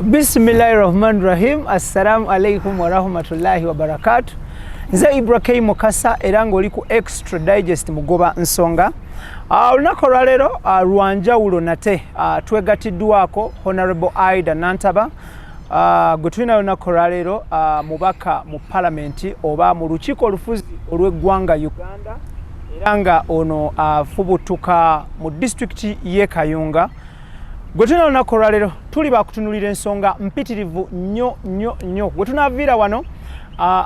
Bismillahirrahmanirrahim. Assalamu alaikum wa rahmatullahi wa barakatuh. Nze Ibrahim Mukasa era ng'oli ku Extradigest mugoba nsonga. Olunaku olwaleero lwanjawulo nate twegatiddwako Honorable IDAH NANTABA gwe tulina olunaku olwaleero mubaka mu Parliament oba mu lukiiko olufuzi olw'eggwanga Uganda era nga ono afubutuka mu district y'e Kayunga. Gwe tulina olunaku olwaleero tuli bakutunulira ensonga mpitirivu nnyo gwe tunaaviira wano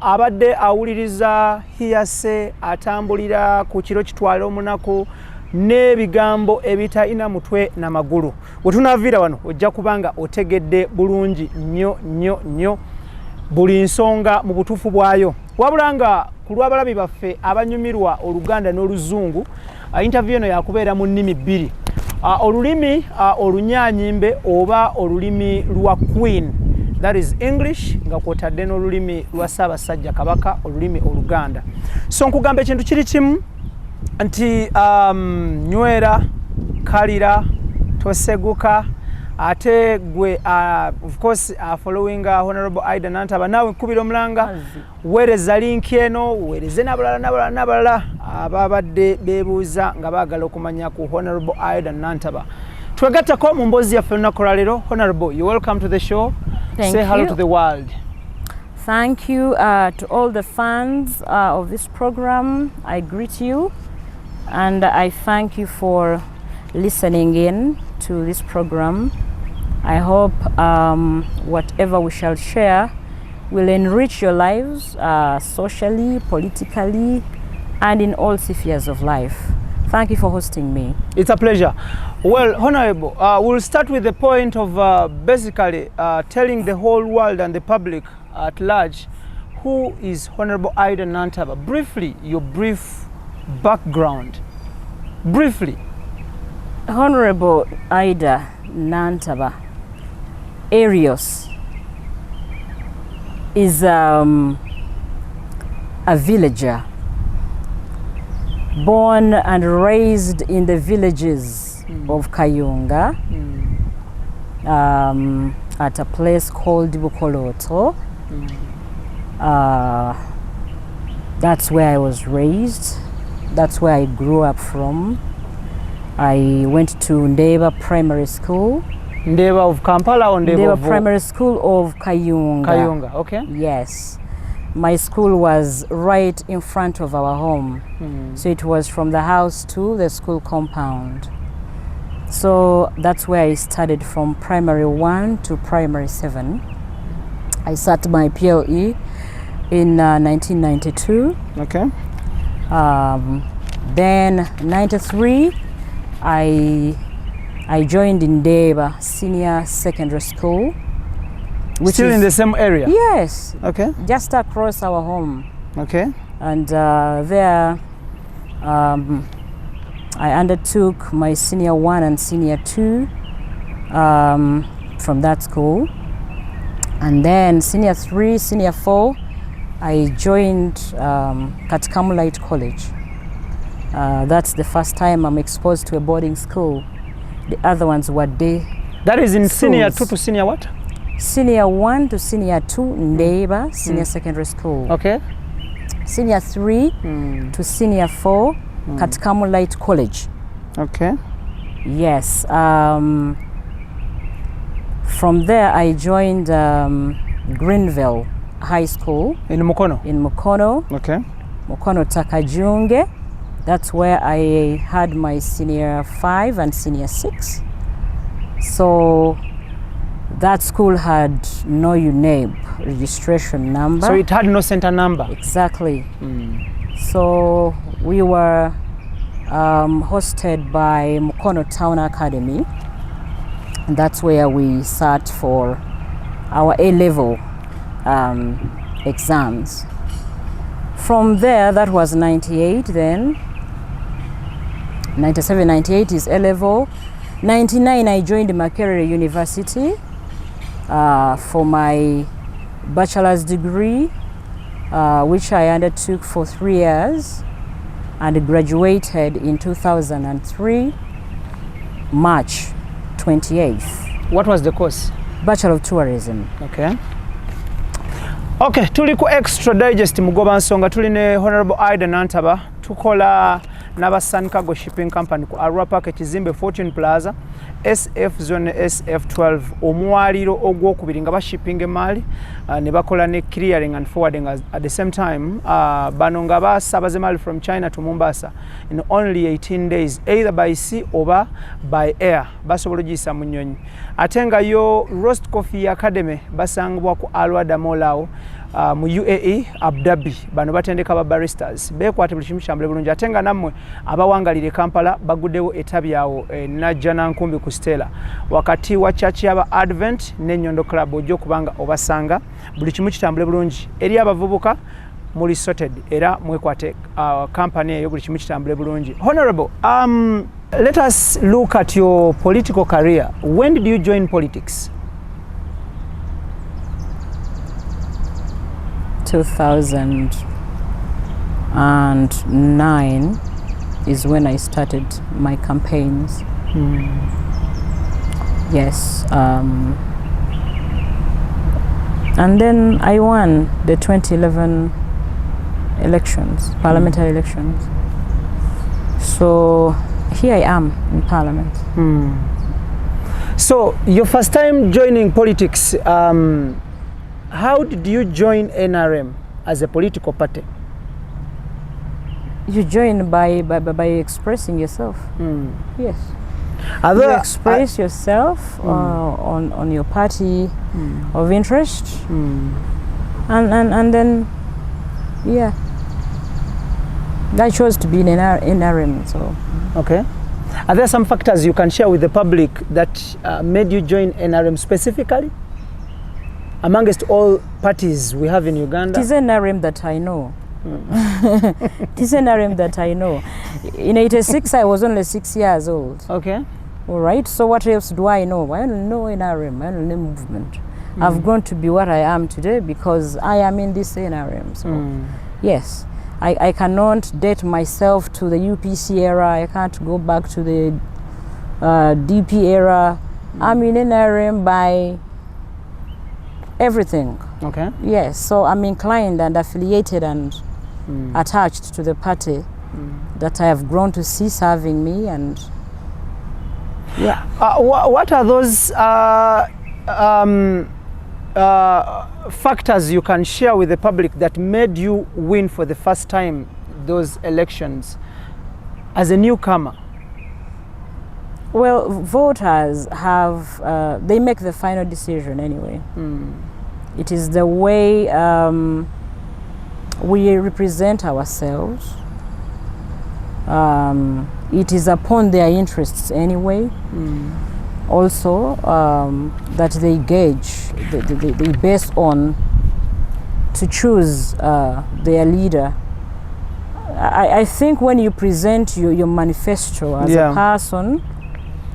abadde awuliriza hiyase atambulira ku kiro kitwala omunaku n'ebigambo ebitalina mutwe na magulu. Gwe tunaaviira wano ojja kubanga otegedde bulungi nnyo buli nsonga mu butuufu bwayo. Wabula nga ku lw'abalabi baffe abanyumirwa Oluganda n'Oluzungu, interview eno yakubeera mu nnimi bbiri. Olulimi olunyaanyimbe oba olulimi lwa Queen, that is English, nga kwotadde n'olulimi lwa Ssaabasajja Kabaka, olulimi Oluganda. So nkugamba ekintu kiri kimu nti nywera, kalira, toseguka, ate gwe of course following Honorable IDAH NANTABA nawe nkubira omulanga weereza link eno, weereze n'abalala ababadde beebuuza nga baagala okumanya ku Honorable IDAH NANTABA. Twegattako mu mboozi yaffe olunaku olwaleero. Honorable, you're welcome to the show. Say hello to the world. Thank you to all the fans of this program. I greet you and I thank you for listening in to this program. I hope whatever we shall share will enrich your lives socially, politically, and in all spheres of life. Thank you for hosting me. It's a pleasure. Well, Honorable, we'll start with the point of basically telling the whole world and the public at large who is Honorable IDAH NANTABA. Briefly, your brief background. Briefly. Honorable IDAH NANTABA Arios is a villager born and raised in the villages of Kayunga at a place called WOLOKOSO. That's where I was raised. That's where I grew up from. I went to NRM Primary School. NRM of Kampala or NRM Primary School of Kayunga. Kayunga, okay. Yes. My school was right in front of our home. So it was from the house to the school compound. So that's where I started from primary 1 to primary 7. I sat my PLE in 1992. Okay. Then 93, I joined NDEBA Senior Secondary School. Which still is in the same area? Yes. Okay. Just across our home. Okay. And there I undertook my senior 1 and senior 2 from that school. And then senior 3, senior 4, I joined Carmolite College. That's the first time I'm exposed to a boarding school. The other ones were day. That is in schools. Senior 2 to senior what? Senior 1 to senior 2, NDEBA Senior Secondary School. Okay. Senior 3 to senior 4, Carmolite College. Okay. Yes. From there, I joined Greenville High School. In Mukono? In Mukono. Okay. Mukono Takajunge. That's where I had my senior 5 and senior 6. So that school had no UNAB registration number. So it had no center number? Exactly. So we were hosted by Mukono Town Academy. And that's where we sat for our A-level exams. From there, that was 98 then. 97, 98 is A-level. 99, I joined Makerere University for my bachelor's degree, which I undertook for 3 years and graduated in 2003, March 28th. What was the course? Bachelor of Tourism. Okay. Okay, tuli ku Extra Digest mugoba nsonga tuli ne Honorable IDAH NANTABA tukola naba Sun Cargo Shipping Company ku Arua Park Kizimbe Fortune Plaza SF Zone SF12 omwaliro ogwokubiri nga ba shipping emali ne bakola ne clearing and forwarding at the same time bano nga basabaze mali from China to Mombasa in only 18 days either by sea or by air basobola gisa munyonyi atenga yo Roast Coffee Academy basangwa ku Alwada Molao mu UAE Abu Dhabi bano batendeka ba baristas bekwate buli kimu kyambule bulungi atenga namwe abawangalire Kampala baguddewo etabi yawo najja nankumbi ku Stella wakati wa church yaba Advent n'Enyondo Club ojjo kubanga obasanga buli kimu kitambule bulungi eri abavubuka muli sorted era mwekwate company eyo buli kimu kitambule bulungi. Honorable, let us look at your political career. When did you join politics? 2009 is when I started my campaigns. Yes, and then I won the 2011 elections, parliamentary elections. So here I am in Parliament. So your first time joining politics, how did you join NRM as a political party? You join by expressing yourself. Yes. You express yourself on your party of interest, and then yeah, I chose to be in NRM. So okay. Are there some factors you can share with the public that made you join NRM specifically? Amongst all parties we have in Uganda? It is NRM that I know. It is NRM that I know. In 86, I was only 6 years old. Okay. All right. So what else do I know? I don't know NRM. I don't know movement. I've grown to be what I am today because I am in this NRM. So yes, I cannot date myself to the UPC era. I can't go back to the DP era. I'm in NRM by everything. Okay. Yes, so I'm inclined and affiliated and attached to the party that I have grown to see serving me, and yeah. What are those factors you can share with the public that made you win for the first time those elections as a newcomer? Well, voters have, they make the final decision anyway. It is the way we represent ourselves. It is upon their interests anyway. Also, that they gauge, they base on to choose their leader. I think when you present your manifesto as a person,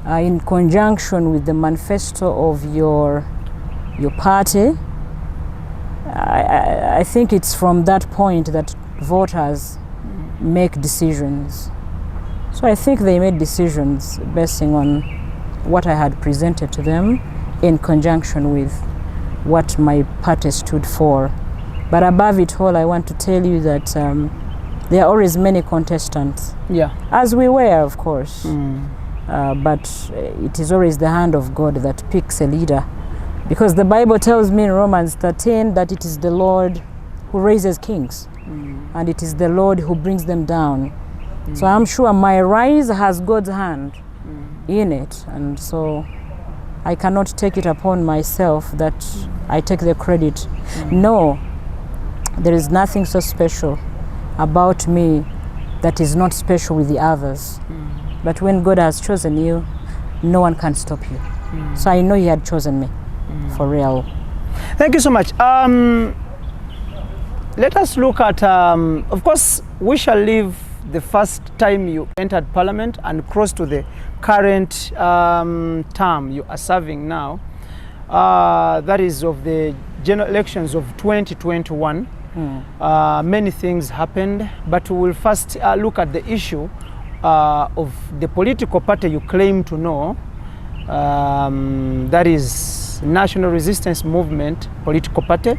in conjunction with the manifesto of your party, I think it's from that point that voters make decisions. So I think they made decisions basing on what I had presented to them in conjunction with what my party stood for. But above it all, I want to tell you that there are always many contestants. Yeah. As we were, of course. But it is always the hand of God that picks a leader. Because the Bible tells me in Romans 13 that it is the Lord who raises kings. And it is the Lord who brings them down. So I'm sure my rise has God's hand in it. And so I cannot take it upon myself that I take the credit. No, there is nothing so special about me that is not special with the others. But when God has chosen you, no one can stop you. So I know He had chosen me, for real. Thank you so much. Let us look at, of course, we shall leave the first time you entered Parliament and cross to the current term you are serving now. That is of the general elections of 2021. Many things happened, but we will first look at the issue of the political party you claim to know, that is National Resistance Movement political party.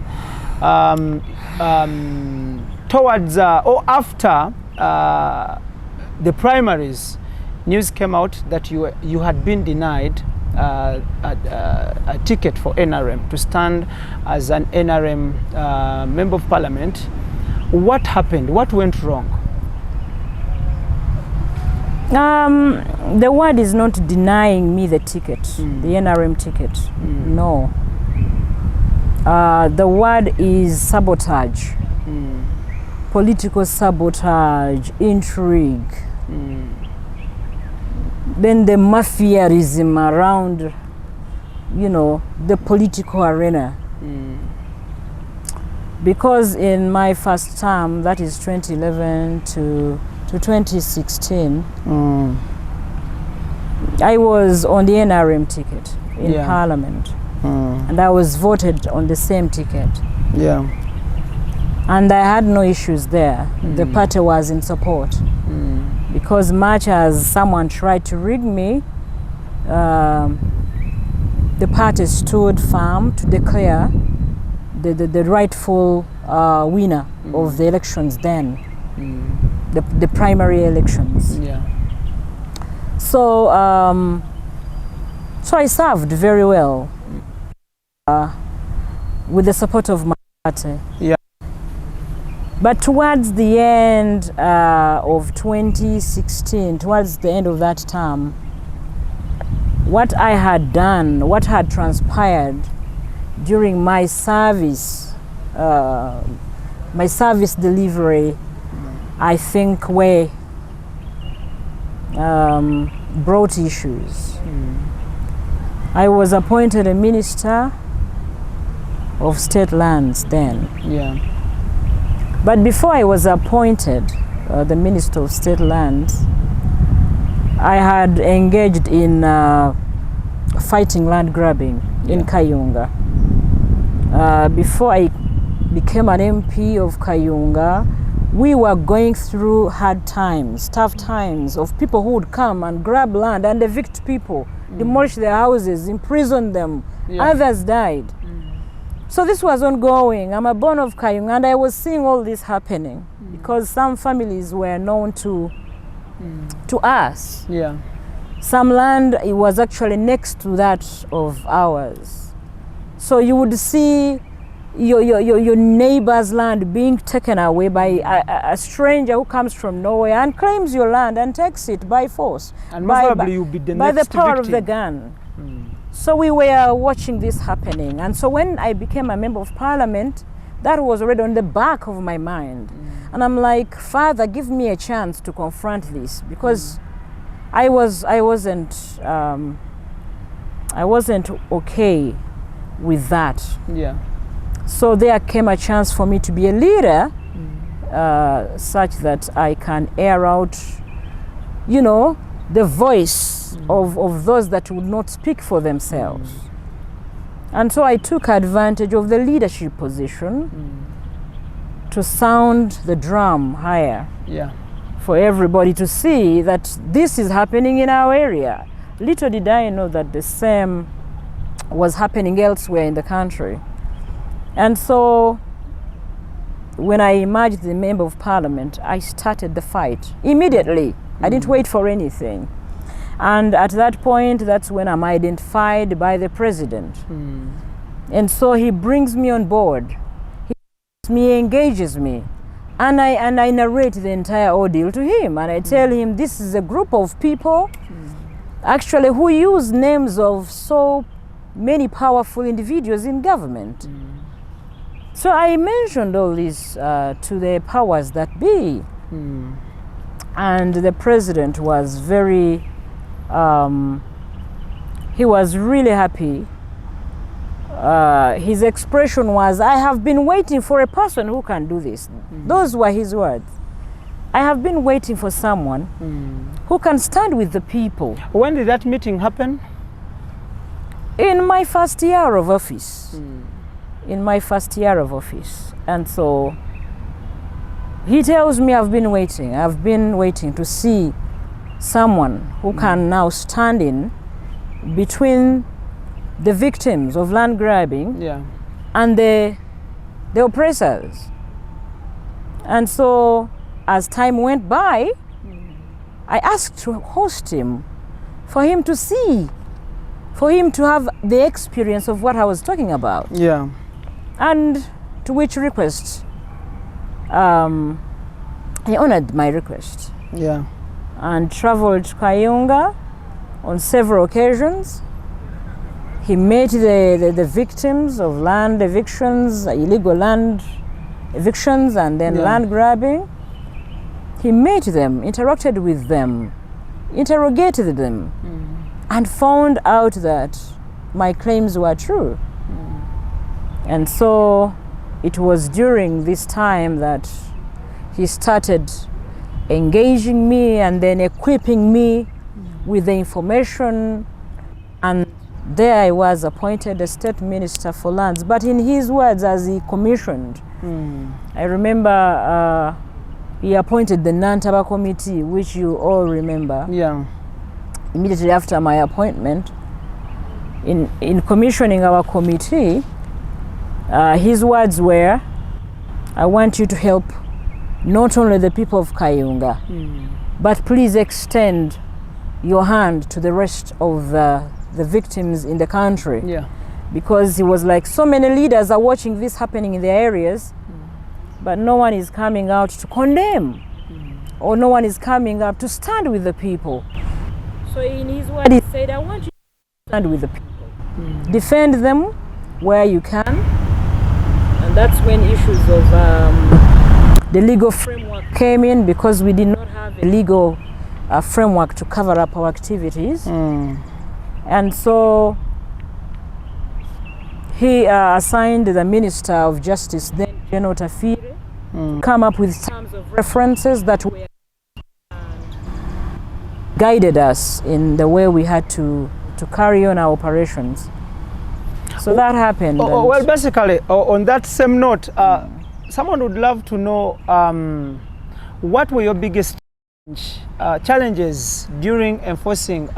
Towards or after the primaries, news came out that you had been denied a ticket for NRM to stand as an NRM Member of Parliament. What happened? What went wrong? The word is not denying me the ticket, the NRM ticket. No. The word is sabotage. Political sabotage, intrigue. Then the mafiaism around, you know, the political arena. Because in my first term, that is 2011 to 2016, I was on the NRM ticket in Parliament. And I was voted on the same ticket. Yeah. And I had no issues there. The party was in support. Because much as someone tried to rig me, the party stood firm to declare the rightful winner of the elections then, the primary elections. Yeah. So, so I served very well with the support of my party. Yeah. But towards the end of 2016, towards the end of that term, what I had done, what had transpired during my service delivery, I think brought issues. I was appointed a minister of state lands then. Yeah. But before I was appointed the Minister of State Lands, I had engaged in fighting land grabbing in Kayunga. Before I became an MP of Kayunga, we were going through hard times, tough times of people who would come and grab land and evict people, demolish their houses, imprison them. Others died. So this was ongoing. I'm a born of Kayunga, and I was seeing all this happening because some families were known to us. Yeah. Some land, it was actually next to that of ours. So you would see your neighbor's land being taken away by a stranger who comes from nowhere and claims your land and takes it by force. And probably you'll be the by next the power victim. of the gun. So we were watching this happening. And so when I became a member of Parliament, that was already on the back of my mind. And I'm like, Father, give me a chance to confront this, because I wasn't okay with that. Yeah. So there came a chance for me to be a leader, such that I can air out, you know, the voice of those that would not speak for themselves. And so I took advantage of the leadership position to sound the drum higher. Yeah. For everybody to see that this is happening in our area. Little did I know that the same was happening elsewhere in the country. And so when I emerged the Member of Parliament, I started the fight immediately. I didn't wait for anything. And at that point, that's when I'm identified by the President. And so he brings me on board. He engages me. And I narrate the entire ordeal to him. And I tell him this is a group of people actually who use names of so many powerful individuals in government. So I mentioned all this to the powers that be. And the President was very, he was really happy. His expression was, I have been waiting for a person who can do this. Those were his words. I have been waiting for someone who can stand with the people. When did that meeting happen? In my first year of office. In my first year of office. And so he tells me I've been waiting to see someone who can now stand in between the victims of land grabbing, Yeah. and the oppressors. And so as time went by, I asked to host him, for him to see, for him to have the experience of what I was talking about. Yeah. And to which request, he honored my request. Yeah. And traveled to Kayunga on several occasions. He met the victims of land evictions, illegal land evictions, and then land grabbing. He met them, interacted with them, interrogated them, and found out that my claims were true. And so it was during this time that he started engaging me and then equipping me with the information, and there I was appointed a state minister for lands. But in his words, as he commissioned, I remember he appointed the NANTABA committee, which you all remember. Yeah. Immediately after my appointment, in commissioning our committee, his words were, I want you to help not only the people of Kayunga, but please extend your hand to the rest of the victims in the country. Yeah. Because he was like, so many leaders are watching this happening in their areas, but no one is coming out to condemn, or no one is coming up to stand with the people. So in his word, he said, I want you to stand with the people. Defend them where you can. And that's when issues of the legal framework came in, because we did not have a legal framework to cover up our activities. And so he assigned the Minister of Justice, then General Tafire, to come up with terms of references that were guided us in the way we had to carry on our operations. So that happened. Well, basically, on that same note, someone would love to know what were your biggest challenges during enforcing,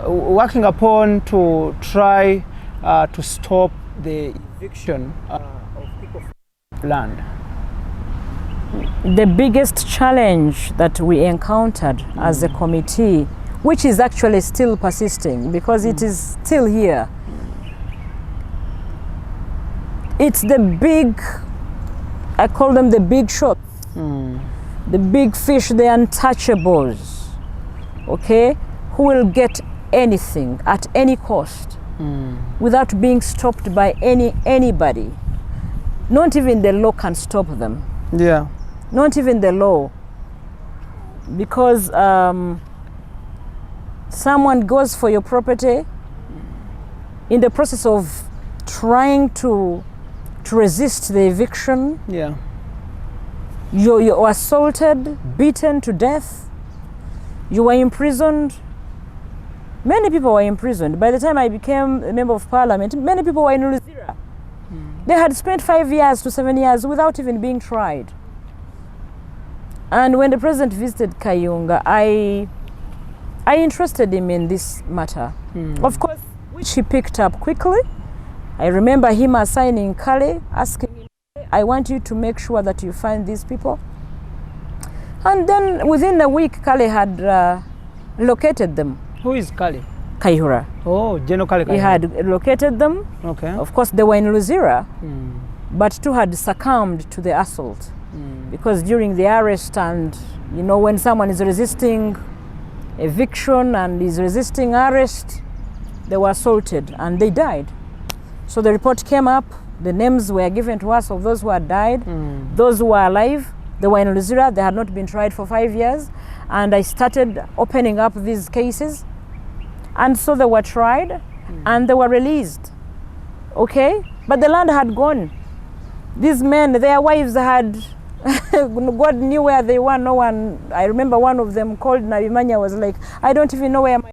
working upon to try to stop the eviction of people from land? The biggest challenge that we encountered as a committee, which is actually still persisting because it is still here, it's the big, I call them the big shots, the big fish, the untouchables, okay, who will get anything at any cost without being stopped by anybody. Not even the law can stop them. Yeah. Not even the law. Because someone goes for your property in the process of trying to resist the eviction. Yeah. You were assaulted, beaten to death. You were imprisoned. Many people were imprisoned. By the time I became a member of parliament, many people were in Luzira. They had spent 5 years to 7 years without even being tried. And when the president visited Kayunga, I interested him in this matter. Of course, which he picked up quickly. I remember him assigning Kale, asking him, I want you to make sure that you find these people. And then within a week, Kale had located them. Who is Kale? Kaihura. Oh, General Kale. He had located them. Okay. Of course, they were in Luzira, but two had succumbed to the assault. Because during the arrest, and you know, when someone is resisting eviction and is resisting arrest, they were assaulted and they died. So the report came up, the names were given to us of those who had died, those who were alive. They were in Luzira, they had not been tried for 5 years. And I started opening up these cases. And so they were tried and they were released. Okay? But the land had gone. These men, their wives had, God knew where they were. No one, I remember one of them called Nabimanya, was like, I don't even know where my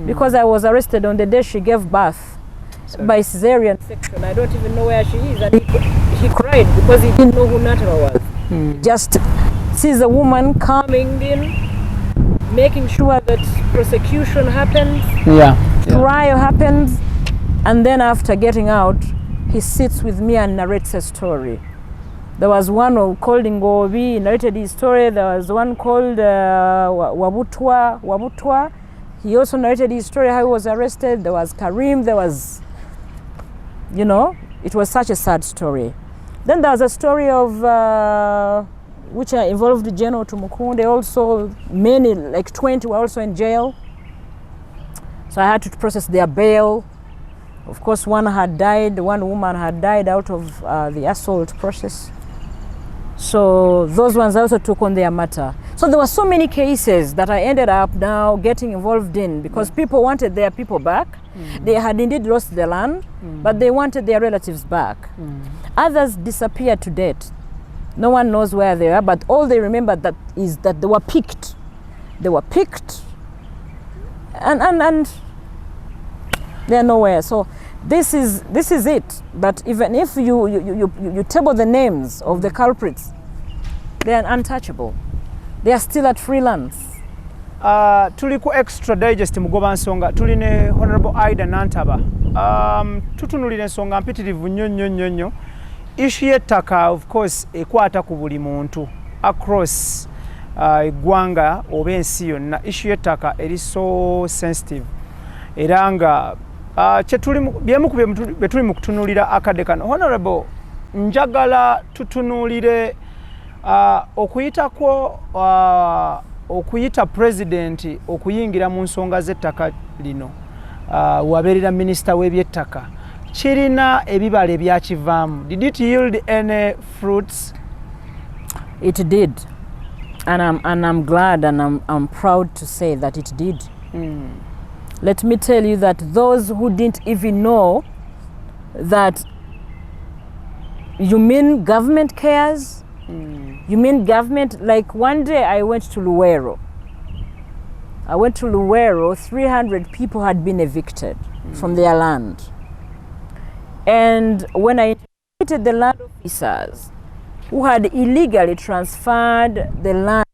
because I was arrested on the day she gave birth by cesarean section. I don't even know where she is. And he cried because he didn't know who Nataba was. Just sees a woman coming in, making sure that prosecution happens, Yeah. trial happens, and then after getting out, he sits with me and narrates a story. There was one called Ngobi, narrated his story. There was one called Wabutwa. He also narrated his story, how he was arrested. There was Karim, there was, you know, it was such a sad story. Then there was a story of, which involved General Tumukunde also. Many, like 20 were also in jail. So I had to process their bail. Of course, one had died, one woman had died out of the assault process. So those ones I also took on their matter. So there were so many cases that I ended up now getting involved in because people wanted their people back. They had indeed lost their land, but they wanted their relatives back. Others disappeared to date. No one knows where they are, but all they remember that is that they were picked. They were picked, and they're nowhere. So this is it. But even if you table the names of the culprits, they are untouchable. They are still at freelance. Tuli ku extra digest mugoba nsonga tuli ne Honorable IDAH NANTABA. Tutunulira ensonga mpitirivu nnyo. Issue y'ettaka of course ekwata ku buli muntu across eggwanga oba ensi yonna. Issue y'ettaka eri so sensitive era nga byemu ku bye tuli mu kutunulira akadde kano. Honorable, njagala tutunulire okuyita president okuyingira mu nsonga z'ettaka lino wabeerera minisita w'ebyettaka kirina ebibala ebyakivaamu. Did it yield any fruits? It did, and I'm glad and I'm proud to say that it did. Let me tell you that those who didn't even know that you mean government cares, you mean government, like one day I went to Luwero. 300 people had been evicted from their land. And when I interviewed the land officers who had illegally transferred the land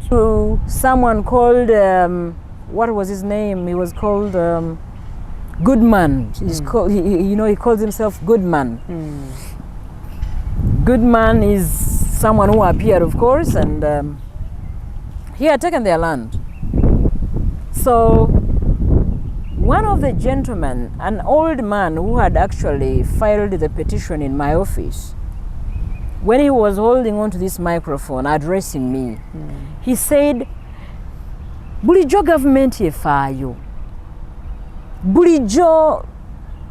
to someone called, what was his name? He was called Goodman. He's called, he calls himself Goodman. Goodman is someone who appeared, of course, and he had taken their land. So one of the gentlemen, an old man who had actually filed the petition in my office, when he was holding on to this microphone addressing me, he said, bulijo government yefaayo. Bulijo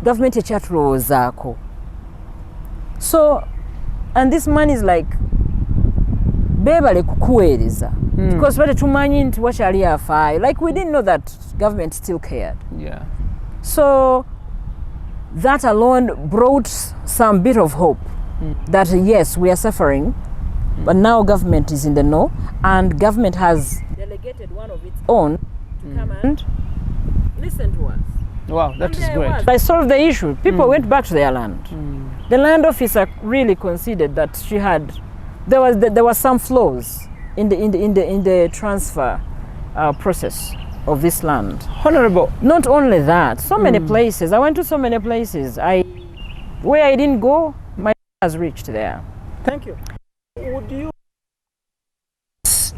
government ekyatulowoozako. So, and this man is like, bebale kukuweereza. Because what tumanyi nti wakyali afaayo. Like we didn't know that government still cared. Yeah. So that alone brought some bit of hope that yes, we are suffering, but now government is in the know, and government has delegated one of its own to come and listen to us. Wow, that is great. I solved the issue. People went back to their land. The land officer really considered that she had, there were some flaws in the transfer process of this land. Honorable. Not only that, so many places. I went to so many places. Where I didn't go, my has reached there. Thank you. Would you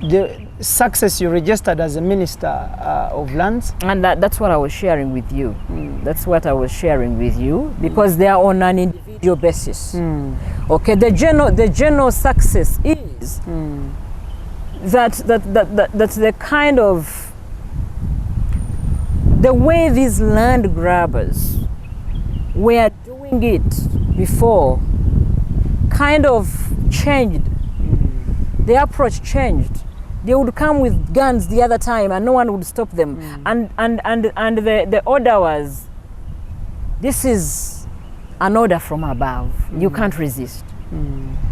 the success you registered as a minister of lands? And that's what I was sharing with you. That's what I was sharing with you, because they are on an individual basis. Okay, the general success is that the kind of the way these land grabbers were doing it before kind of changed. The approach changed. They would come with guns the other time and no one would stop them. And the order was, this is an order from above. You can't resist.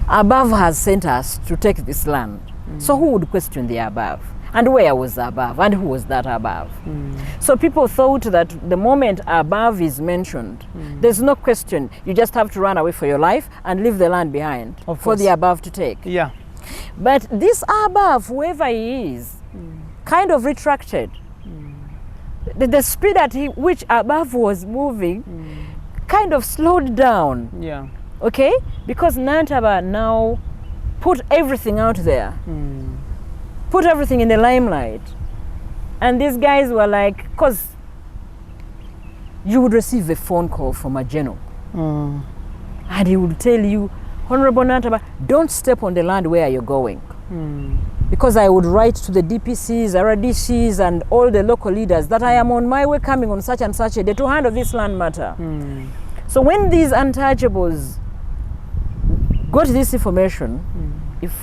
Above has sent us to take this land. So who would question the above? And where was the above? And who was that above? So people thought that the moment above is mentioned, there's no question. You just have to run away for your life and leave the land behind for the above to take. Yeah. But this above, whoever he is, kind of retracted. The speed at which Above was moving kind of slowed down. Yeah. Okay? Because Nantaba now put everything out there. Put everything in the limelight. And these guys were like, because you would receive a phone call from a general. And he would tell you, Honorable Nantaba, don't step on the land where you're going. Because I would write to the DPCs, RDCs, and all the local leaders that I am on my way coming on such and such a day to handle this land matter. So when these untouchables got this information, if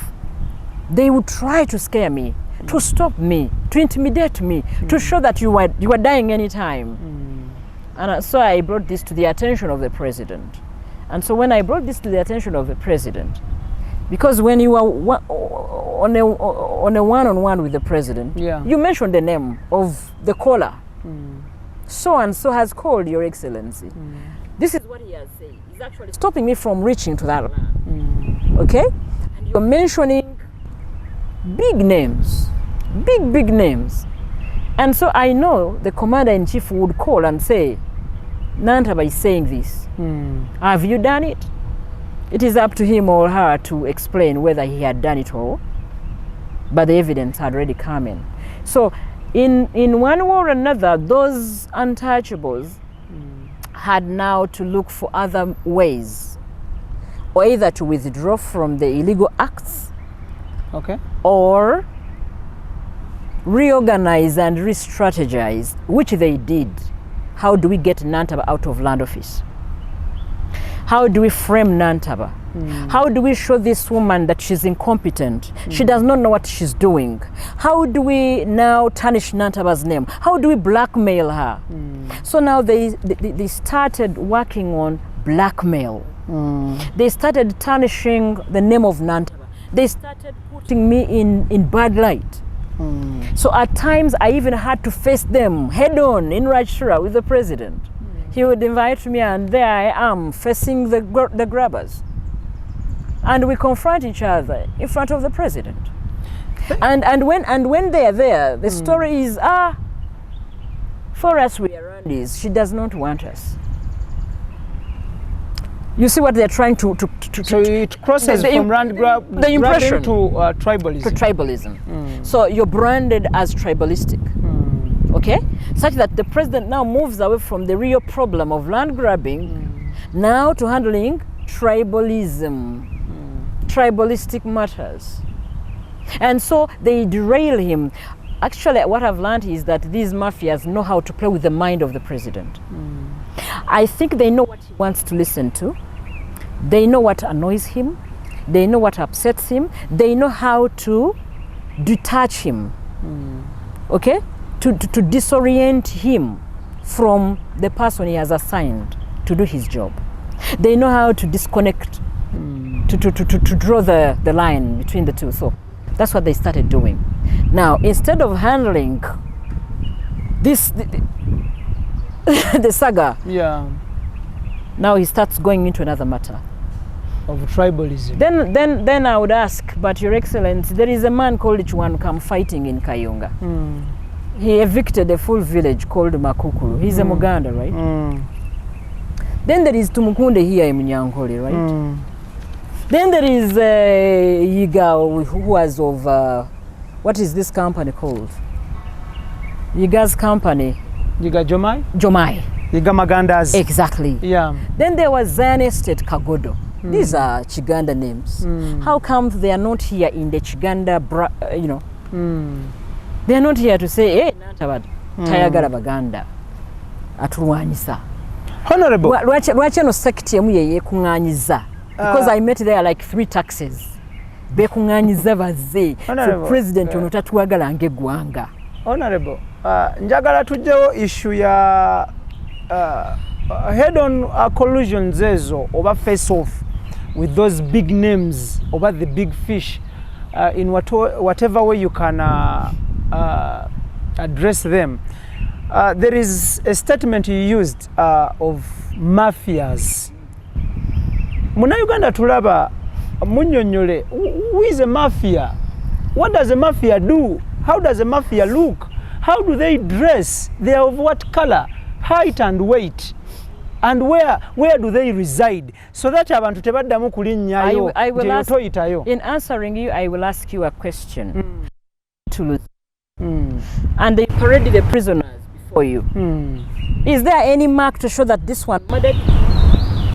they would try to scare me, to stop me, to intimidate me, to show that you were dying anytime. And so I brought this to the attention of the president. And so when I brought this to the attention of the president, because when you are on a one-on-one with the president, you mentioned the name of the caller. So and so has called, Your Excellency. This is what he has said. He's actually stopping me from reaching to that land. Okay? And you're mentioning big names, big names. And so I know the commander-in-chief would call and say, Nantaba is saying this. Have you done it? It is up to him or her to explain whether he had done it all, but the evidence had already come in. So in one way or another, those untouchables had now to look for other ways, or either to withdraw from the illegal acts, or reorganize and re-strategize, which they did. How do we get Nantaba out of land office? How do we frame Nantaba? How do we show this woman that she's incompetent? She does not know what she's doing. How do we now tarnish Nantaba's name? How do we blackmail her? So now they started working on blackmail. They started tarnishing the name of Nantaba. They started putting me in bad light. So at times I even had to face them head on in Rajshura with the president. He would invite me, and there I am facing the grabbers. And we confront each other in front of the president. And when they are there, the story is, for us we are Rwandese, she does not want us. You see what they're trying to so it crosses from land grab the impression to tribalism. To tribalism. So you're branded as tribalistic. Okay? Such that the president now moves away from the real problem of land grabbing now to handling tribalism, tribalistic matters. And so they derail him. Actually, what I've learned is that these mafias know how to play with the mind of the president. I think they know what he wants to listen to. They know what annoys him. They know what upsets him. They know how to detach him. Okay? To disorient him from the person he has assigned to do his job. They know how to disconnect, to draw the line between the two. So that's what they started doing. Now, instead of handling this, the saga, now he starts going into another matter. Of tribalism. Then I would ask, but Your Excellency, there is a man called Ichwankam fighting in Kayunga. He evicted a full village called Makukuru. He's a Muganda, right? Then there is Tumukunde here in Munyankole, right? Then there is Yiga, who was of, what is this company called? Yiga's company. Yiga Jomai? Jomai. Yiga Magandas. Exactly. Yeah. Then there was Zion Estate Kagodo. These are Chiganda names. How come they are not here in the Chiganda, you know? They are not here to say, hey, Nantaba, Tayagara Baganda, Atuwanisa. Honorable. Lwaki no secretary emu ye kunganyiza? Because I met there like 3 taxes. Bekunganyiza baze. So president ono tatuwagala ngegwanga. Honorable, njagala tujjewo issue ya head-on collusions ezo oba face-off with those big names over the big fish in whatever way you can address them. There is a statement you used of mafias. Muna Uganda tulaba munyonyole, who is a mafia? What does a mafia do? How does a mafia look? How do they dress? They are of what color, height and weight? And where do they reside? So that abantu tebaddamu kulinnyayo toyitayo. In answering you, I will ask you a question. And they paraded the prisoners before you. Is there any mark to show that this one murdered?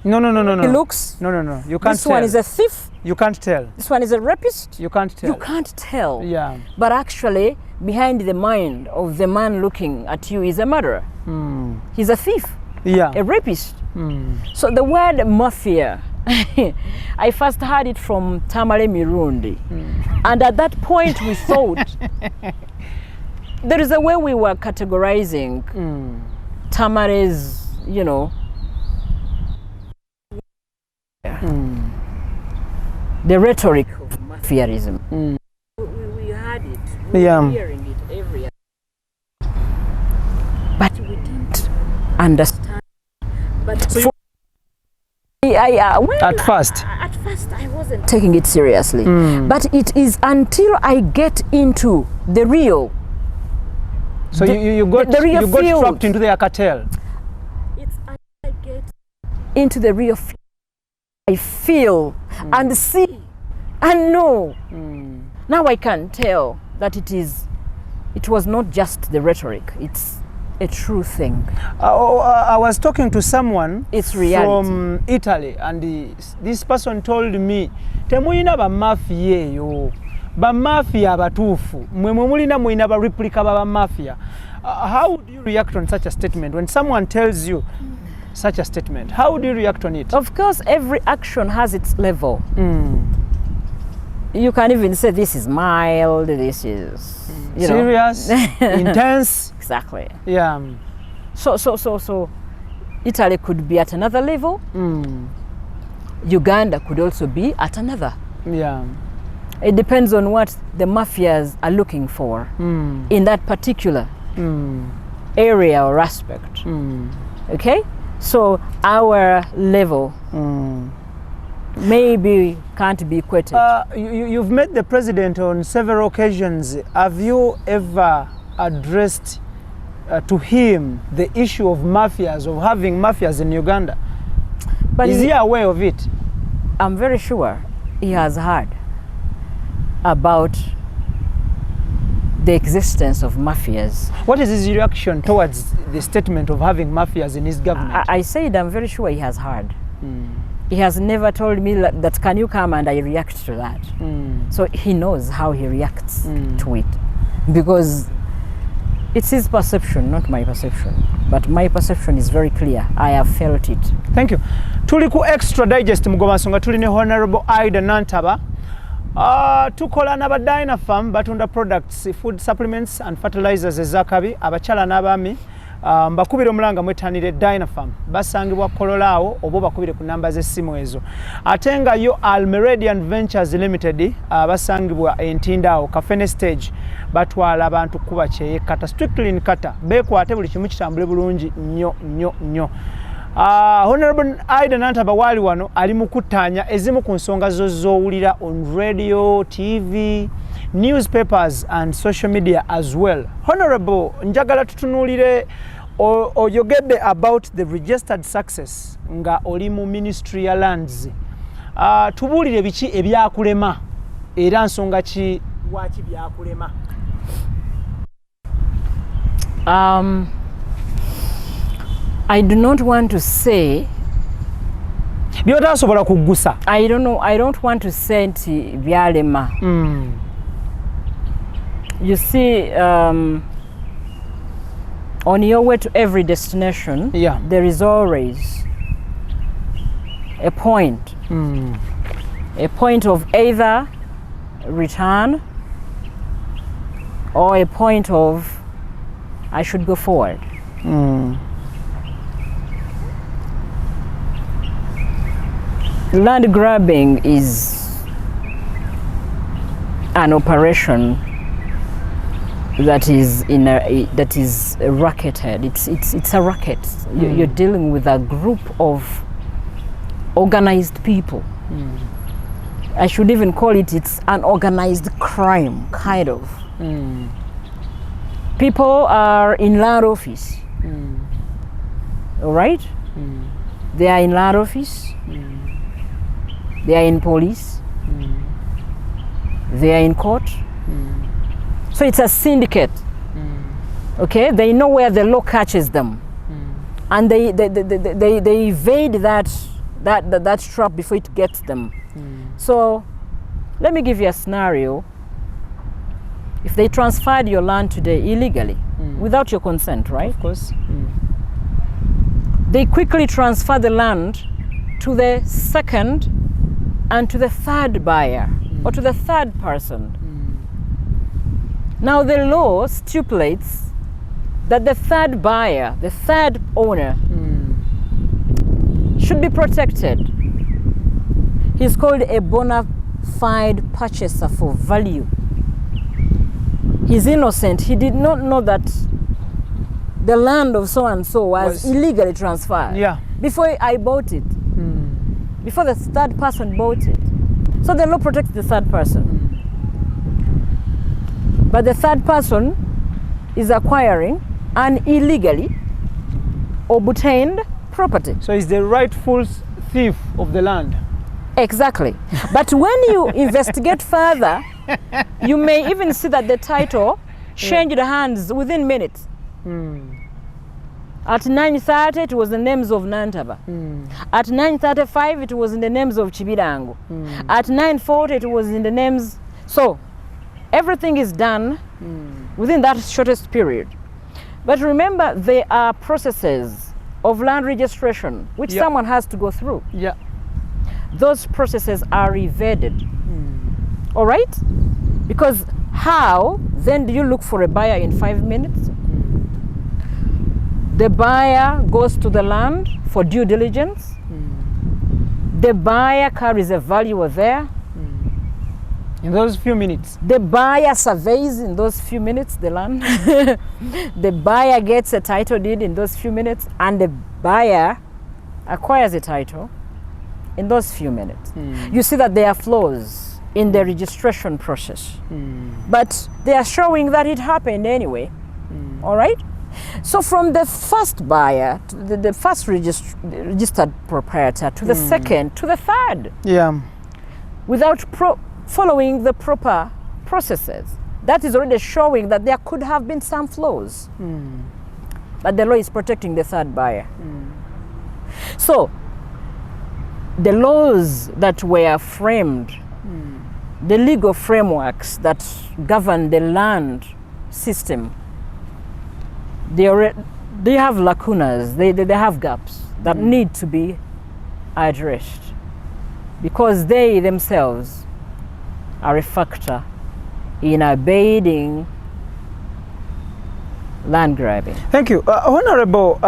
No. He looks? No. You can't this tell. One is a thief? You can't tell. This one is a rapist? You can't tell. You can't tell. Yeah. But actually, behind the mind of the man looking at you is a murderer. He's a thief. Yeah. A rapist. So the word mafia, I first heard it from Tamale Mirundi. And at that point we thought, there is a way we were categorizing Tamale's, you know, the rhetoric of mafiaism. We heard it, we were hearing it every year. But we didn't understand. But so at first I wasn't taking it seriously. But it is until I get into the real. So you got trapped into the cartel. It's until I get into the real field. I feel and see and know. Now I can tell that it was not just the rhetoric, it's a true thing. I was talking to someone from Italy, and this person told me, temuyina ba mafia yo, ba mafia abatuufu, mwe mulina mulina ba replica ba mafia. How would you react on such a statement when someone tells you such a statement? How would you react on it? Of course, every action has its level. You can even say this is mild, this is serious, intense. Exactly. Yeah. So Italy could be at another level. Uganda could also be at another. Yeah. It depends on what the mafias are looking for in that particular area or aspect. Okay? So our level maybe can't be equated. You've met the president on several occasions. Have you ever addressed to him the issue of mafias, of having mafias in Uganda? But is he aware of it? I'm very sure he has heard about the existence of mafias. What is his reaction towards the statement of having mafias in his government? I said I'm very sure he has heard. He has never told me that can you come and I react to that. So he knows how he reacts to it, because it's his perception, not my perception. But my perception is very clear. I have felt it. Thank you. Tuli ku Extra Digest mugomasonga tuli ne Honorable IDAH NANTABA. Tukola n'aba Dynafarm batunda products, food supplements and fertilizers ezakabi abachala n'abaami mbakubira omulanga mwetanire Dynafarm basangibwa Kololaawo obo bakubire ku namba z'essimu ezo. Ate nga yo Almeradian Ventures Limited basangibwa Entindaawo Kafene Stage batwala abantu kuba kyeyekata strictly in kata bekwate buli kimu kitambule bulungi nnyo. Honorable IDAH NANTABA wali wano ali mukutanya ezimu ku nsonga z'owulira on radio, TV, newspapers and social media as well. Honorable, njagala tutunuulire oyogedde about the registered success nga oli mu Ministry ya Lands. Tubuulire biki ebyakulema era nsonga ki lwaki byakulema? I do not want to say. Byotasobola kugusa. I don't know. I don't want to say nti byalema. You see, on your way to every destination, there is always a point. A point of either return or a point of I should go forward. Land grabbing is an operation that is racketed. It's a racket. You're dealing with a group of organized people. I should even call it's an organized crime, kind of. People are in land office. All right? They are in land office. They are in police. They are in court. So it's a syndicate. Okay? They know where the law catches them. And they evade that trap before it gets them. So let me give you a scenario. If they transferred your land today illegally, without your consent, right? Of course. They quickly transfer the land to the second and to the third buyer, or to the third person. Now the law stipulates that the third buyer, the third owner, should be protected. He's called a bona fide purchaser for value. He's innocent. He did not know that the land of so-and-so was illegally transferred. Yeah. Before I bought it. Before the third person bought it. So the law protects the third person. But the third person is acquiring an illegally obtained property. So he's the rightful thief of the land. Exactly. But when you investigate further, you may even see that the title changed hands within minutes. At 9:30, it was the names of Nantaba. At 9:35, it was in the names of Chibirango. At 9:40, it was in the names. So everything is done within that shortest period. But remember, there are processes of land registration which someone has to go through. Those processes are evaded. All right? Because how then do you look for a buyer in 5 minutes? The buyer goes to the land for due diligence. The buyer carries a valuer there. In those few minutes. The buyer surveys in those few minutes the land. The buyer gets a title deed in those few minutes, and the buyer acquires a title in those few minutes. You see that there are flaws in the registration process. But they are showing that it happened anyway. All right? So from the first buyer, to the first registered proprietor, to the second, to the third. Without following the proper processes. That is already showing that there could have been some flaws. But the law is protecting the third buyer. So the laws that were framed, the legal frameworks that govern the land system, they have lacunas, they have gaps that need to be addressed, because they themselves are a factor in abating land grabbing. Thank you. Honorable,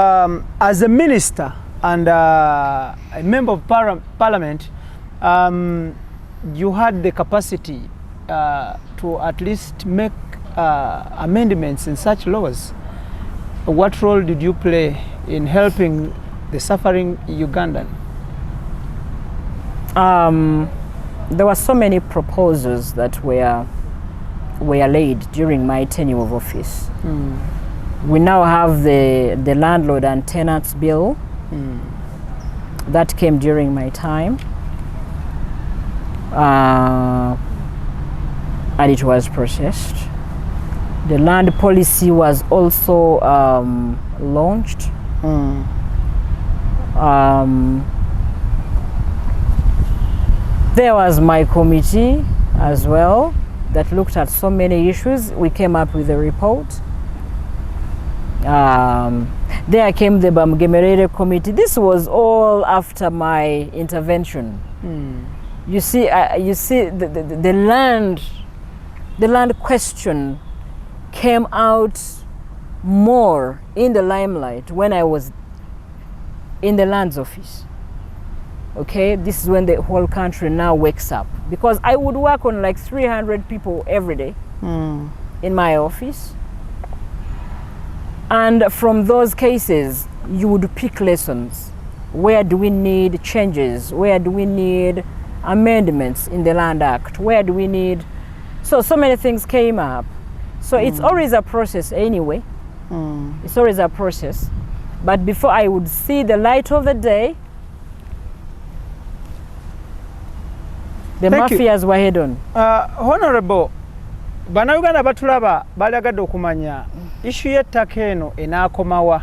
as a minister and a member of parliament, you had the capacity to at least make amendments in such laws. What role did you play in helping the suffering Ugandan? There were so many proposals that were laid during my tenure of office. We now have the Landlord and Tenants Bill that came during my time, and it was processed. The land policy was also launched. There was my committee as well that looked at so many issues. We came up with a report. There came the Bamgemerere committee. This was all after my intervention. You see, the land question came out more in the limelight when I was in the lands office. Okay, this is when the whole country now wakes up, because I would work on like 300 people every day in my office, and from those cases you would pick lessons. Where do we need changes? Where do we need amendments in the Land Act? Where do we need... So many things came up. So it's always a process anyway. It's always a process. But before I would see the light of the day, the mafias were head on. Honorable, Bannayuganda batulaba balagadde okumanya issue y'ettaka eno enaakomawa.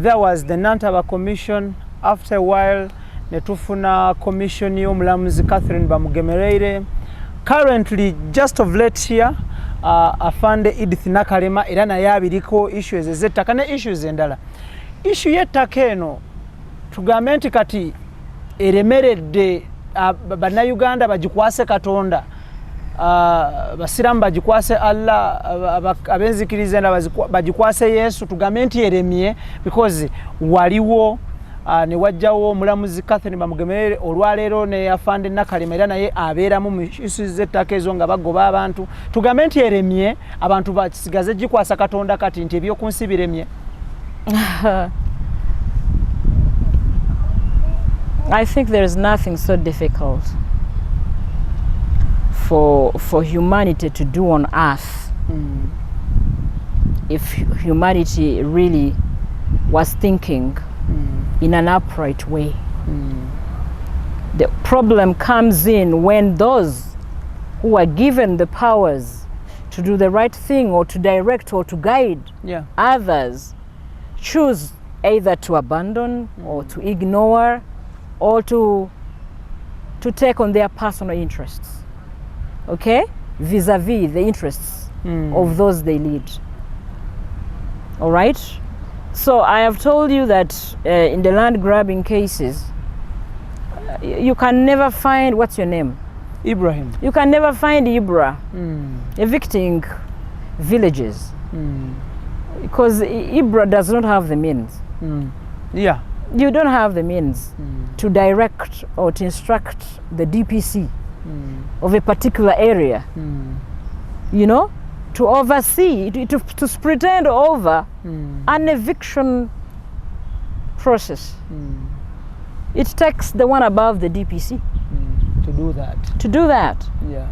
There was the Nantaba Commission. After a while, netufuna commission y'omulamuzi Catherine Bamugemereire. Currently, just of late here, afande Edith Nakalema era naye abiriko issues ez'ettaka ne issues endala. Issue y'ettaka eno tugambe nti kati eremeredde Bannayuganda bagikwase Katonda, basiramu bagikwase Allah, abenzikiriza bagikwase Yesu, tugambe nti eremye because waliwo ne wajjawo omulamuzi Catherine Bamugemereire olwaleero ne afande Nakalema era naye abeeramu mu issues z'ettaka ezo nga bagoba abantu, tugambe nti eremye abantu basigaze gikwasa Katonda kati nti ebyokunsi biremye. I think there is nothing so difficult for humanity to do on earth if humanity really was thinking in an upright way. The problem comes in when those who are given the powers to do the right thing or to direct or to guide others choose either to abandon or to ignore or to take on their personal interests, okay, vis-a-vis the interests of those they lead. All right? So I have told you that in the land grabbing cases, you can never find, what's your name? Ibrahim. You can never find Ibra evicting villages because Ibra does not have the means. Yeah. You don't have the means to direct or to instruct the DPC of a particular area, you know, to oversee, to pretend over an eviction process. It takes the one above the DPC to do that. To do that. Yeah.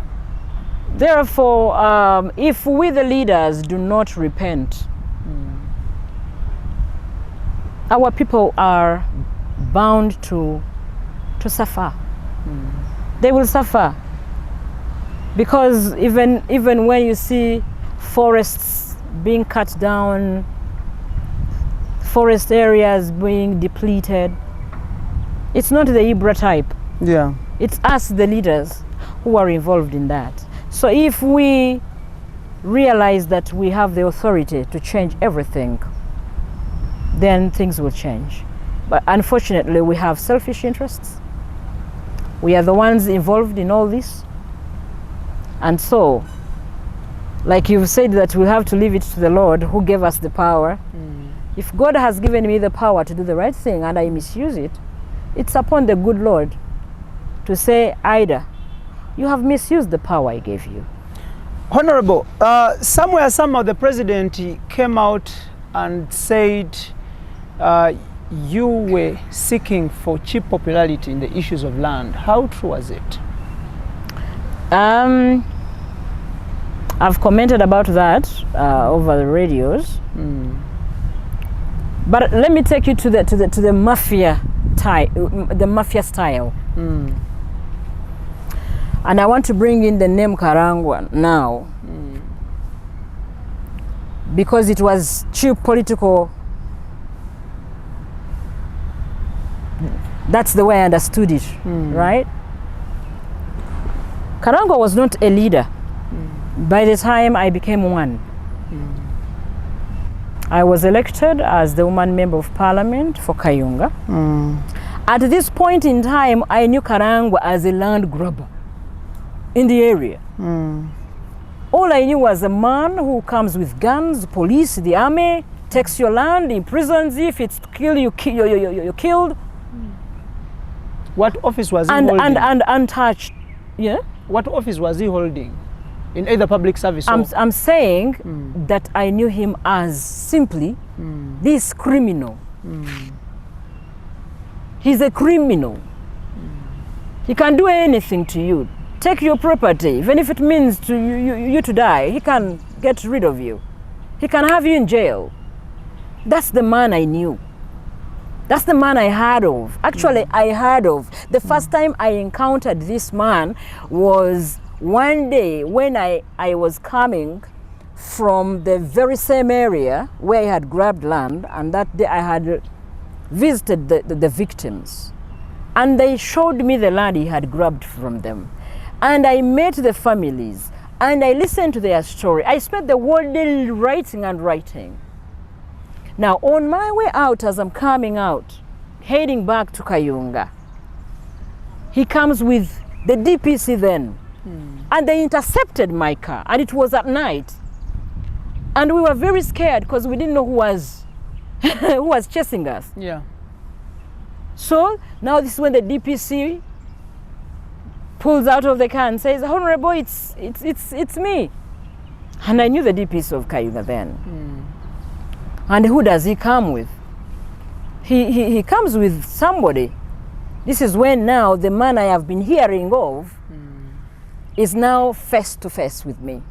Therefore, if we the leaders do not repent, our people are bound to suffer. They will suffer because even when you see forests being cut down, forest areas being depleted, it's not the Ibra type. Yeah. It's us, the leaders, who are involved in that. So if we realize that we have the authority to change everything, then things will change. But unfortunately, we have selfish interests. We are the ones involved in all this. And so, like you've said that we have to leave it to the Lord who gave us the power. If God has given me the power to do the right thing and I misuse it, it's upon the good Lord to say, Ida, you have misused the power I gave you. Honorable, somewhere somehow the president came out and said you were seeking for cheap popularity in the issues of land. How true was it? I've commented about that over the radios. But let me take you to the mafia style. And I want to bring in the name Karangwa now, because it was cheap political. That's the way I understood it, right? Karangwa was not a leader. By the time I became one, I was elected as the woman member of parliament for Kayunga. At this point in time, I knew Karangwa as a land grabber in the area. All I knew was a man who comes with guns, police, the army, takes your land, imprisons you. If it's kill you, you're killed. What office was he holding? And untouched. Yeah. What office was he holding? In either public service? I'm saying that I knew him as simply this criminal. He's a criminal. He can do anything to you. Take your property, even if it means to you to die. He can get rid of you. He can have you in jail. That's the man I knew. That's the man I heard of. Actually, I heard of. The first time I encountered this man was one day when I was coming from the very same area where I had grabbed land, and that day I had visited the victims. And they showed me the land he had grabbed from them. And I met the families, and I listened to their story. I spent the whole day writing and writing. Now, on my way out, as I'm coming out, heading back to Kayunga, he comes with the DPC then. And they intercepted my car, and it was at night. And we were very scared because we didn't know who was who was chasing us. Yeah. So now this is when the DPC pulls out of the car and says, "Honorable, it's me." And I knew the DPC of Kayunga then. And who does he come with? He comes with somebody. This is when now the man I have been hearing of is now face to face with me.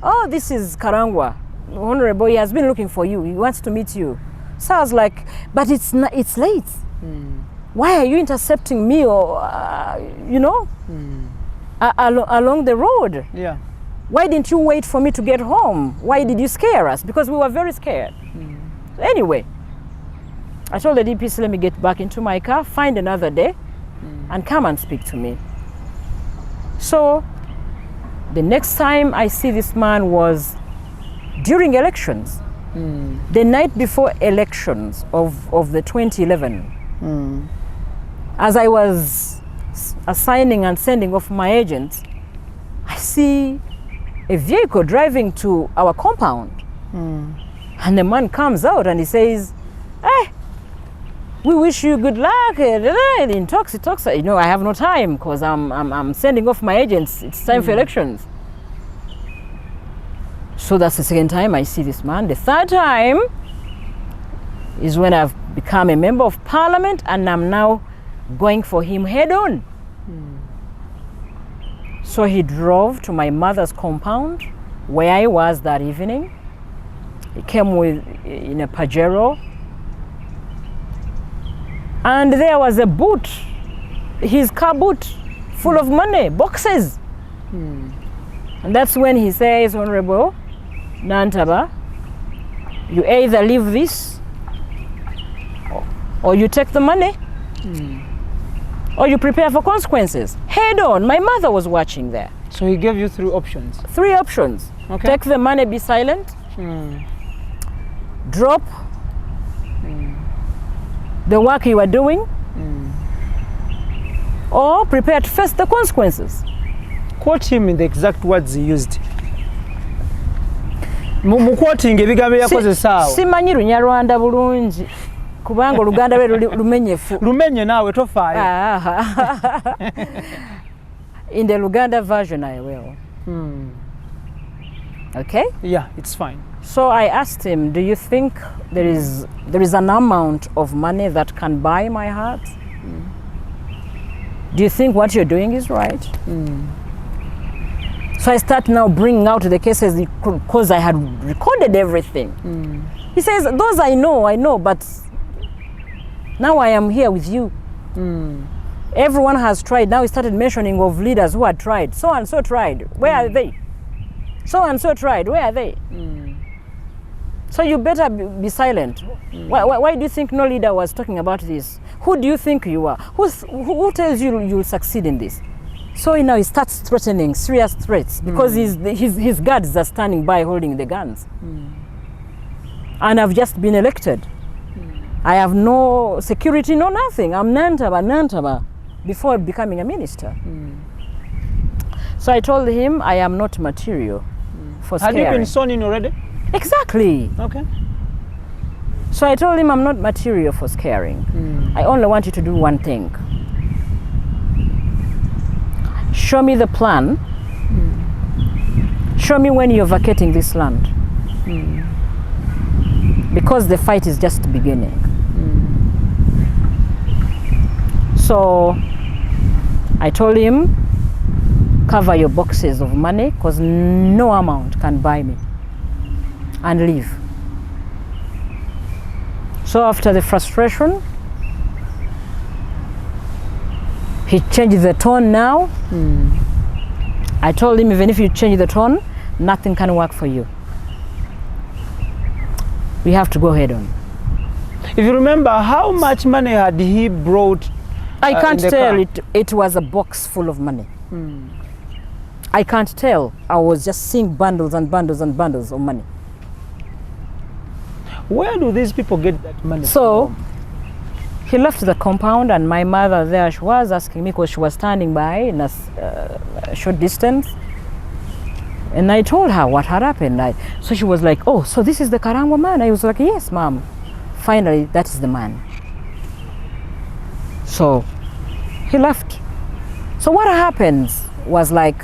Oh, this is Karangwa. Honorable, he has been looking for you. He wants to meet you. So I was like, but it's late. Why are you intercepting me, or you know, along the road? Yeah. Why didn't you wait for me to get home? Why did you scare us? Because we were very scared. Anyway, I told the DPC, let me get back into my car, find another day, and come and speak to me. So the next time I see this man was during elections, the night before elections of the 2011. As I was assigning and sending off my agents, I see a vehicle driving to our compound. And the man comes out and he says, "Hey, we wish you good luck." He talks. You know, I have no time because I'm sending off my agents. It's time for elections. So that's the second time I see this man. The third time is when I've become a member of parliament, and I'm now going for him head on. So he drove to my mother's compound where I was that evening. He came in a Pajero, and there was a boot, his car boot, full of money, boxes. And that's when he says, "Honorable Nantaba, you either leave this, or you take the money, or you prepare for consequences." Head on. My mother was watching there. So he gave you 3 options. 3 options. Okay. Take the money, be silent. Drop the work you are doing, or prepare to face the consequences. Quote him in the exact words he used. Quoting ebigambo yakozesa. Simanyi Lunyarwanda bulungi kubanga Oluganda lwe lumenyefu. Lumenye naawe tofaayo. In the Luganda version I will. Okay? Yeah, it's fine. So I asked him, "Do you think there is an amount of money that can buy my heart? Do you think what you're doing is right?" So I start now bringing out the cases because I had recorded everything. He says, "Those I know, but now I am here with you. Everyone has tried." Now he started mentioning of leaders who had tried. So and so tried. Where are they? So and so tried. Where are they? So you better be silent. Why do you think no leader was talking about this? Who do you think you are? Who tells you you'll succeed in this? So now he starts threatening serious threats because his guards are standing by holding the guns. And I've just been elected. I have no security, no nothing. I'm Nantaba before becoming a minister. So I told him I am not material for scaring. Had you been sworn in already? Exactly. Okay. So I told him I'm not material for scaring. I only want you to do one thing. Show me the plan. Show me when you're vacating this land. Because the fight is just beginning. So I told him, cover your boxes of money because no amount can buy me. and leave. So after the frustration, he changed the tone now. I told him, even if you change the tone, nothing can work for you. We have to go head on. If you remember, how much money had he brought? I can't tell. It was a box full of money. I can't tell. I was just seeing bundles and bundles and bundles of money. Where do these people get that money from? He left the compound, and my mother there, she was asking me, because she was standing by in a short distance. And I told her what had happened. So she was like, oh, so this is the Karangwa man? I was like, yes, ma'am. Finally, that is the man. So he left. So what happens was like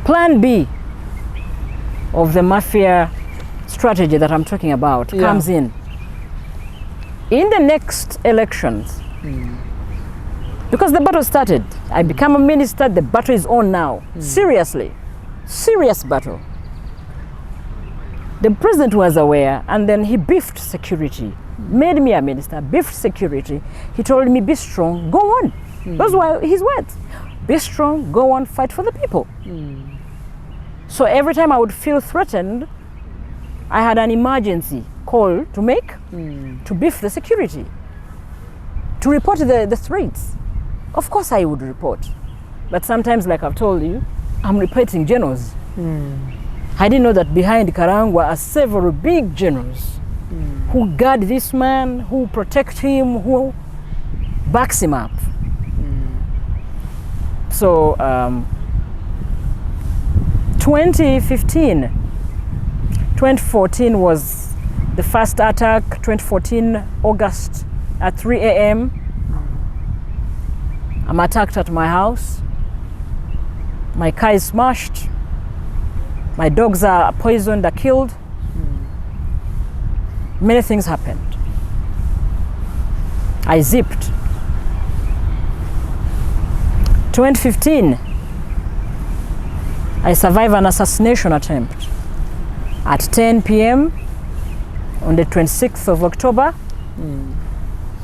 plan B of the mafia strategy that I'm talking about comes in. In the next elections, because the battle started, I become a minister, the battle is on now. Seriously, serious battle. The president was aware, and then he beefed security, made me a minister, beefed security. He told me, be strong, go on. Those were his words. Be strong, go on, fight for the people. So every time I would feel threatened, I had an emergency call to make to beef the security, to report the threats. Of course I would report, but sometimes, like I've told you, I'm reporting generals. I didn't know that behind Karangwa are several big generals who guard this man, who protect him, who backs him up. So 2014 was the first attack. 2014 August at 3 a.m. I'm attacked at my house. My car is smashed. My dogs are poisoned, are killed. Many things happened. I zipped. 2015, I survived an assassination attempt at 10 p.m. on the 26th of October.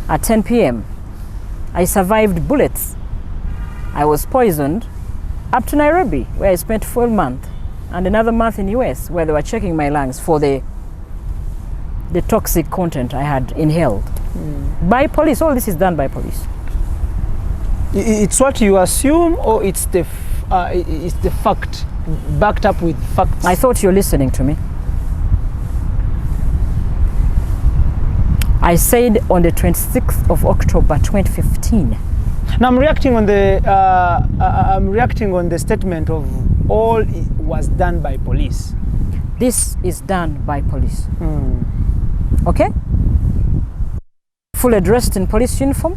At 10 p.m. I survived bullets. I was poisoned up to Nairobi, where I spent 4 months, and another month in US, where they were checking my lungs for the toxic content I had inhaled. By police. All this is done by police. It's what you assume, or it's the fact, backed up with facts? I thought you're listening to me. I said on the 26th of October 2015. Now I'm reacting on the statement of all it was done by police. This is done by police. Okay? Fully dressed in police uniform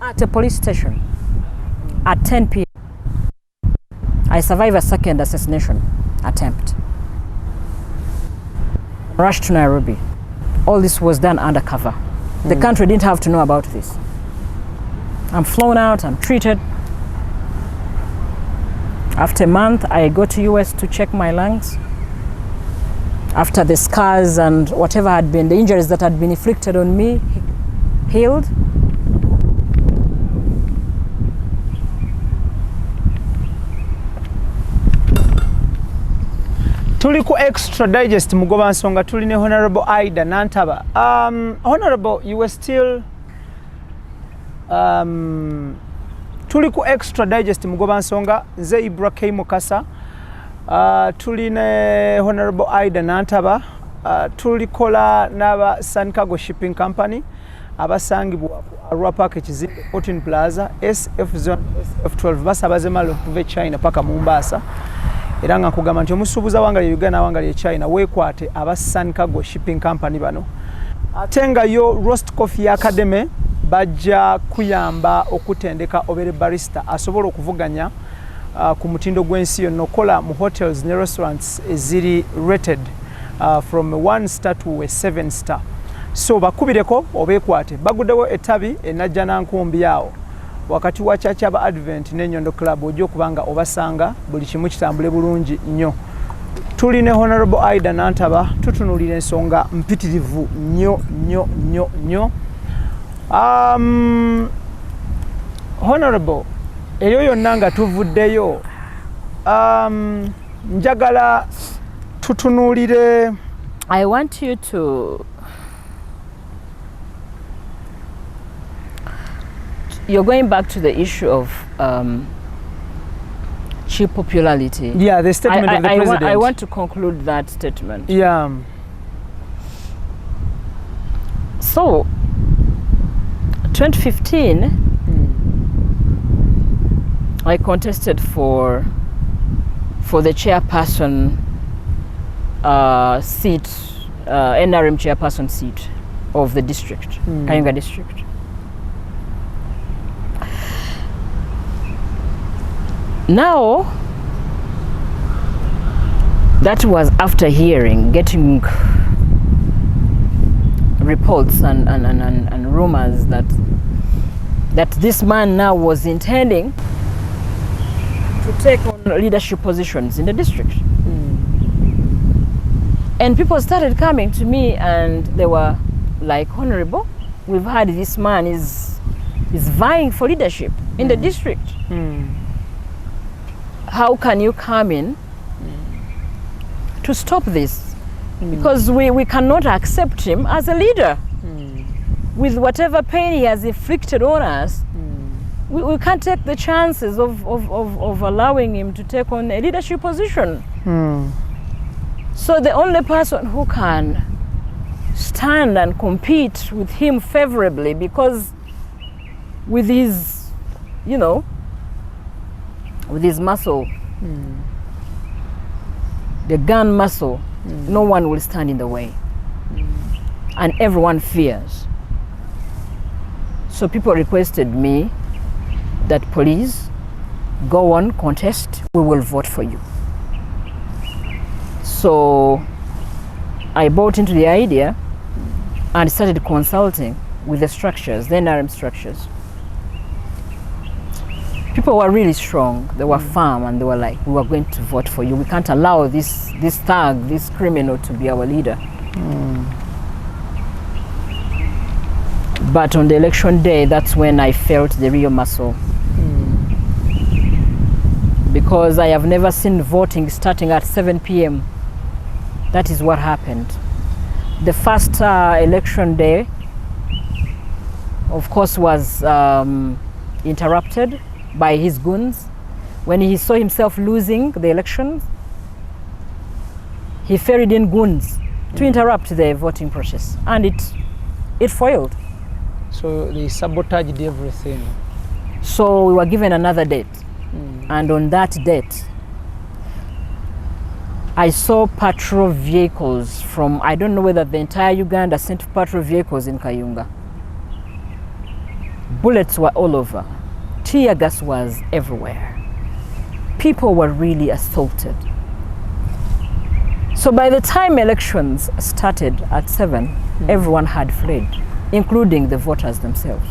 at a police station at 10 p.m. I survived a second assassination attempt. Rushed to Nairobi. All this was done undercover. The country didn't have to know about this. I'm flown out, I'm treated. After a month, I go to US to check my lungs. After the scars and whatever had been, the injuries that had been inflicted on me healed. Tuli ku Extra Digest mugoba nsonga tuli ne Honorable IDAH NANTABA. Honorable, you were still tuli ku Extra Digest mugoba nsonga nze Ibrahim Mukasa. Tuli ne Honorable IDAH NANTABA. Tuli kola n'aba Sankago Shipping Company abasangibwa ku Arua Park ekizimbe 14 Plaza SF Zone SF12 basabaze malo kuve China paka Mombasa. Era nga nkugamba nti omusuubuza wangali Uganda wangali China weekwate aba Sankago Shipping Company bano. Ate nga yo Roast Coffee Academy bajja kuyamba okutendeka obere barista asobola okuvuganya ku mutindo gw'ensi yonna okola mu hotels ne restaurants eziri rated from 1 star to 7 star. So bakubireko obeekwate baguddewo ettabi enajja nankumbi yawo wakati wa Church aba Advent n'Enyondo Club ojja okubanga obasanga buli kimu kitambule bulungi nnyo. tuli ne Honorable IDAH Nantaba tutunulira ensonga mpitirivu nnyo. Honorable, eyo yonna nga tuvuddeyo, njagala tutunulire. I want you to, you're going back to the issue of cheap popularity. Yeah, the statement of the president. I want to conclude that statement. Yeah. So, 2015, I contested for the chairperson seat, NRM chairperson seat of the district, Kayunga district. Now, that was after getting reports and rumors that this man now was intending to take on leadership positions in the district. And people started coming to me and they were like, Honorable, we've heard this man is vying for leadership in the district. How can you come in to stop this? Because we cannot accept him as a leader. With whatever pain he has inflicted on us, we can't take the chances of allowing him to take on a leadership position. So the only person who can stand and compete with him favorably, because with his, with his muscle, the gun muscle, no one will stand in the way. And everyone fears. So people requested me that, please, go on, contest, we will vote for you. So I bought into the idea and started consulting with the structures, the NRM structures. People were really strong, they were firm, and they were like, we are going to vote for you. We can't allow this thug, this criminal to be our leader. But on the election day, that's when I felt the real muscle. Because I have never seen voting starting at 7 p.m. That is what happened. The first election day, of course, was interrupted by his goons. When he saw himself losing the elections, he ferried in goons to interrupt the voting process, and it failed. So they sabotaged everything. So we were given another date, and on that date, I saw patrol vehicles from, I don't know whether the entire Uganda sent patrol vehicles in Kayunga. Bullets were all over. Tear gas was everywhere. People were really assaulted. So by the time elections started at 7, everyone had fled, including the voters themselves.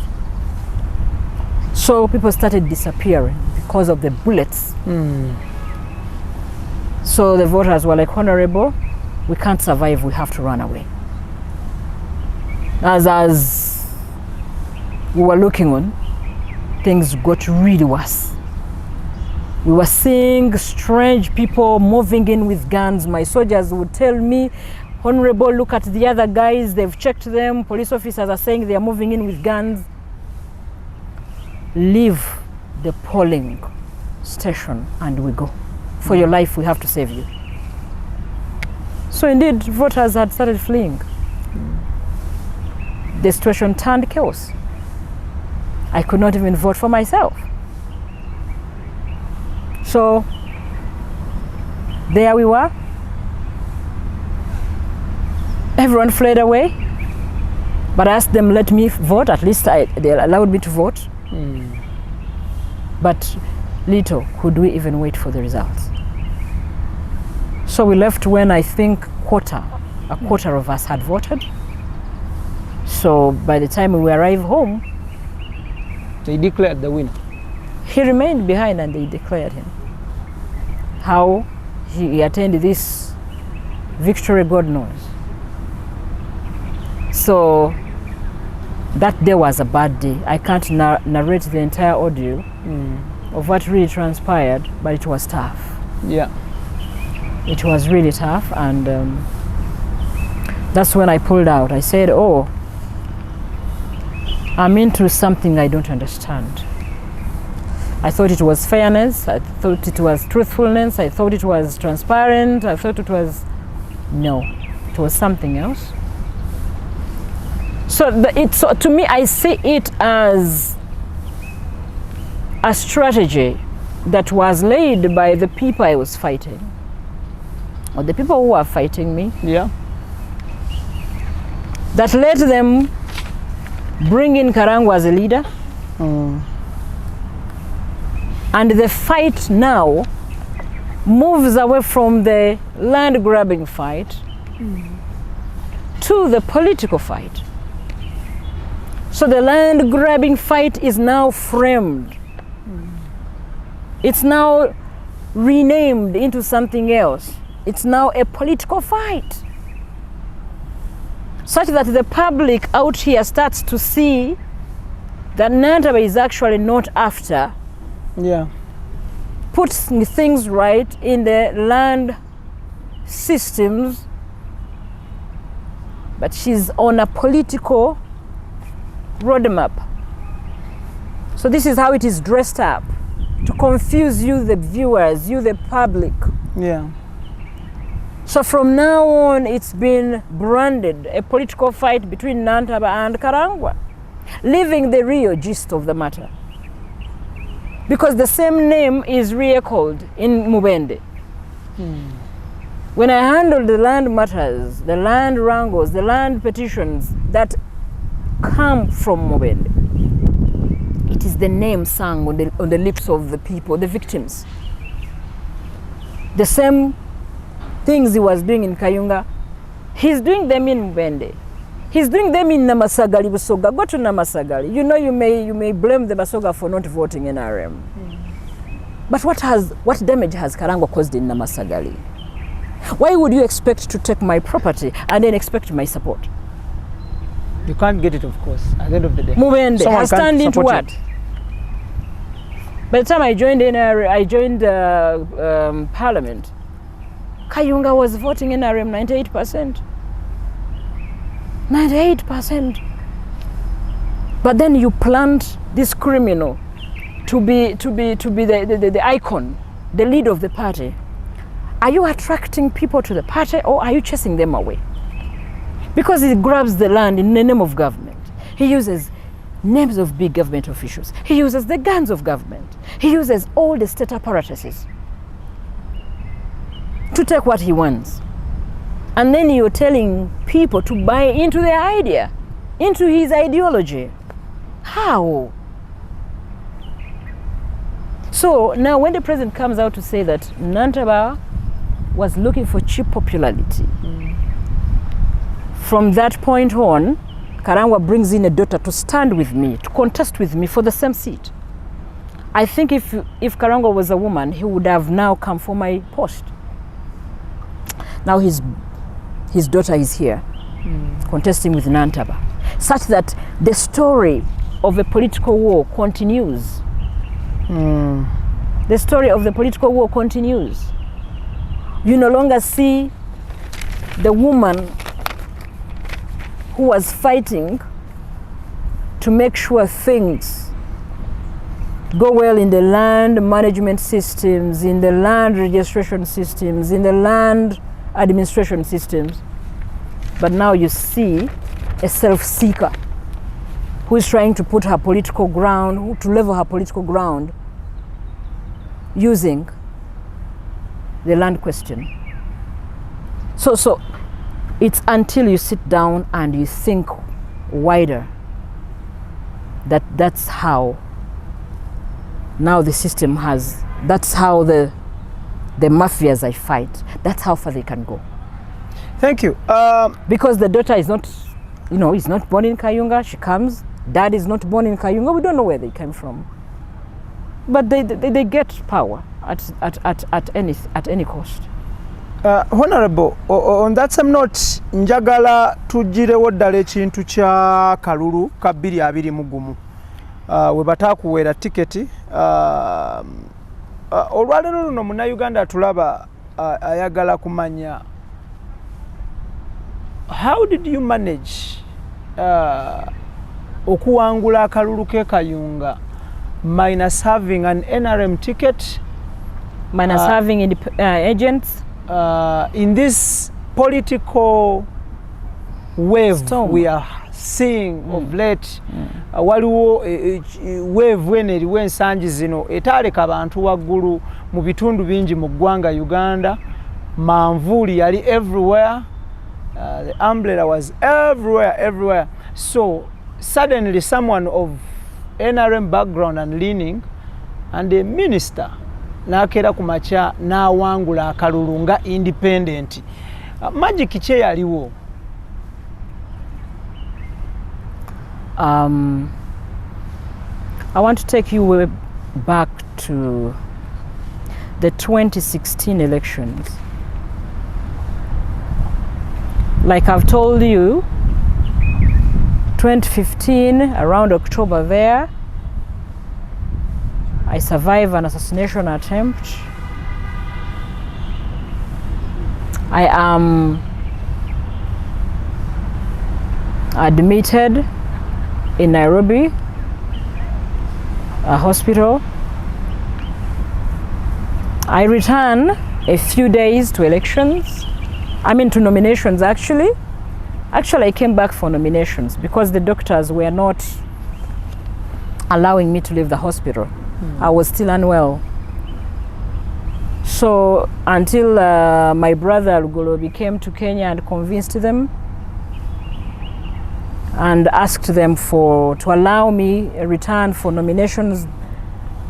So people started disappearing because of the bullets. So the voters were like, Honorable, we can't survive, we have to run away. As we were looking on, things got really worse. We were seeing strange people moving in with guns. My soldiers would tell me, Honorable, look at the other guys, they've checked them. Police officers are saying they are moving in with guns. Leave the polling station and we go. For your life, we have to save you. So indeed, voters had started fleeing. The situation turned chaos. I could not even vote for myself. So there we were. Everyone fled away, but I asked them, let me vote. At least they allowed me to vote. But little could we even wait for the results. So we left when I think a quarter of us had voted. So by the time we arrived home, they declared the winner. He remained behind and they declared him. How he attended this Victory, God knows. So that day was a bad day. I can't narrate the entire audio of what really transpired, but it was tough. Yeah. It was really tough, and that's when I pulled out. I said, oh, I'm into something I don't understand. I thought it was fairness, I thought it was truthfulness, I thought it was transparent, I thought it was, no, it was something else. So to me, I see it as a strategy that was laid by the people I was fighting, or the people who were fighting me. Yeah. That let them bring in Karangwa as a leader. And the fight now moves away from the land grabbing fight to the political fight. So the land grabbing fight is now framed. It's now renamed into something else. It's now a political fight. Such that the public out here starts to see that Nantaba is actually not after putting things right in the land systems, but she's on a political roadmap. So this is how it is dressed up, to confuse you, the viewers, you, the public. Yeah. So from now on, it's been branded a political fight between Nantaba and Karangwa, leaving the real gist of the matter. Because the same name is re-echoed in Mubende. When I handled the land matters, the land wrangles, the land petitions that come from Mubende, it is the name sung on the lips of the people, the victims. The same things he was doing in Kayunga, he's doing them in Mubende. He's doing them in Namasagali, Busoga. Go to Namasagali. You know, you may blame the Basoga for not voting NRM. But what damage has Karangwa caused in Namasagali? Why would you expect to take my property and then expect my support? You can't get it, of course, at the end of the day. Mubende has turned into what? By the time I joined Parliament, Kayunga was voting NRM 98%. 98%. But then you plant this criminal to be the icon, the leader of the party. Are you attracting people to the party, or are you chasing them away? Because he grabs the land in the name of government. He uses names of big government officials. He uses the guns of government. He uses all the state apparatuses to take what he wants. And then you're telling people to buy into the idea, into his ideology. How? So now when the president comes out to say that Nantaba was looking for cheap popularity, from that point on, Karangwa brings in a daughter to stand with me, to contest with me for the same seat. I think if Karangwa was a woman, he would have now come for my post. Now his daughter is here, contesting with Nantaba, such that the story of a political war continues. The story of the political war continues. You no longer see the woman who was fighting to make sure things go well in the land management systems, in the land registration systems, in the land administration systems. But now you see a self-seeker who is trying to put her political ground, to level her political ground using the land question. So it's until you sit down and you think wider that's how now the system has, that's how the mafias I fight, that's how far they can go. Thank you. Because the daughter is not, is not born in Kayunga. She comes. Dad is not born in Kayunga. We don't know where they came from. But they get power at any cost. Honorable, on that same note, njagala tugirewo ddala ekintu kya kalulu ka 221 we bataakuweera tiketi olwaleero luno munnayuganda tulaba ayagala kumanya how did you manage okuwangula akalulu ke Kayunga minus having an NRM ticket, minus having agents, in this political wave storm we are seeing of late, waliwo wave wene eriwo ensangi zino etaaleka abantu waggulu mu bitundu bingi mu ggwanga Uganda. Manvuuli yali everywhere, the umbrella was everywhere. So suddenly someone of NRM background and leaning and a minister nakera kumacha nawangula akalulu nga independent. Magic kye yaliwo? I want to take you way back to the 2016 elections. Like I've told you, 2015, around October there, I survived an assassination attempt. I am admitted in Nairobi, a hospital. I return a few days to elections. I mean to nominations actually. Actually, I came back for nominations because the doctors were not allowing me to leave the hospital. I was still unwell. So until my brother Lugolobi came to Kenya and convinced them and asked them to allow me a return for nominations,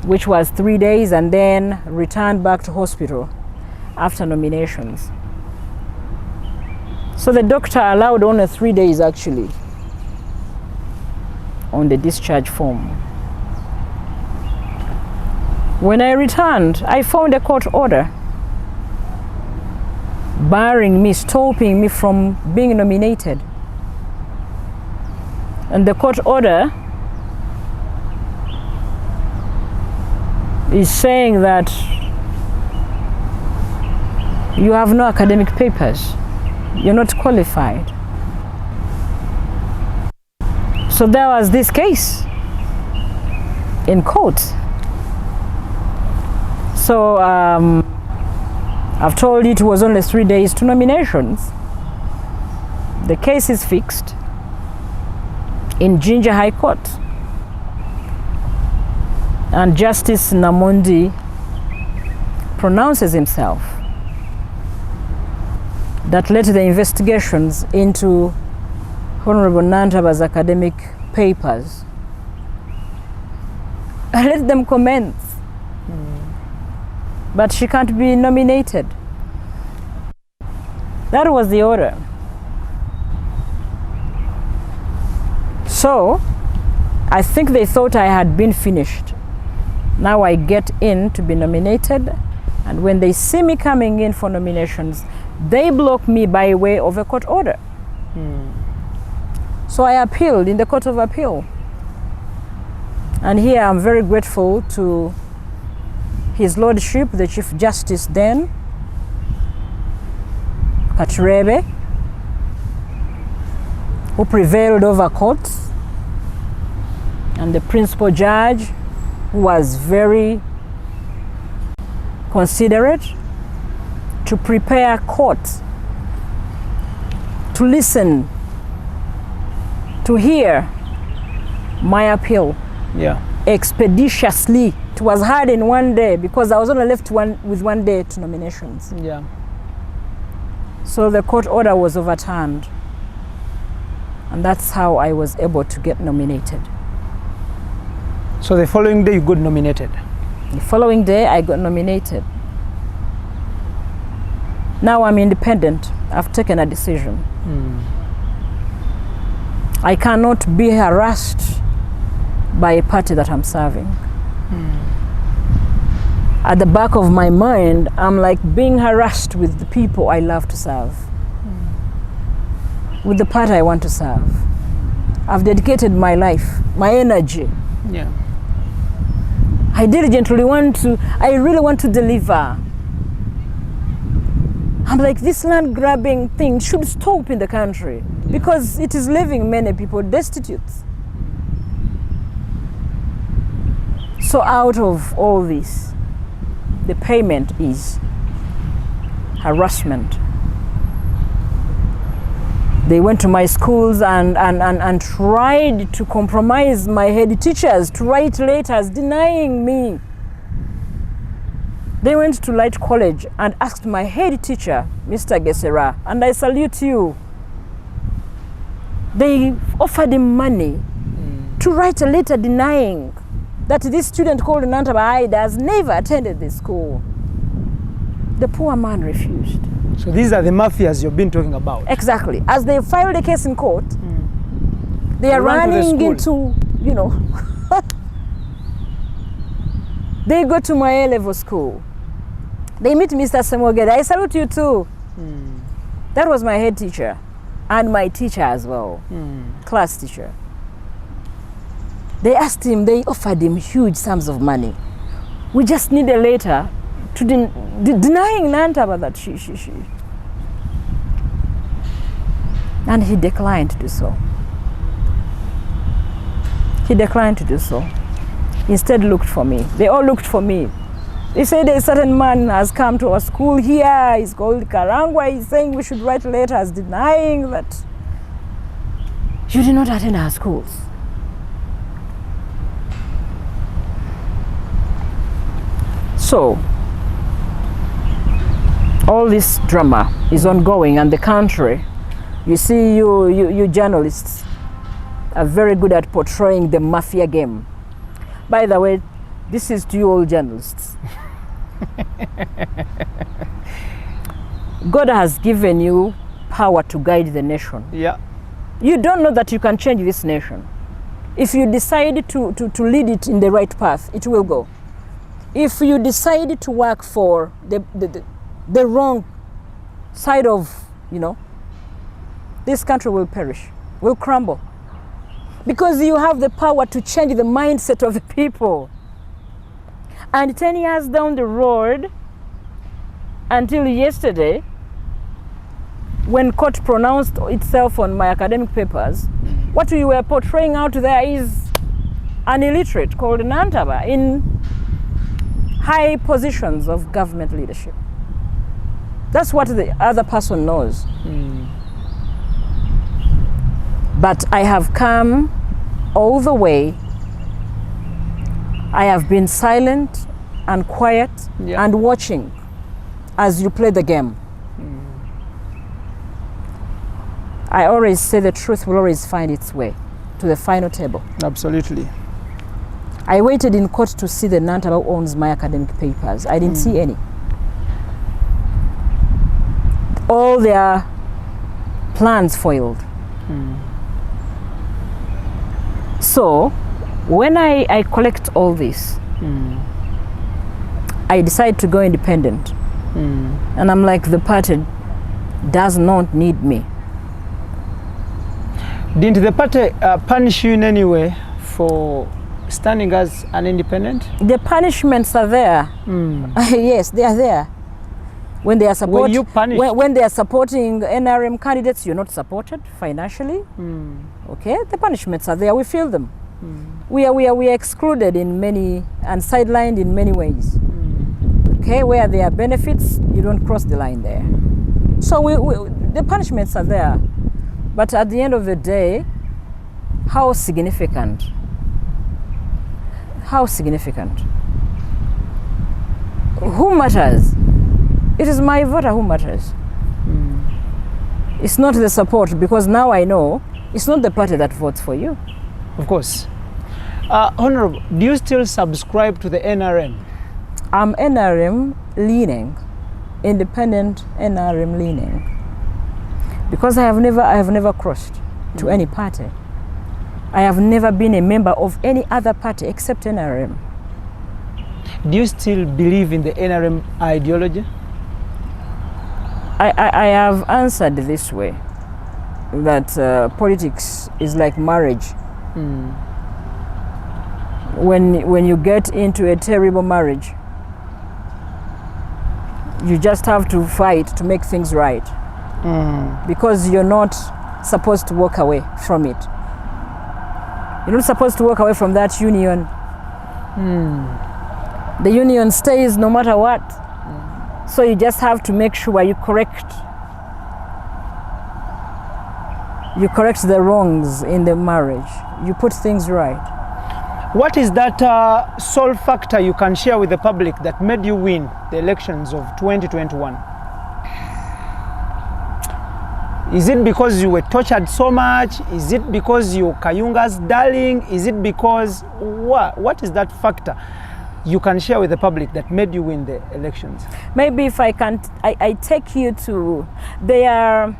which was 3 days, and then return back to hospital after nominations. So the doctor allowed only 3 days actually on the discharge form. When I returned, I found a court order barring me, stopping me from being nominated. And the court order is saying that you have no academic papers, you're not qualified. So there was this case in court. So I've told you it was only 3 days to nominations. The case is fixed in Jinja High Court. And Justice Namondi pronounces himself that let the investigations into Honorable Nantaba's academic papers, let them commence. But she can't be nominated. That was the order. So I think they thought I had been finished. Now I get in to be nominated, and when they see me coming in for nominations, they block me by way of a court order. So I appealed in the Court of Appeal. And here I'm very grateful to His Lordship, the Chief Justice then, Katurebe, who prevailed over courts, and the principal judge, who was very considerate to prepare courts to listen, to hear my appeal expeditiously. It was hard in 1 day because I was only left with 1 day to nominations. So the court order was overturned, and that's how I was able to get nominated. So the following day you got nominated? The following day I got nominated. Now I'm independent. I've taken a decision. I cannot be harassed by a party that I'm serving. at the back of my mind, I'm like being harassed with the people I love to serve, with the party I want to serve. I've dedicated my life, my energy. Yeah. I diligently I really want to deliver. I'm like, this land grabbing thing should stop in the country because it is leaving many people destitute. So out of all this, the payment is harassment. They went to my schools and tried to compromise my head teachers to write letters denying me. They went to Light College and asked my head teacher, Mr. Gesera, and I salute you. They offered him money to write a letter denying that this student called Nantaba IDAH has never attended this school. The poor man refused. So these are the mafias you've been talking about? Exactly. As they filed a case in court, they are running into, you know, they go to my A-level school. They meet Mr. Semogede. I salute you too. That was my head teacher and my teacher as well, class teacher. They asked him, they offered him huge sums of money. We just need a letter to denying Nantaba that she. And he declined to do so. He declined to do so. Instead looked for me. They all looked for me. They said a certain man has come to our school here. He's called Karangwa. He's saying we should write letters denying that you did not attend our schools. So, all this drama is ongoing, and the country, you see, you journalists are very good at portraying the mafia game. By the way, this is to you all journalists. God has given you power to guide the nation. Yeah. You don't know that you can change this nation. If you decide to lead it in the right path, it will go. If you decide to work for the wrong side of, you know, this country will perish, will crumble. Because you have the power to change the mindset of the people. And 10 years down the road, until yesterday, when court pronounced itself on my academic papers, what we were portraying out there is an illiterate called Nantaba in high positions of government leadership. That's what the other person knows. But I have come all the way. I have been silent and quiet and watching as you play the game. I always say the truth will always find its way to the final table. Absolutely. I waited in court to see the Nantaba owns my academic papers. I didn't see any. All their plans foiled. So, when I collect all this, I decide to go independent. And I'm like, the party does not need me. Didn't the party punish you in any way for standing as an independent? The punishments are there. Yes, they are there. When they are Were you punished? When they are supporting NRM candidates, you're not supported financially. Okay, the punishments are there. We feel them. We are excluded in many and sidelined in many ways. Okay, where there are benefits, you don't cross the line there. So the punishments are there. But at the end of the day, how significant? How significant? Who matters? It is my voter who matters. It's not the support, because now I know it's not the party that votes for you. Of course. Honorable, do you still subscribe to the NRM? I'm NRM leaning, independent NRM leaning, because I have never crossed to any party. I have never been a member of any other party except NRM. Do you still believe in the NRM ideology? I have answered this way, that politics is like marriage. When you get into a terrible marriage, you just have to fight to make things right, because you're not supposed to walk away from it. You're not supposed to walk away from that union. The union stays no matter what. So you just have to make sure you correct the wrongs in the marriage. You put things right. What is that sole factor you can share with the public that made you win the elections of 2021? Is it because you were tortured so much? Is it because you're Kayunga's darling? Is it because what is that factor you can share with the public that made you win the elections? Maybe if I can, I take you to, there are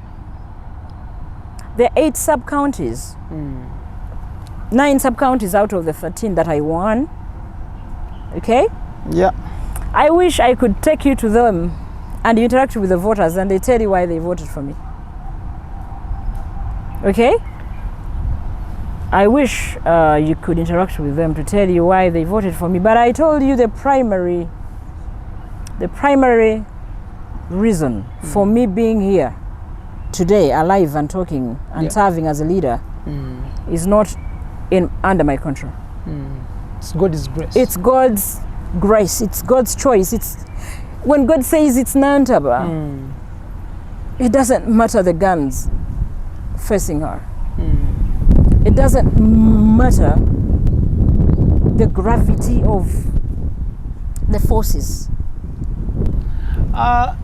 8 sub-counties. 9 sub-counties out of the 13 that I won. Okay? Yeah. I wish I could take you to them and interact with the voters and they tell you why they voted for me. Okay? I wish you could interact with them to tell you why they voted for me. But I told you the primary reason for me being here today, alive and talking and serving as a leader, is not under my control. It's God's grace. It's God's grace. It's God's choice. It's when God says it's Nantaba, it doesn't matter the guns facing her. It doesn't matter the gravity of the forces.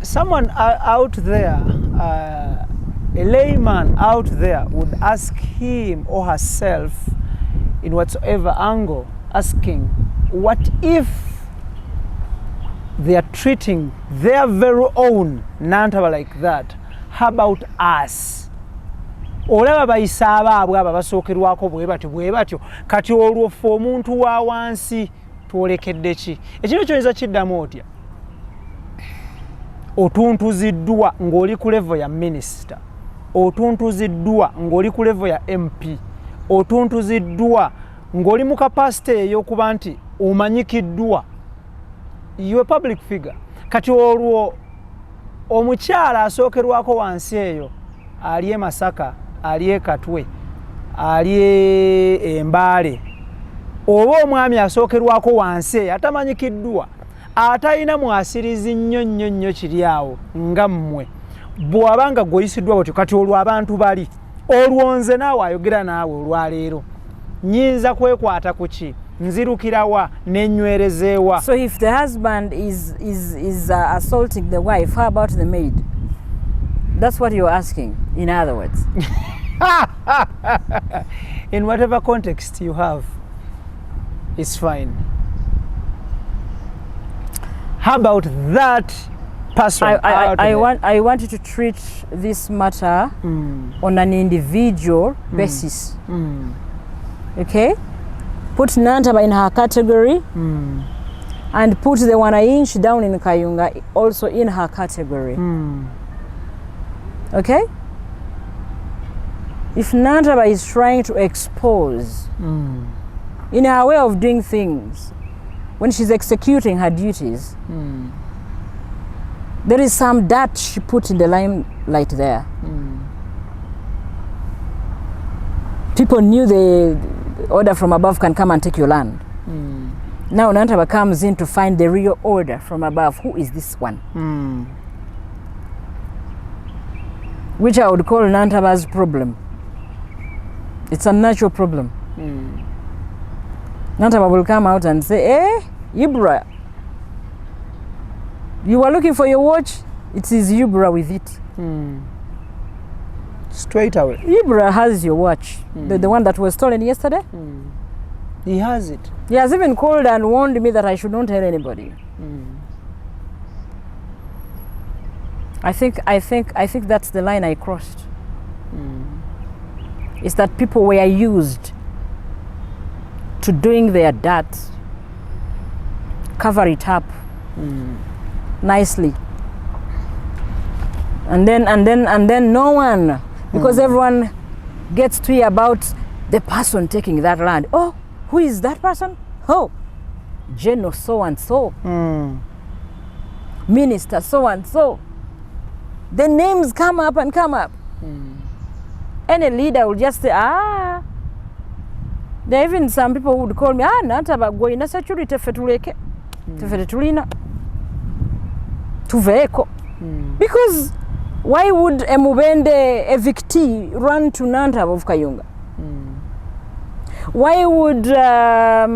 Someone out there, a layman out there would ask him or herself in whatsoever angle, asking, what if they are treating their very own Nantaba like that? How about us? Olaba bayisaba abwe abasookerwako bwe batyo kati olwo ffe omuntu wa wansi twolekedde ki? Ekintu kyoyinza kiddamu otya? Otuntuziddwa ng'oli ku level ya minisita, otuntuziddwa ng'oli ku level ya MP, otuntuziddwa ng'oli mu kapasite ey'okuba nti omanyikiddwa. You a public figure. Kati olwo omukyala asookerwako wansi eyo ali e Masaka, ali e Katwe, ali e Mbale, oba omwami asookerwako wansi eyo atamanyikiddwa, atalina mwasirizi nnyo kiri awo nga mmwe, bw'abanga gw'oyisiddwa bw'otyo, kati olwo abantu bali, olwo nze naawe ayogera naawe olwaleero nnyinza kwekwata ku ki? Nzirukirawa nenywerezeewa. So if the husband is assaulting the wife, how about the maid? That's what you're asking, in other words. In whatever context you have, it's fine. How about that person? I want you to treat this matter on an individual basis. Okay? Put Nantaba in her category and put the Wananchi down in Kayunga also in her category. Okay? If Nantaba is trying to expose in her way of doing things, when she's executing her duties, there is some dirt she put in the limelight there. People knew the order from above can come and take your land. Now Nantaba comes in to find the real order from above. Who is this one? Which I would call Nantaba's problem. It's a natural problem. Nantaba will come out and say, Ibra, you were looking for your watch? It is Ibra with it. Straight away. Ibra has your watch, the one that was stolen yesterday. He has it. He has even called and warned me that I should not tell anybody. I think that's the line I crossed. It's that people were used to doing their dirt, cover it up nicely. And then no one, because everyone gets to hear about the person taking that land. Oh, who is that person? Oh, General so and so, Minister so and so. The names come up and come up. Any leader will just say, ah. There are even some people who would call me, ah, Nantaba, go in a security fetuleke, tefetulina, tuveko. Because why would a Mubende evictee run to Nantaba of Kayunga? Why would a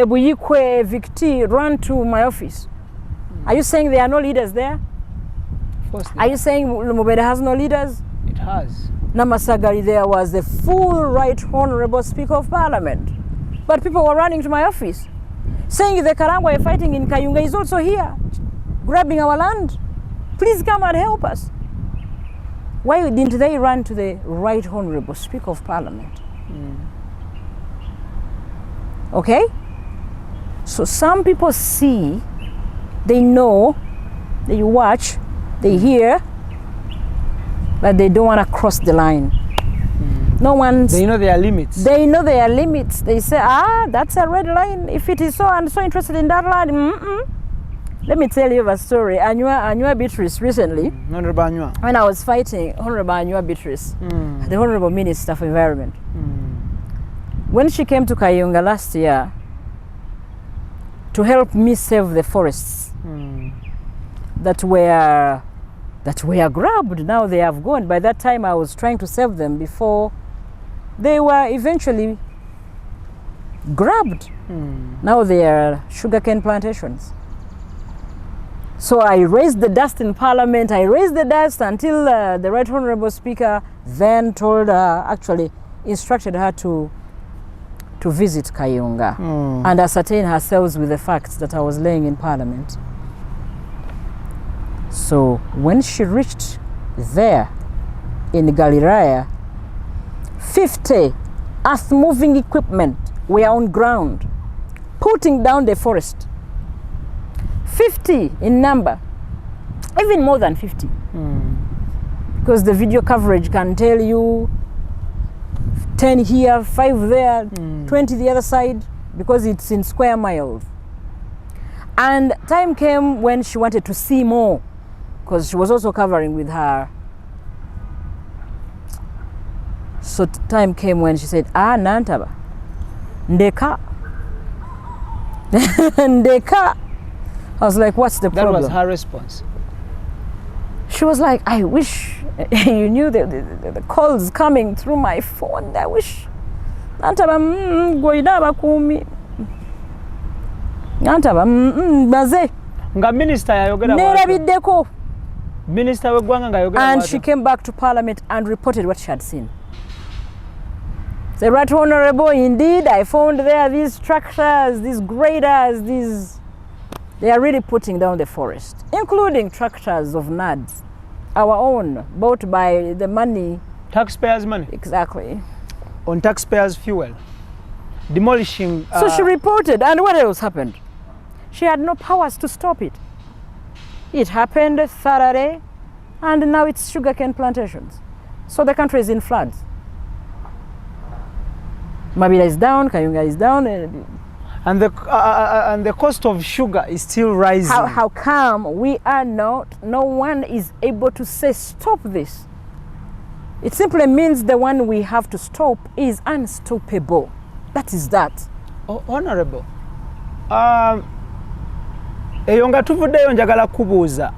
Buyikwe evictee run to my office? Are you saying there are no leaders there? Of course. Are you saying Mubende has no leaders? It has. Namasagari, there was the full right honorable Speaker of Parliament. But people were running to my office, saying the Karangwa are fighting in Kayunga is also here, grabbing our land. Please come and help us. Why didn't they run to the right honorable Speaker of Parliament? Okay? So some people see, they know, they watch, they hear, but they don't want to cross the line. No one's... They know their limits. They know their limits. They say, ah, that's a red line. If it is so, I'm so interested in that line. Let me tell you a story. Anua Beatrice recently, Honorable Anua. when I was fighting Honorable Anua Beatrice, the Honorable Minister of Environment, when she came to Kayunga last year to help me save the forests that were grabbed, now they have gone. By that time I was trying to save them before they were eventually grabbed. Now they are sugarcane plantations. So I raised the dust in Parliament. I raised the dust until the Right Honourable Speaker then told her, actually instructed her to visit Kayunga and ascertain herself with the facts that I was laying in Parliament. So when she reached there in Galiraya, 50 earth-moving equipment were on ground, putting down the forest. 50 in number, even more than 50. Because the video coverage can tell you 10 here, 5 there, 20 the other side, because it's in square miles. And time came when she wanted to see more, because she was also covering with her. So time came when she said, ah, Nantaba, ndeka. Ndeka. I was like, what's the problem? That was her response. She was like, I wish you knew the calls coming through my phone. I wish. Nantaba, goidaba kumi. Nantaba, baze. Nga minister yayogera nerabideko. Minister wegwanga nga yogera. And she came back to Parliament and reported what she had seen. The Right Honourable, indeed, I found there these tractors, these graders, they are really putting down the forest, including tractors of NADS, our own, bought by the money. Taxpayers' money. Exactly. On taxpayers' fuel. Demolishing. So she reported, and what else happened? She had no powers to stop it. It happened Saturday, and now it's sugarcane plantations. So the country is in floods. Mabila is down, Kayunga is down. And the cost of sugar is still rising. How come we are not, no one is able to say stop this? It simply means the one we have to stop is unstoppable. That is that. Oh, Honourable. Eyonga tuvuddeyo njagala kubuuza.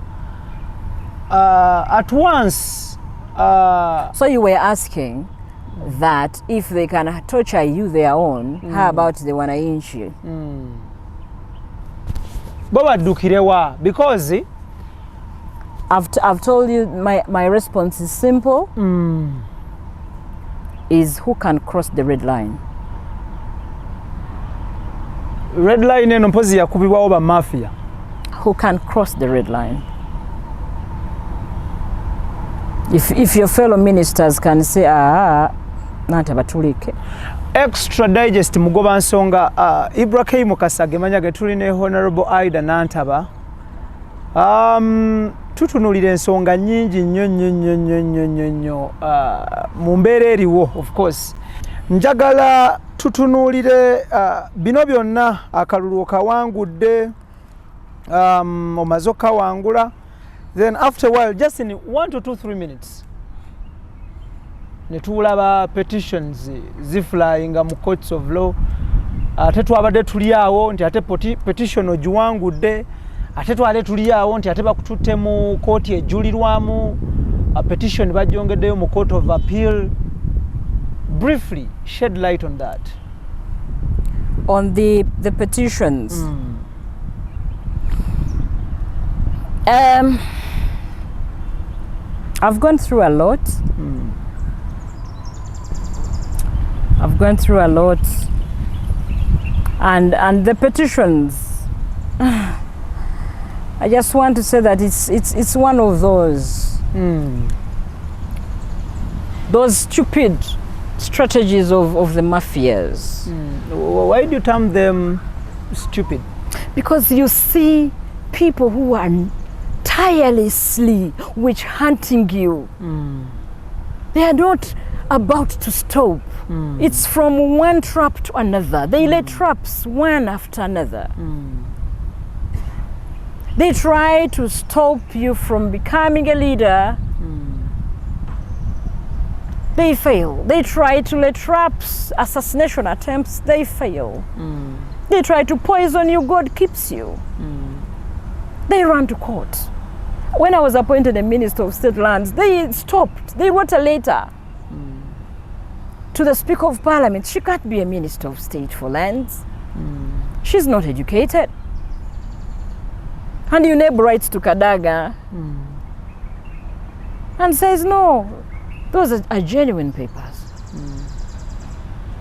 At once. So you were asking that if they can torture you their own, how about the wananchi? Babadukirewa, because I've told you my response is simple. Is who can cross the red line? Red line eno mpozi yakubibwawo ba Mafia. Who can cross the red line? If your fellow ministers can say, ah, Nantaba tulike. Extra Digest mugoba nsonga Ibrahim Mukasa gemanya getulina Honorable IDAH NANTABA tutunulira ensonga nyingi nnyo mu mbeera eriwo of course njagala tutunulire bino byonna akalulu kawangudde omaze okawangula then after a while just in 1 to 2-3 minutes netulaba petitions ziflyinga mu courts of law ate twabadde tuli awo nti ate petition ogiwangudde ate twale tuli awo nti ate bakututte mu kooti ejulirwamu petition bajongeddeyo mu court of appeal. Briefly shed light on that, on the petitions. I've gone through a lot. I've gone through a lot, and the petitions. I just want to say that it's one of those stupid strategies of the mafias. Why do you term them stupid? Because you see people who are tirelessly witch hunting you. They are not about to stop. It's from one trap to another. They lay traps one after another. They try to stop you from becoming a leader. They fail. They try to lay traps, assassination attempts, they fail. They try to poison you, God keeps you. They run to court. When I was appointed a Minister of State Lands, they stopped. They wrote a letter to the Speaker of Parliament. She can't be a Minister of State for Lands. She's not educated. And UNEB writes to Kadaga and says, no, those are genuine papers.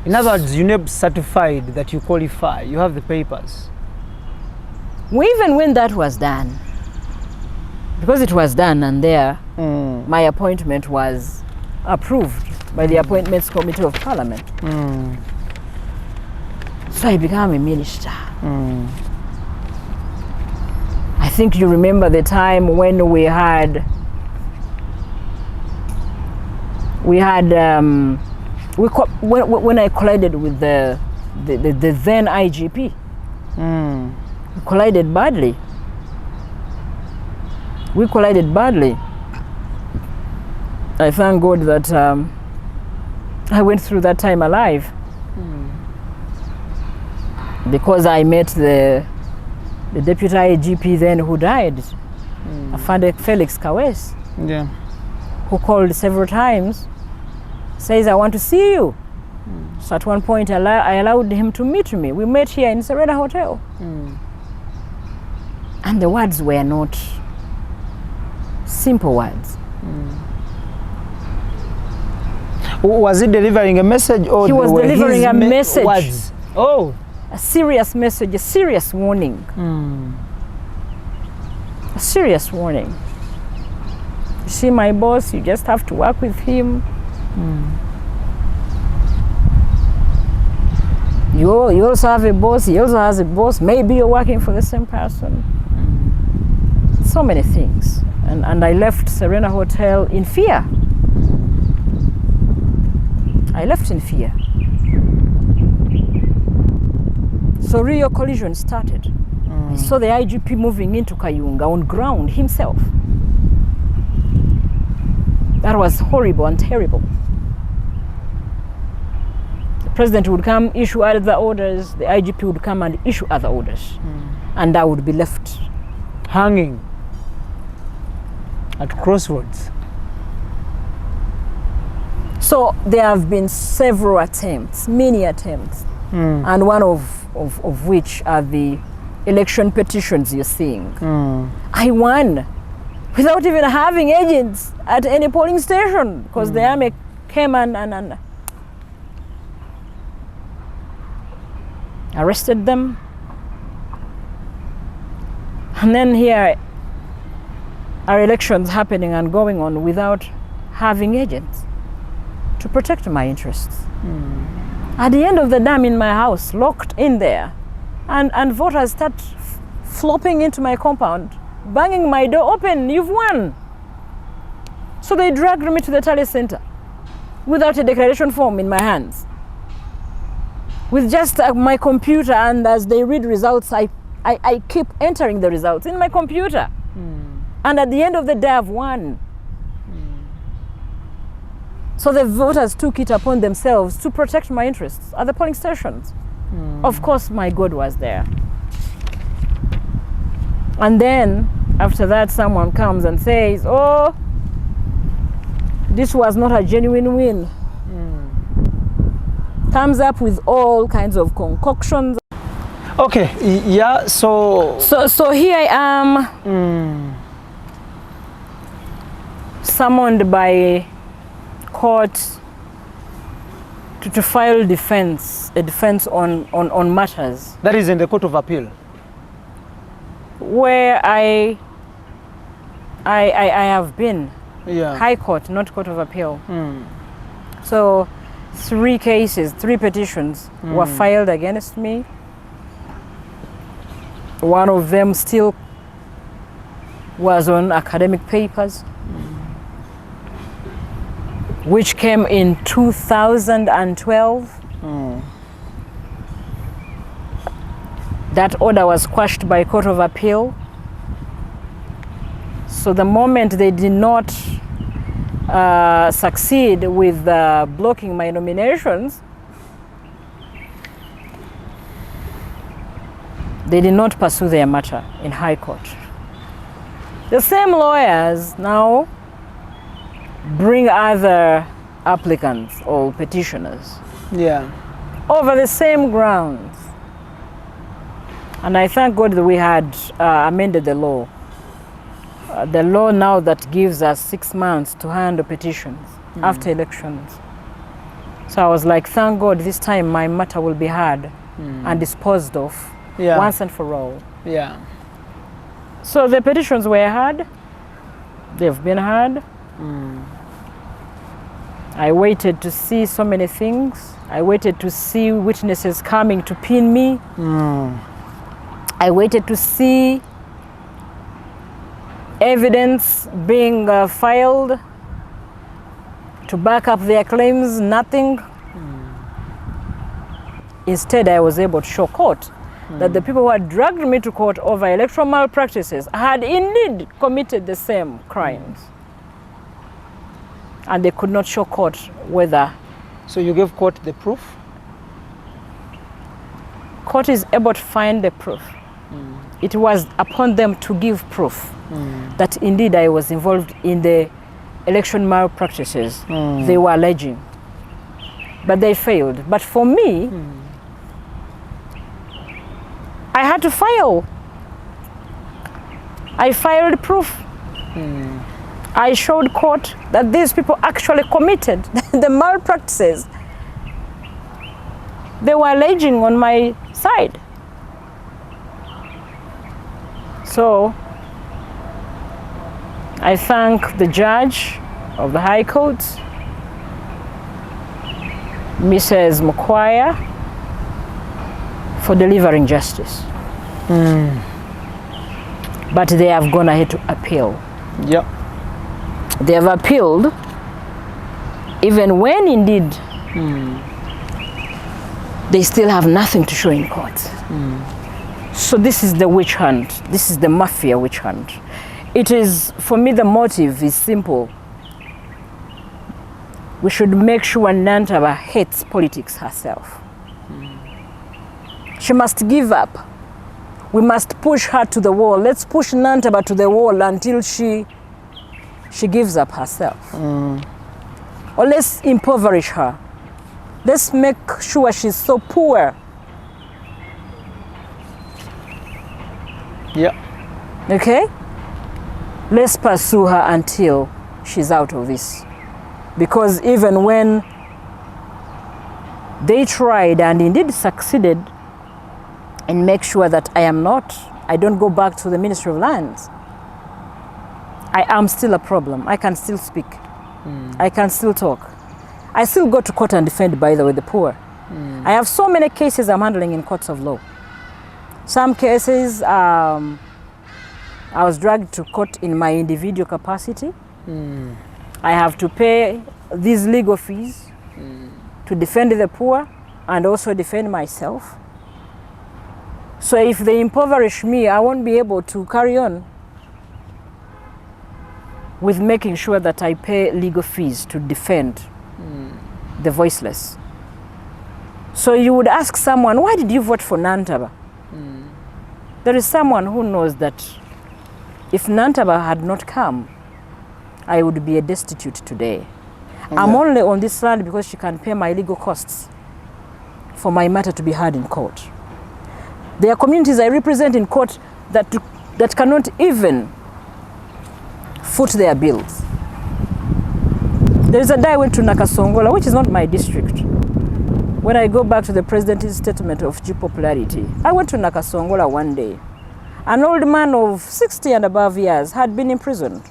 In other words, UNEB certified that you qualify, you have the papers. Even when that was done, because it was done and there, my appointment was approved by the Appointments Committee of Parliament. So I became a minister. I think you remember the time when we had when I collided with the then IGP. We collided badly. I thank God that I went through that time alive, because I met the deputy IGP then who died, Afande Felix Kawes, who called several times, says, I want to see you. So at one point I allowed him to meet me. We met here in Serena Hotel. And the words were not simple words. Was he delivering a message, or he was delivering a message? Words? Oh, a serious message, a serious warning. A serious warning. You see, my boss, you just have to work with him. You also have a boss, he also has a boss. Maybe you're working for the same person. So many things. And I left Serena Hotel in fear. I left in fear. So real collision started. I saw the IGP moving into Kayunga on ground himself. That was horrible and terrible. The president would come, issue other orders, the IGP would come and issue other orders. And I would be left hanging at crossroads. So there have been several attempts, many attempts, and one of which are the election petitions you're seeing. I won without even having agents at any polling station, because the army came and arrested them. And then here are elections happening and going on without having agents to protect my interests. At the end of the day, I'm in my house, locked in there. And voters start flopping into my compound, banging my door open, you've won. So they dragged me to the tally center without a declaration form in my hands. With just my computer, and as they read results, I keep entering the results in my computer. And at the end of the day, I've won. So the voters took it upon themselves to protect my interests at the polling stations. Of course, my God was there. And then, after that, someone comes and says, oh, this was not a genuine win. Comes up with all kinds of concoctions. Okay, yeah, so here I am, summoned by court to file a defense on matters. That is in the Court of Appeal? Where I have been. Yeah. High Court, not Court of Appeal. So 3 cases, 3 petitions were filed against me. One of them still was on academic papers, which came in 2012. That order was quashed by Court of Appeal. So the moment they did not succeed with blocking my nominations, they did not pursue their matter in High Court. The same lawyers now bring other applicants or petitioners over the same grounds. And I thank God that we had amended the law. The law now that gives us 6 months to handle petitions after elections. So I was like, thank God this time my matter will be heard and disposed of once and for all. Yeah. So the petitions were heard. They've been heard. I waited to see so many things. I waited to see witnesses coming to pin me. I waited to see evidence being filed to back up their claims. Nothing. Instead, I was able to show court that the people who had dragged me to court over electoral malpractices had indeed committed the same crimes. And they could not show court whether. So you gave court the proof? Court is able to find the proof. It was upon them to give proof that indeed I was involved in the election malpractices they were alleging. But they failed. But for me, I had to file. I filed proof. I showed court that these people actually committed the malpractices they were alleging on my side. So I thank the judge of the High Court, Mrs. Mukwaya, for delivering justice. But they have gone ahead to appeal. Yep. They have appealed even when indeed they still have nothing to show in court. So this is the witch hunt. This is the Mafia witch hunt. It is, for me, the motive is simple. We should make sure Nantaba hates politics herself. She must give up. We must push her to the wall. Let's push Nantaba to the wall until she gives up herself. Or let's impoverish her. Let's make sure she's so poor. Yeah. Okay? Let's pursue her until she's out of this. Because even when they tried and indeed succeeded and make sure that I don't go back to the Ministry of Lands, I am still a problem. I can still speak. I can still talk. I still go to court and defend, by the way, the poor. I have so many cases I'm handling in courts of law. Some cases, I was dragged to court in my individual capacity. I have to pay these legal fees to defend the poor and also defend myself. So if they impoverish me, I won't be able to carry on with making sure that I pay legal fees to defend the voiceless. So you would ask someone, why did you vote for NANTABA? There is someone who knows that if NANTABA had not come, I would be a destitute today. I'm only on this land because she can pay my legal costs for my matter to be heard in court. There are communities I represent in court that cannot even foot their bills. There is a day I went to Nakasongola, which is not my district. When I go back to the president's statement of due popularity, I went to Nakasongola one day. An old man of 60 and above years had been imprisoned.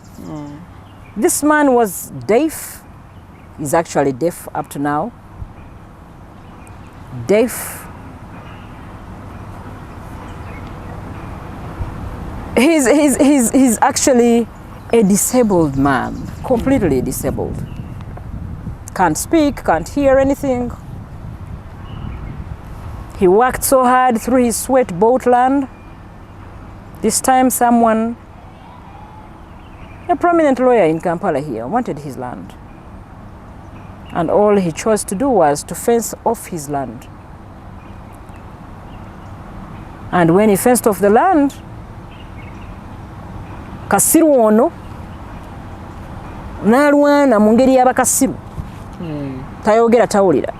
This man was deaf. He's actually deaf up to now. Deaf. He's actually a disabled man, completely disabled. Can't speak, can't hear anything. He worked so hard through his sweat bought land. This time someone, a prominent lawyer in Kampala here, wanted his land. And all he chose to do was to fence off his land. And when he fenced off the land, Kasiru ono nalwana mu ngeri y'abakasiru tayogera tawulira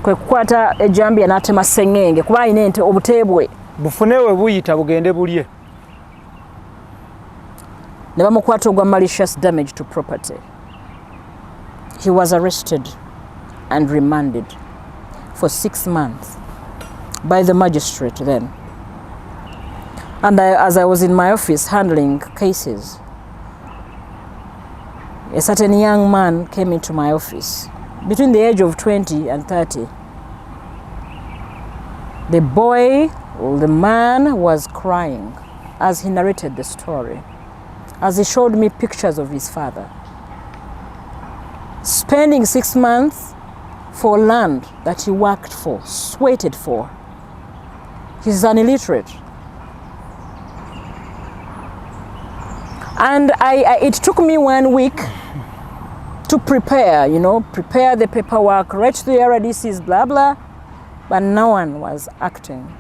kwe kukwata ejjambiya n'atema sseŋŋenge kuba alina ente obuteebwe bufune we buyita bugende bulye ne bamukwata ogwa malicious damage to property. He was arrested and remanded for 6 months by the magistrate then. And as I was in my office handling cases, a certain young man came into my office between the age of 20 and 30. The boy, or the man, was crying as he narrated the story, as he showed me pictures of his father. Spending 6 months for land that he worked for, sweated for. He's an illiterate. And it took me 1 week to prepare, prepare the paperwork, write the RDCs, blah, blah, but no one was acting.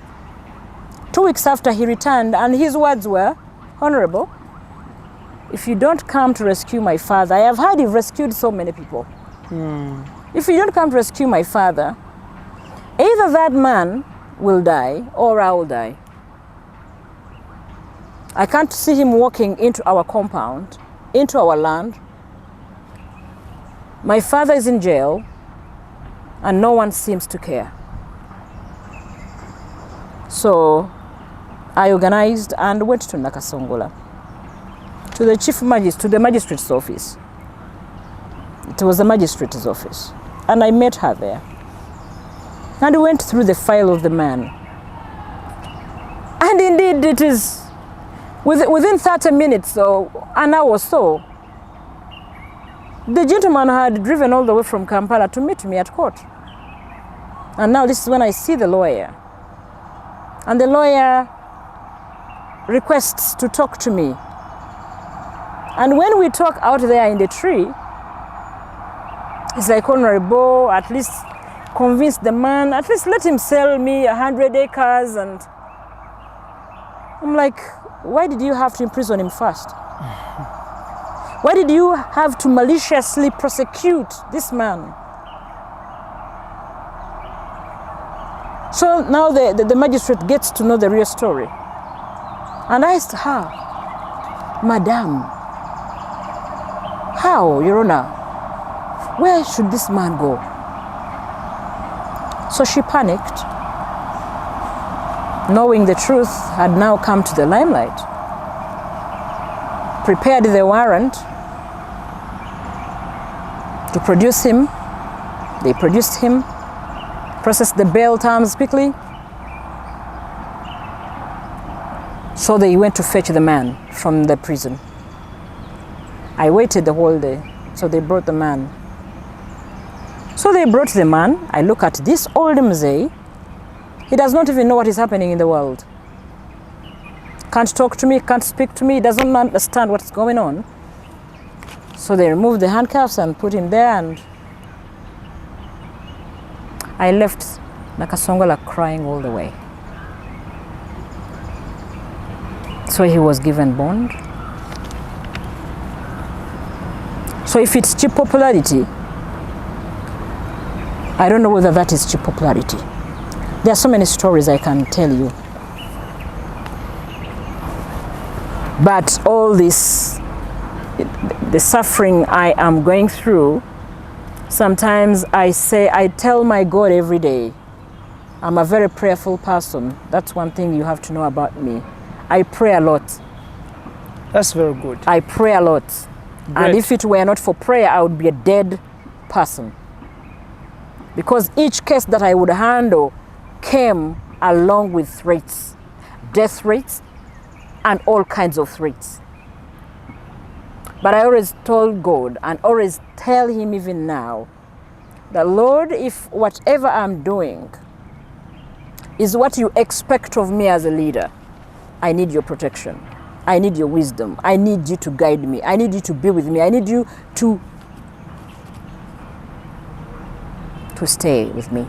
2 weeks after he returned, and his words were, Honorable, if you don't come to rescue my father, I have heard you've rescued so many people. If you don't come to rescue my father, either that man will die or I will die. I can't see him walking into our compound, into our land. My father is in jail, and no one seems to care. So I organized and went to Nakasongola, to the chief magistrate, to the magistrate's office. It was the magistrate's office, and I met her there. And we went through the file of the man. And indeed, it is within 30 minutes or an hour or so, the gentleman had driven all the way from Kampala to meet me at court. And now this is when I see the lawyer. And the lawyer requests to talk to me. And when we talk out there in the tree, it's like, Honorable, at least convince the man, at least let him sell me 100 acres. And I'm like, why did you have to imprison him first? Why did you have to maliciously prosecute this man? So now the magistrate gets to know the real story. And I asked her, Madam, how, Your Honor, where should this man go? So she panicked, knowing the truth had now come to the limelight, prepared the warrant to produce him, They produced him, processed the bail terms quickly. So they went to fetch the man from the prison. I waited the whole day, so they brought the man. So they brought the man. I look at this old mzee. He does not even know what is happening in the world. Can't talk to me, can't speak to me, doesn't understand what's going on. So they removed the handcuffs and put him there, and I left Nakasongola crying all the way. So he was given bond. So if it's cheap popularity, I don't know whether that is cheap popularity. There are so many stories I can tell you. But all this, the suffering I am going through, sometimes I tell my God every day, I'm a very prayerful person. That's one thing you have to know about me. I pray a lot. That's very good. I pray a lot. Great. And if it were not for prayer, I would be a dead person. Because each case that I would handle came along with threats, death threats, and all kinds of threats. But I always told God, and always tell him even now, that Lord, if whatever I'm doing is what you expect of me as a leader, I need your protection. I need your wisdom. I need you to guide me. I need you to be with me. I need you to stay with me.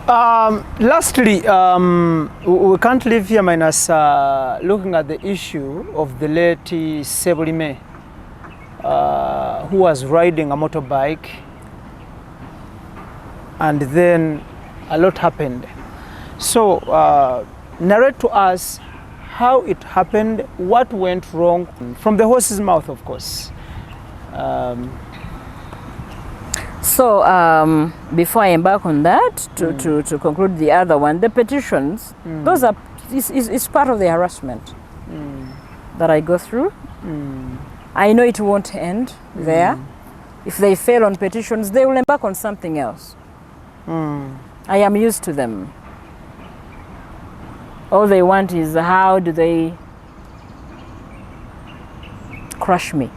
Lastly, we can't leave here minus looking at the issue of the late Sebulime, who was riding a motorbike, and then a lot happened. So narrate to us how it happened, what went wrong, from the horse's mouth, of course. So before I embark on that, to conclude the other one, the petitions, those are is part of the harassment that I go through. I know it won't end there. If they fail on petitions, they will embark on something else. I am used to them. All they want is how do they crush me.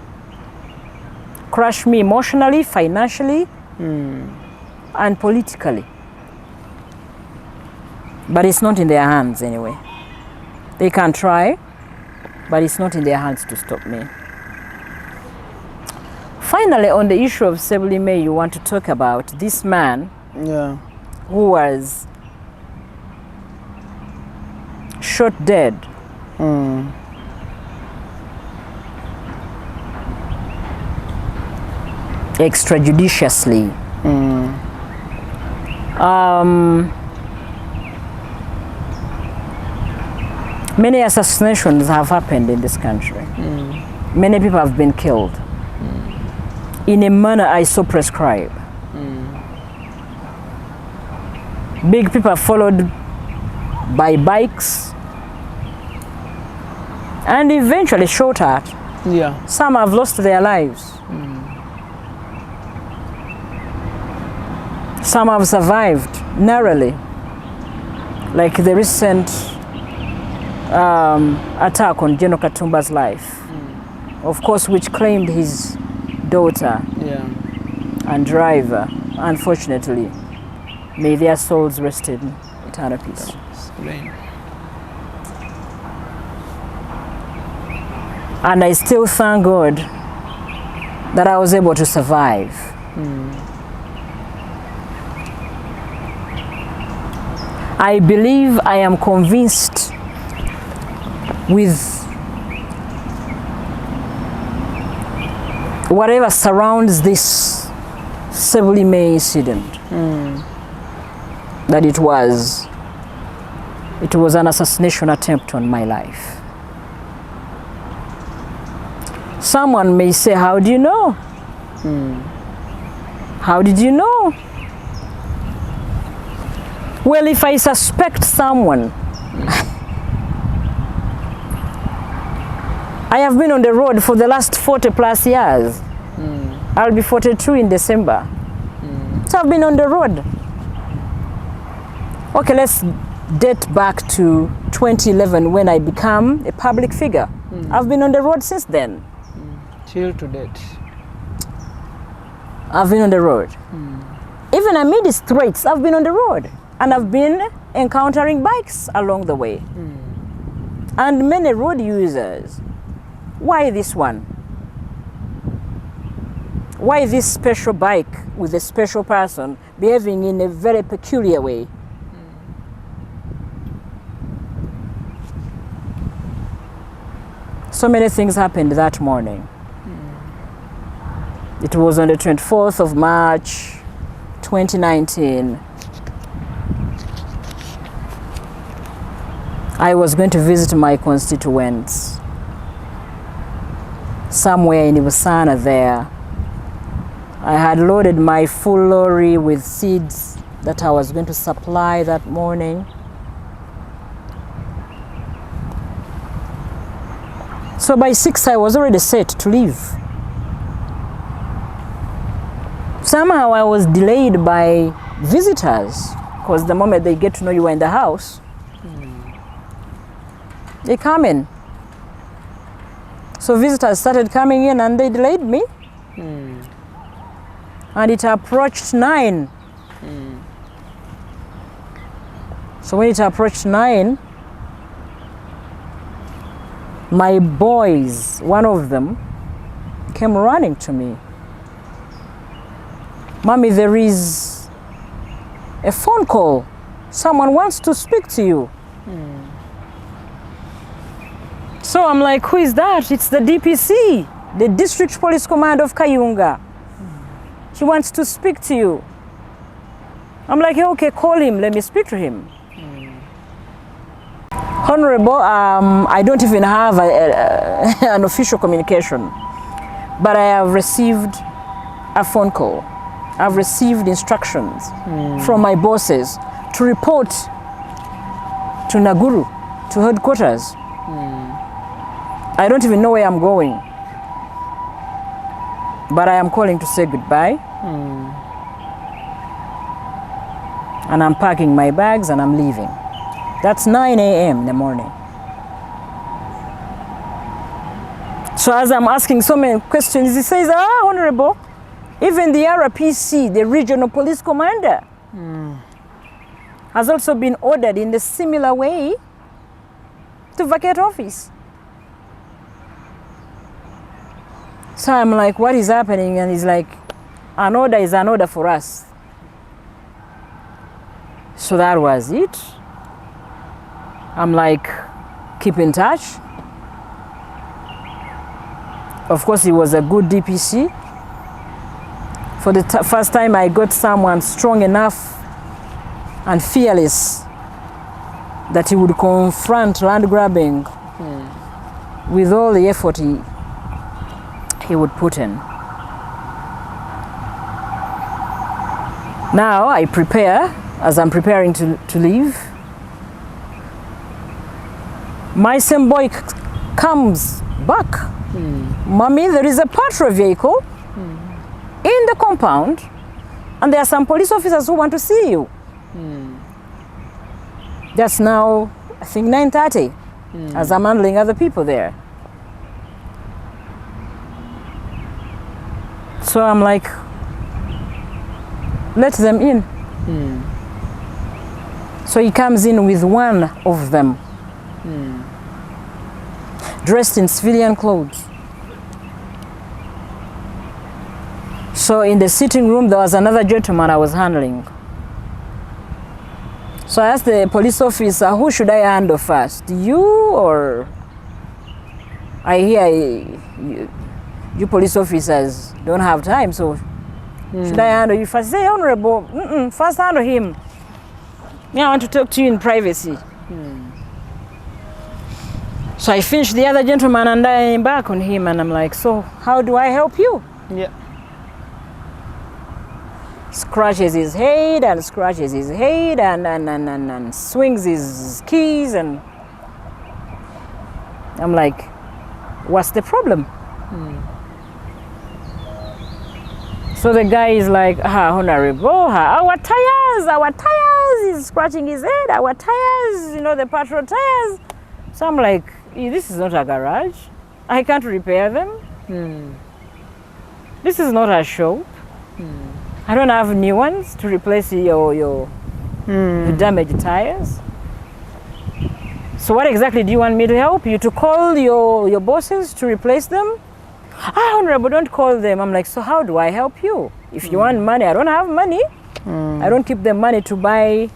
Crush me emotionally, financially, and politically. But it's not in their hands anyway. They can try, but it's not in their hands to stop me. Finally, on the issue of Sebulime, you want to talk about this man who was shot dead. Extrajudiciously. Many assassinations have happened in this country. Many people have been killed in a manner I so prescribe. Big people are followed by bikes and eventually shot at. Some have lost their lives. Some have survived narrowly, like the recent attack on General Katumba's life, of course, which claimed his daughter and driver. Unfortunately, may their souls rest in eternal peace. And I still thank God that I was able to survive. I believe, I am convinced with whatever surrounds this Sebulime incident, that it was an assassination attempt on my life. Someone may say, how do you know? How did you know? Well, if I suspect someone, I have been on the road for the last 40 plus years. I'll be 42 in December. So I've been on the road. Okay, let's date back to 2011 when I became a public figure. I've been on the road since then. Till to date. I've been on the road. Even amid the streets, I've been on the road. And I've been encountering bikes along the way. And many road users. Why this one? Why this special bike with a special person behaving in a very peculiar way? So many things happened that morning. It was on the 24th of March, 2019. I was going to visit my constituents somewhere in Ibusana there. I had loaded my full lorry with seeds that I was going to supply that morning. So by 6 I was already set to leave. Somehow I was delayed by visitors, because the moment they get to know you are in the house, they come in. So visitors started coming in and they delayed me. And it approached 9. So when it approached 9, my boys, one of them, came running to me. Mommy, there is a phone call. Someone wants to speak to you. So I'm like, who is that? It's the DPC, the District Police Command of Kayunga. He wants to speak to you. I'm like, okay, call him, let me speak to him. Honorable, I don't even have an official communication, but I have received a phone call. I've received instructions from my bosses to report to Naguru, to headquarters. I don't even know where I'm going, but I am calling to say goodbye. And I'm packing my bags and I'm leaving. That's 9 a.m. in the morning. So as I'm asking so many questions, he says, Honorable, even the RPC, the Regional Police Commander, has also been ordered in the similar way to vacate office. So I'm like, what is happening? And he's like, an order is an order for us. So that was it. I'm like, keep in touch. Of course, he was a good DPC. For the first time, I got someone strong enough and fearless that he would confront land grabbing with all the effort he would put in. Now I prepare, as I'm preparing to leave. My same boy comes back. Mommy, there is a patrol vehicle in the compound, and there are some police officers who want to see you. That's now, I think, 9:30, as I'm handling other people there. So I'm like, let them in. So he comes in with one of them, dressed in civilian clothes. So in the sitting room, there was another gentleman I was handling. So I asked the police officer, who should I handle first, you or? I hear you police officers don't have time, so should I handle you first? Say, Honorable, first handle him. I want to talk to you in privacy. So I finished the other gentleman and I'm back on him and I'm like, so how do I help you? Yeah. Scratches his head and scratches his head and swings his keys, and I'm like, what's the problem? So the guy is like, Honorable, our tires, he's scratching his head, our tires, you know, the petrol tires. So I'm like, this is not a garage. I can't repair them. This is not a shop. I don't have new ones to replace your damaged tires. So what exactly do you want me to help you? To call your bosses to replace them? Honorable, don't call them. I'm like, so how do I help you? If you want money, I don't have money. I don't keep the money to buy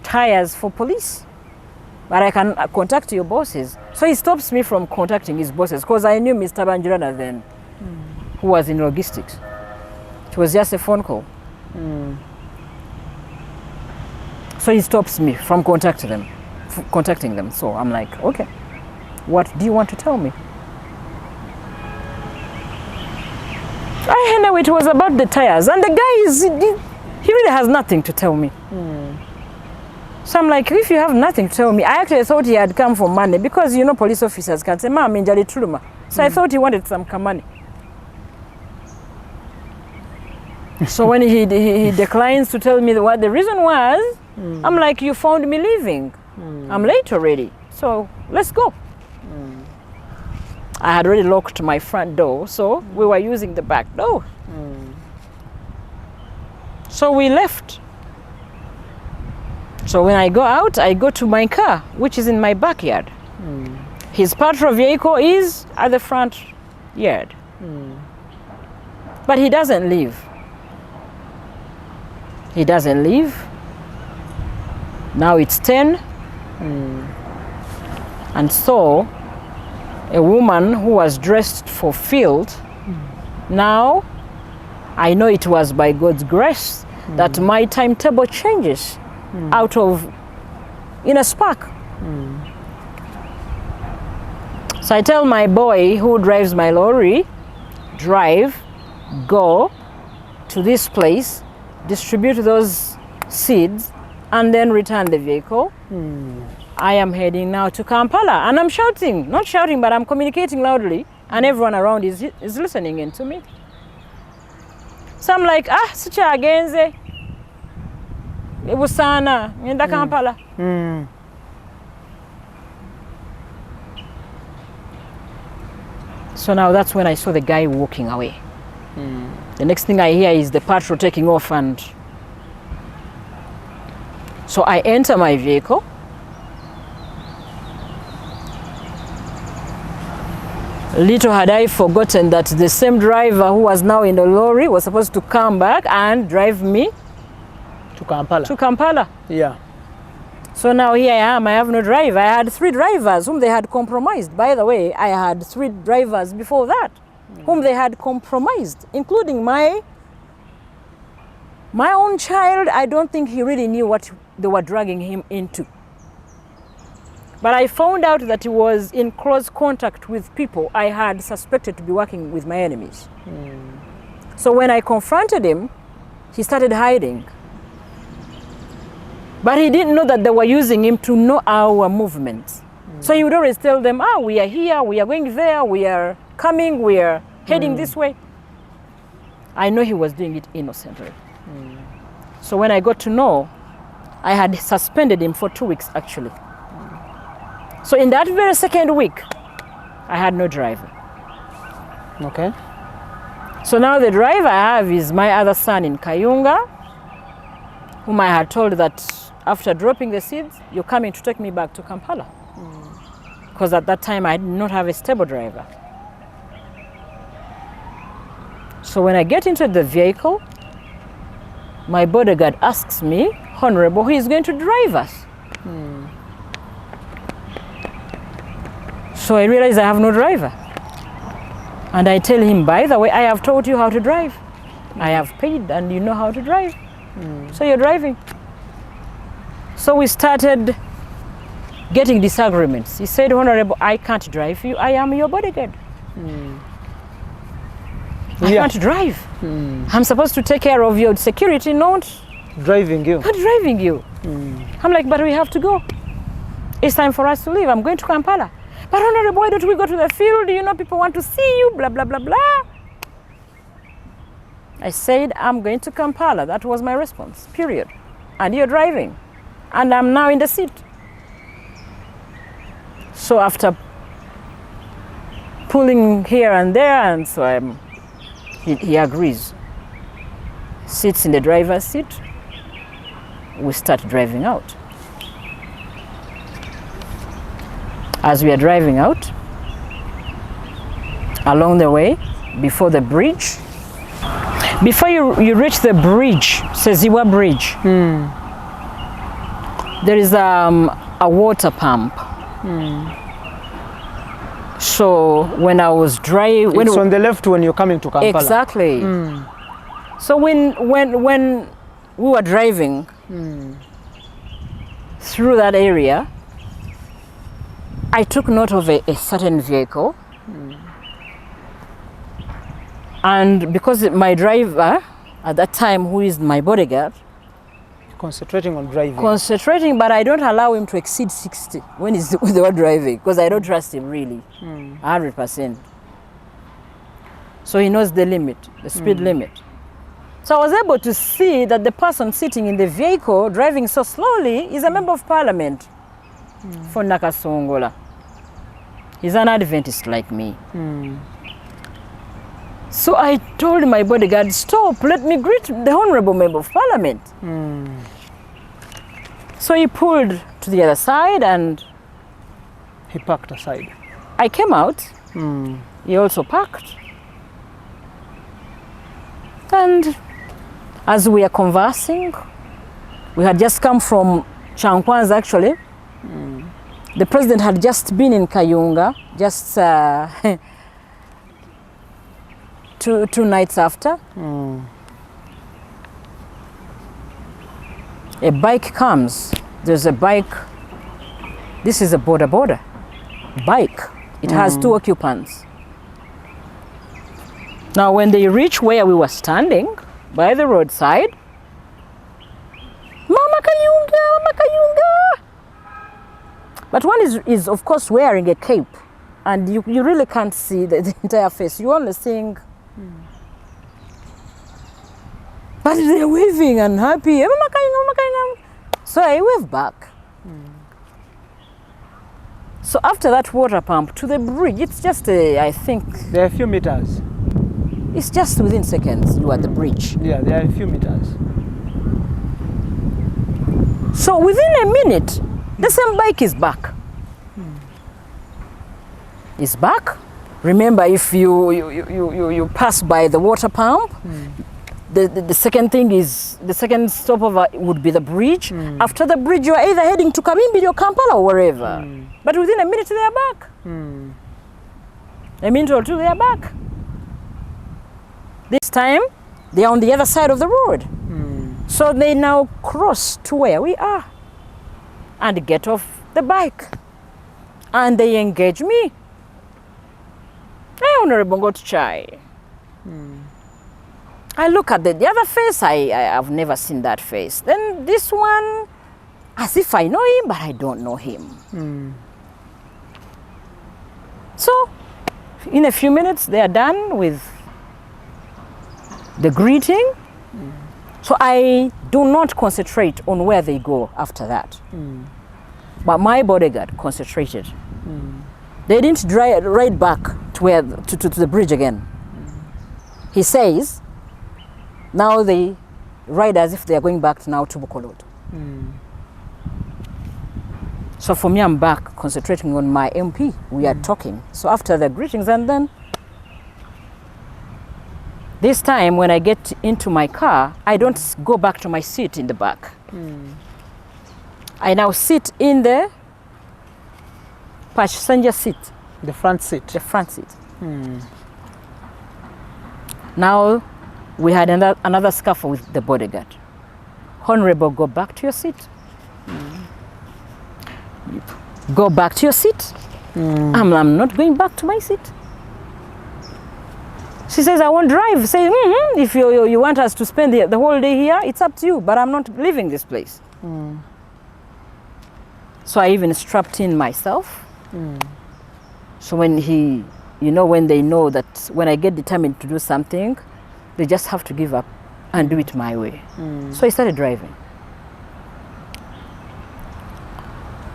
tires for police. But I can contact your bosses. So he stops me from contacting his bosses because I knew Mr. Banjirana then, who was in logistics. It was just a phone call. So he stops me from contacting them. So I'm like, okay, what do you want to tell me? I know it was about the tires, and the guy he really has nothing to tell me. So I'm like, if you have nothing to tell me, I actually thought he had come for money because you know police officers can say, "Ma'am, injali tuluma." So I thought he wanted some money. So when he declines to tell me what the reason was, I'm like, you found me leaving. I'm late already, so let's go. I had already locked my front door, so we were using the back door. So we left. So when I go out, I go to my car, which is in my backyard. His patrol vehicle is at the front yard. But he doesn't leave. He doesn't leave. Now it's 10. And so a woman who was dressed for field, now I know it was by God's grace that my timetable changes out of in a spark. So I tell my boy who drives my lorry, drive, go to this place, distribute those seeds, and then return the vehicle. I am heading now to Kampala, and I'm shouting, not shouting, but I'm communicating loudly, and everyone around is listening in to me. So I'm like, sicha agenze, ebusana, ngenda Kampala. So now that's when I saw the guy walking away. The next thing I hear is the patrol taking off, and so I enter my vehicle. Little had I forgotten that the same driver who was now in the lorry was supposed to come back and drive me To Kampala. to Kampala. Yeah. So now here I am, I have no driver. I had 3 drivers whom they had compromised. By the way, I had 3 drivers before that whom they had compromised, including my own child. I don't think he really knew what they were dragging him into. But I found out that he was in close contact with people I had suspected to be working with my enemies. So when I confronted him, he started hiding. But he didn't know that they were using him to know our movements. So he would always tell them, we are here, we are going there, we are coming, we are heading this way. I know he was doing it innocently. So when I got to know, I had suspended him for 2 weeks actually. So in that very second week, I had no driver. Okay. So now the driver I have is my other son in Kayunga, whom I had told that after dropping the seeds, you're coming to take me back to Kampala. Because at that time I did not have a stable driver. So when I get into the vehicle, my bodyguard asks me, Honorable, who is going to drive us? So I realize I have no driver. And I tell him, by the way, I have taught you how to drive. I have paid and you know how to drive. So you're driving. So we started getting disagreements. He said, Honorable, I can't drive you. I am your bodyguard. I can't drive. I'm supposed to take care of your security, not Driving you. not driving you. I'm like, but we have to go. It's time for us to leave. I'm going to Kampala. But Honorable, why don't we go to the field? You know, people want to see you, blah, blah, blah, blah. I said, I'm going to Kampala. That was my response, period. And you're driving. And I'm now in the seat. So after pulling here and there, and so he agrees. Sits in the driver's seat. We start driving out. As we are driving out, along the way, before the bridge, before you reach the bridge, Seziwa Bridge, there is a water pump. So when I was driving, it's on the left when you're coming to Kampala. Exactly. So when we were driving through that area, I took note of a certain vehicle. And because my driver at that time, who is my bodyguard, concentrating on driving. Concentrating, but I don't allow him to exceed 60 when he's the one driving, because I don't trust him really, 100%. So he knows the limit, the speed limit. So I was able to see that the person sitting in the vehicle driving so slowly is a member of parliament for Nakasongola. He's an Adventist like me. So I told my bodyguard, stop, let me greet the honorable member of parliament. So he pulled to the other side and he parked aside. I came out. He also parked. And as we are conversing, we had just come from Chankwanza actually. The president had just been in Kayunga, just two nights after. A bike comes. There's a bike. This is a border bike. It has 2 occupants. Now when they reach where we were standing, by the roadside, Mama Kayunga, Mama Kayunga. But one is of course wearing a cape, and you really can't see the entire face. You only seeing. But they're waving and happy. Mama Kayunga, Mama Kayunga. So I wave back. So after that water pump to the bridge, it's just I think there are a few meters. It's just within seconds you are at the bridge. Yeah, there are a few meters. So within a minute, the same bike is back. It's back. Remember, if you pass by the water pump, the second thing is, the second stopover would be the bridge. After the bridge, you are either heading to Kabimbi or Kampala or wherever. But within a minute, they are back. A minute or two, they are back. This time, they are on the other side of the road. So they now cross to where we are and get off the bike. And they engage me. Hey, Honorable Got Chai. I look at the other face, I have never seen that face. Then this one, as if I know him, but I don't know him. So, in a few minutes, they are done with the greeting. So I do not concentrate on where they go after that. But my bodyguard concentrated. They didn't ride back to where to the bridge again. He says, now they ride as if they are going back now to Bukolot. So for me, I'm back concentrating on my MP. We are talking. So after the greetings, and then this time when I get into my car, I don't go back to my seat in the back. I now sit in the passenger seat. The front seat. The front seat. Now we had another scuffle with the bodyguard. Honorable, go back to your seat. Go back to your seat. I'm not going back to my seat. She says, I won't drive. Say, if you want us to spend the whole day here, it's up to you, but I'm not leaving this place. So I even strapped in myself. So when when they know that when I get determined to do something, They just have to give up and do it my way. So I started driving.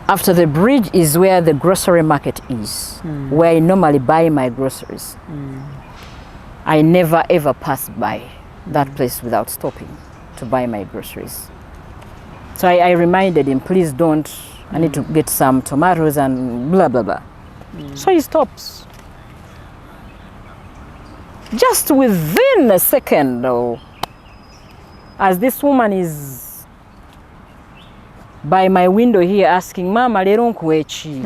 After the bridge is where the grocery market is, where I normally buy my groceries. I never ever pass by that place without stopping to buy my groceries. So I reminded him, please don't, I need to get some tomatoes and blah, blah, blah. So he stops. Just within a second, though, as this woman is by my window here asking, Mama, lero nkuwe ki?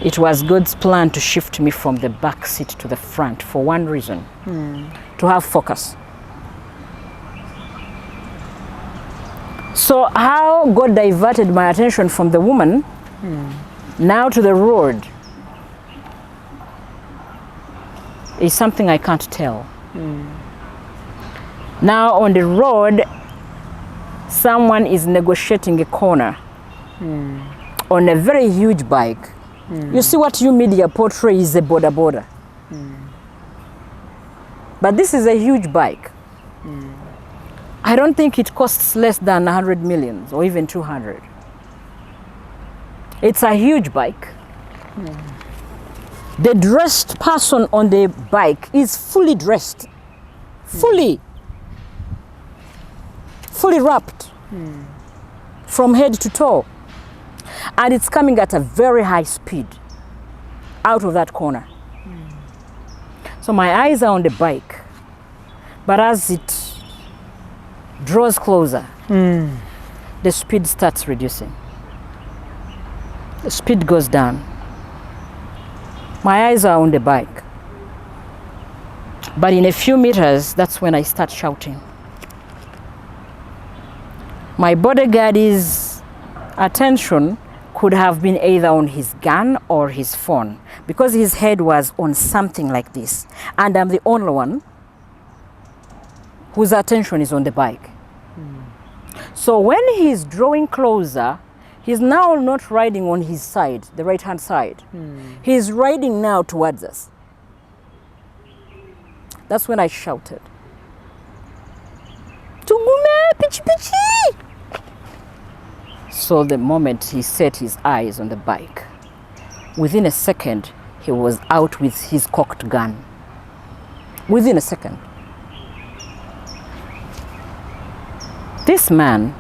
It was God's plan to shift me from the back seat to the front for one reason, to have focus. So how God diverted my attention from the woman now to the road is something I can't tell. Now on the road, someone is negotiating a corner on a very huge bike. You see what you media portray is a border. But this is a huge bike. I don't think it costs less than 100 million or even 200. It's a huge bike. The dressed person on the bike is fully dressed, fully wrapped from head to toe. And it's coming at a very high speed out of that corner. So my eyes are on the bike, but as it draws closer, the speed starts reducing. The speed goes down. My eyes are on the bike. But in a few meters, that's when I start shouting. My bodyguard's attention could have been either on his gun or his phone, because his head was on something like this. And I'm the only one whose attention is on the bike. So when he's drawing closer, he's now not riding on his side, the right-hand side. He's riding now towards us. That's when I shouted, "Tungume, pichi pichi!" So the moment he set his eyes on the bike, within a second, he was out with his cocked gun. Within a second. This man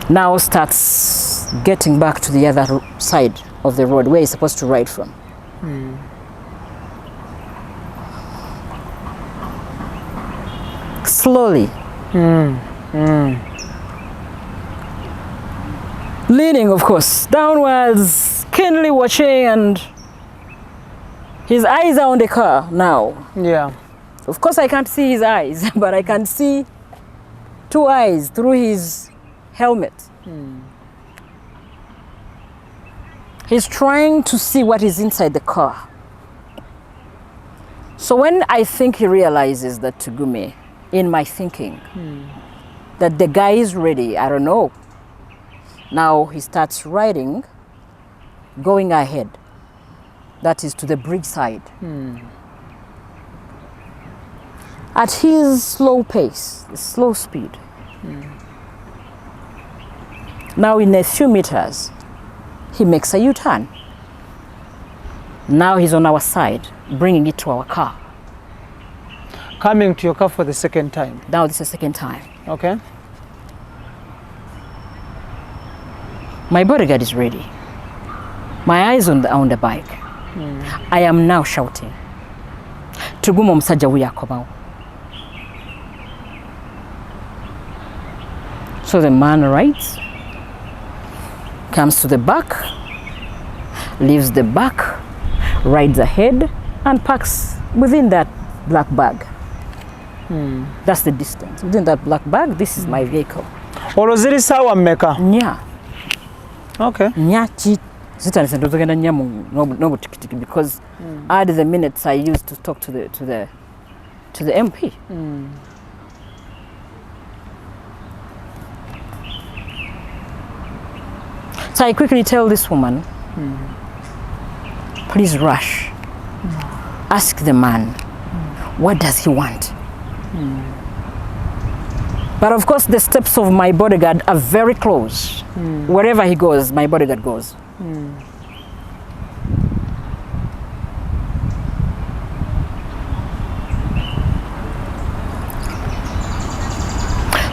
now starts getting back to the other side of the road where he's supposed to ride from. Slowly. Leaning, of course, downwards, keenly watching, and his eyes are on the car now. Yeah. Of course, I can't see his eyes, but I can see two eyes through his helmet. He's trying to see what is inside the car. So when I think he realizes that Tugume, in my thinking, that the guy is ready, I don't know. Now he starts riding, going ahead. That is to the bridge side. At his slow pace, slow speed. Now in a few meters, he makes a U-turn. Now he's on our side, bringing it to our car. Coming to your car for the second time? Now this is the second time. Okay. My bodyguard is ready. My eyes on the bike. I am now shouting. Tuguma omusajja wuyakobawo. So the man rides, comes to the back, leaves the back, rides ahead, and parks within that black bag. That's the distance. Within that black bag, this is my vehicle. Olwo ziri saawa mmeka? Nya. Okay. Nya chi zitandise ndozogenda nya n'obutikitiki because add the minutes I used to talk to the MP. So I quickly tell this woman, please rush. Ask the man, what does he want? But of course, the steps of my bodyguard are very close. Wherever he goes, my bodyguard goes.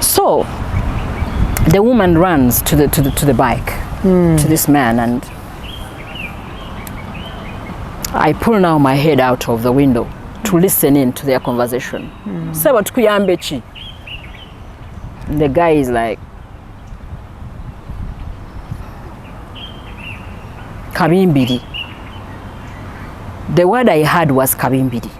So the woman runs to the bike, to this man, and I pull now my head out of the window to listen in to their conversation. The guy is like, Kabimbidi. The word I heard was Kabimbidi.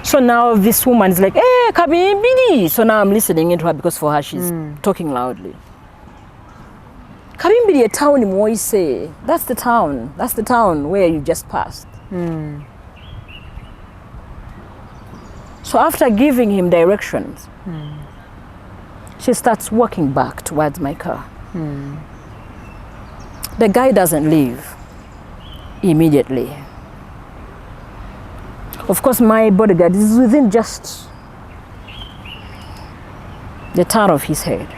So now this woman is like, hey, Kabimbidi. So now I'm listening into her because for her she's talking loudly. Kabimbidi, a town in Moise. That's the town. That's the town where you just passed. So after giving him directions, she starts walking back towards my car. The guy doesn't leave immediately. Of course, my bodyguard is within just the turn of his head.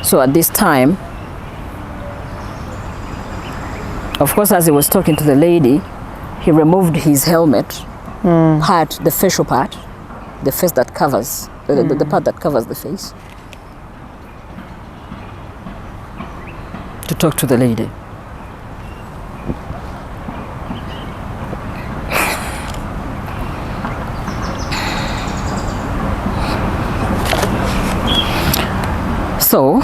So at this time, of course, as he was talking to the lady, he removed his helmet part, the facial part, the face that covers, the part that covers the face, to talk to the lady. So,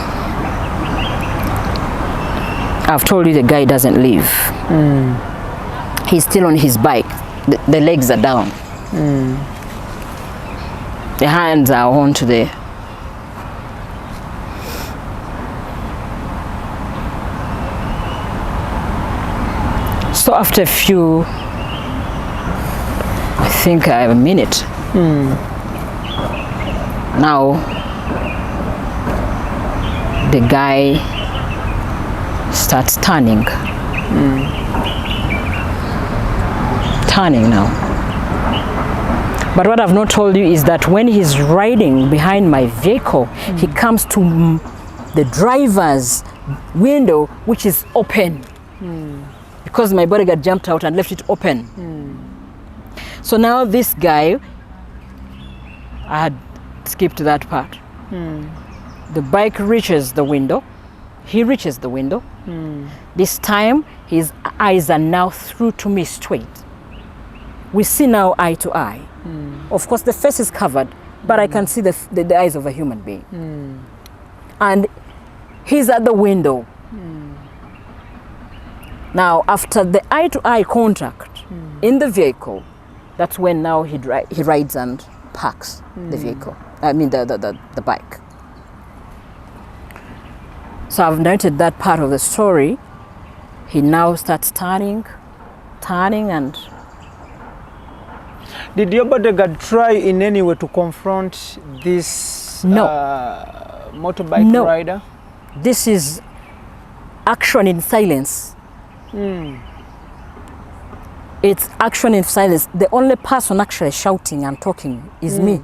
I've told you the guy doesn't leave. He's still on his bike. The legs are down. The hands are onto the... So after a few, I think I have a minute. Now, the guy starts turning. Turning now. But what I've not told you is that when he's riding behind my vehicle, he comes to the driver's window, which is open. Because my bodyguard jumped out and left it open. So now this guy, I had skipped that part. The bike reaches the window. He reaches the window. This time, his eyes are now through to me straight. We see now eye to eye. Of course, the face is covered, but I can see the eyes of a human being. And he's at the window. Now, after the eye to eye contact in the vehicle, that's when now he rides and parks the vehicle. I mean, the bike. So I've noted that part of the story. He now starts turning and... Did your bodyguard try in any way to confront this motorbike rider? This is action in silence. It's action in silence. The only person actually shouting and talking is me.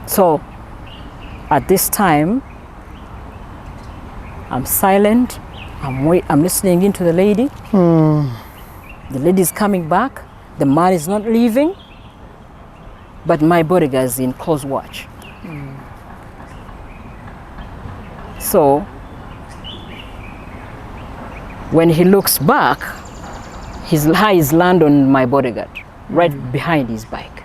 So, at this time, I'm silent. I'm listening into the lady. The lady is coming back. The man is not leaving. But my bodyguard is in close watch. So, when he looks back, his eyes land on my bodyguard, right behind his bike.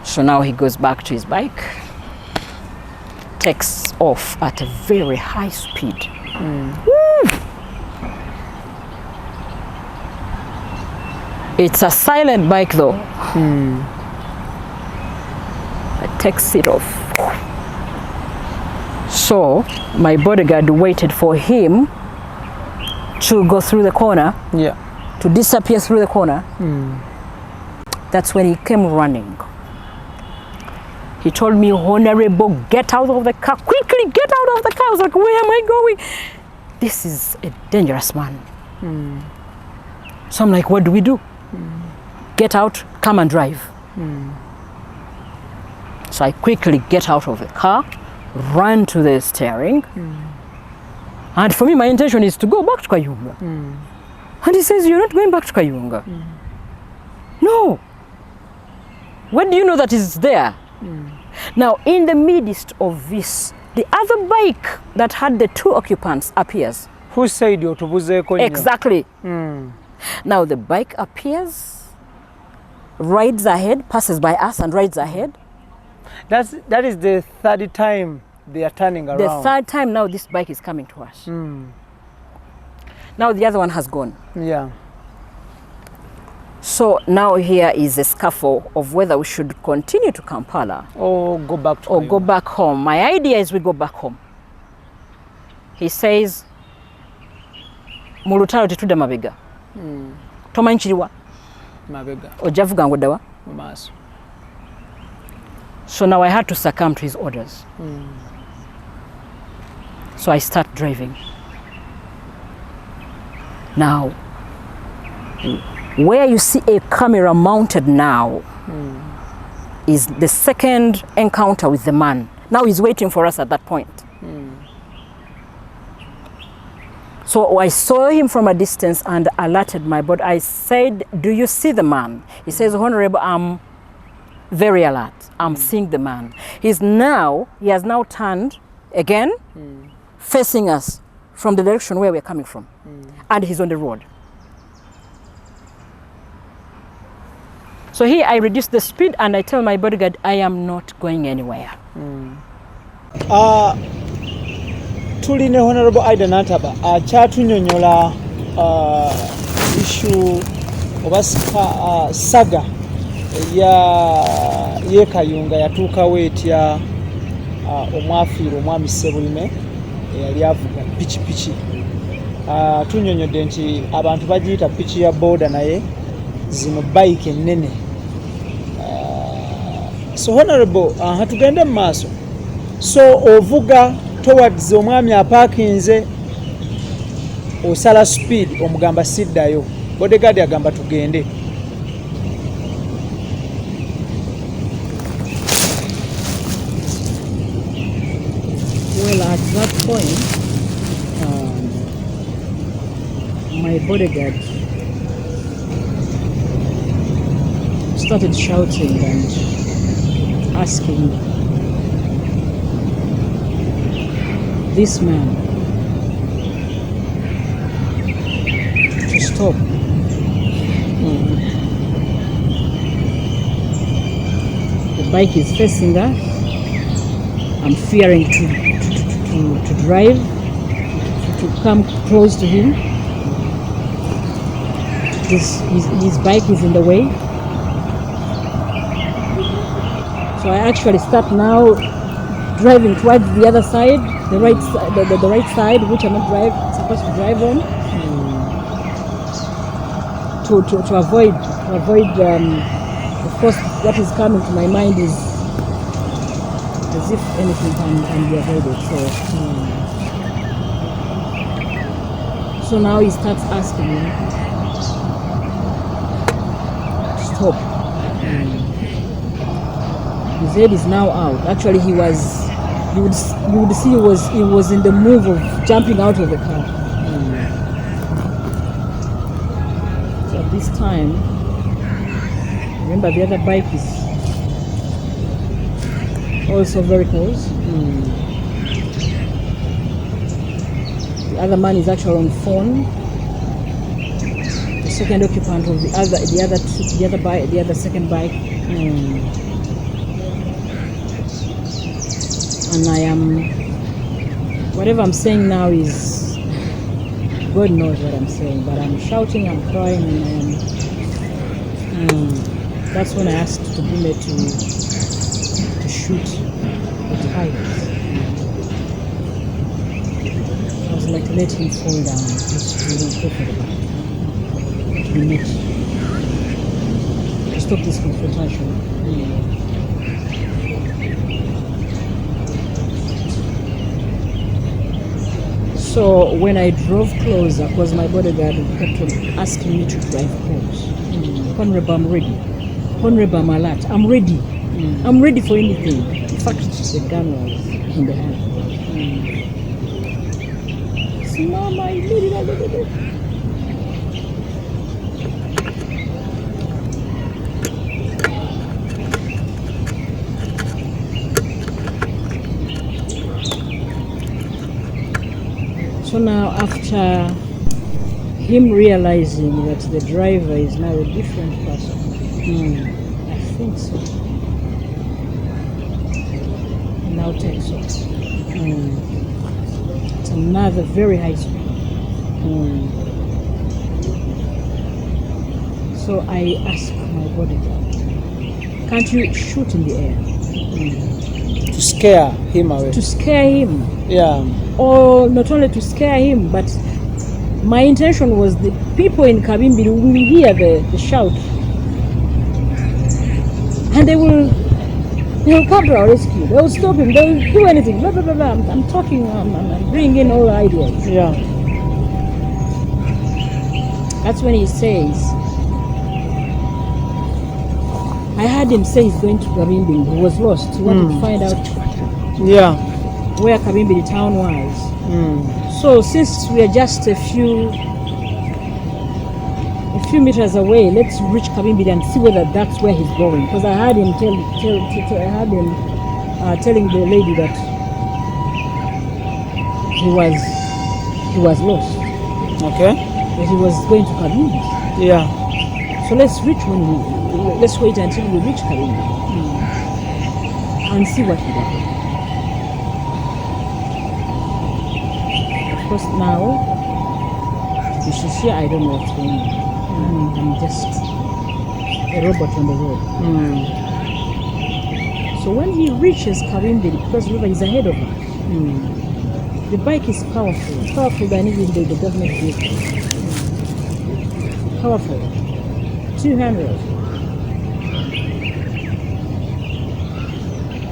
So now he goes back to his bike, takes off at a very high speed. It's a silent bike though. It takes it off. So my bodyguard waited for him to go through the corner, to disappear through the corner. That's when he came running. He told me, Honorable, get out of the car, quickly get out of the car. I was like, where am I going? This is a dangerous man. So I'm like, what do we do? Get out, come and drive. So I quickly get out of the car, run to the steering. And for me, my intention is to go back to Kayunga. And he says, you're not going back to Kayunga. No. When do you know that it's there? Now, in the midst of this, the other bike that had the 2 occupants appears. Who said you to Exactly. Now the bike appears, rides ahead, passes by us and rides ahead. That is the 3rd time they are turning around. The 3rd time now this bike is coming to us. Now the other one has gone. Yeah. So now here is a scuffle of whether we should continue to Kampala or go back to or go back home. My idea is we go back home. He says, Mulutalo tetuda mabega. Tomanchiriwa. Mabega. Ojavuga ngodawa. Maso. So now I had to succumb to his orders. So I start driving. Now, where you see a camera mounted now is the 2nd encounter with the man. Now he's waiting for us at that point. So I saw him from a distance and alerted my body. I said, do you see the man? He says, Honorable, I'm very alert. I'm seeing the man. He has now turned again, facing us from the direction where we're coming from. And he's on the road. So here I reduce the speed and I tell my bodyguard, I am not going anywhere. Tuline Honorable IDAH NANTABA kyatunyonyola issue oba saga ye Kayunga yatuukawo etya omwafiira omwami Ssebulime eyali avuga pikipiki. Tunyonyodde nti abantu bagiyita piki ya boda naye zino bike ennene. So Honorable, tugende mu maaso. So ovuga towards omwami aparkinze, osala speed, omugamba siddayo. Bodyguard agamba tugende. Well, at that point, my bodyguard started shouting and asking this man to stop. The bike is facing us. I'm fearing to drive, to come close to him. His bike is in the way. So I actually start now driving towards the other side, the right side, which I'm not supposed to drive on, to avoid. Of course, what is coming to my mind is as if anything can be avoided. So now he starts asking me to stop. His head is now out. Actually, you would see he was in the move of jumping out of the car. So at this time, remember the other bike is also very close. The other man is actually on phone. The second occupant of the other second bike. And I am, whatever I'm saying now is, God knows what I'm saying, but I'm shouting, I'm crying, and that's when I asked Tubime to shoot the tires. I was like, let him fall down, just to go for the back, to be met. Just stop this confrontation. So when I drove closer, because my bodyguard kept on asking me to drive close. Honorable, I'm ready. Honorable, I'm alert. I'm ready. I'm ready for anything. In fact, the gun was in the hand. So Mama, I need it. So now, after him realizing that the driver is now a different person, I think so, he now takes off. It's another very high speed. So I asked my bodyguard, can't you shoot in the air? To scare him away. To scare him. Yeah. Or not only to scare him, but my intention was the people in Kabimbi will hear the shout, and they will come to our rescue. They will stop him. They will do anything. Blah, blah, blah, blah. I'm talking. I'm bringing in all the ideas. Yeah. That's when he says, I heard him say he's going to Kabimbi. He was lost. He wanted to find out where Kabimbi town was. So since we are just a few meters away, let's reach Kabimbi and see whether that's where he's going. Because I heard him telling the lady that he was lost. Okay. That he was going to Kabimbi. Yeah. So let's wait until we reach Kabimbi and see what he does. Of course, now you should see I don't know what's going on. I'm just a robot on the road. So when he reaches Kabimbi, because the river is ahead of us, the bike is powerful. It's powerful than even the government vehicle. Powerful. 200.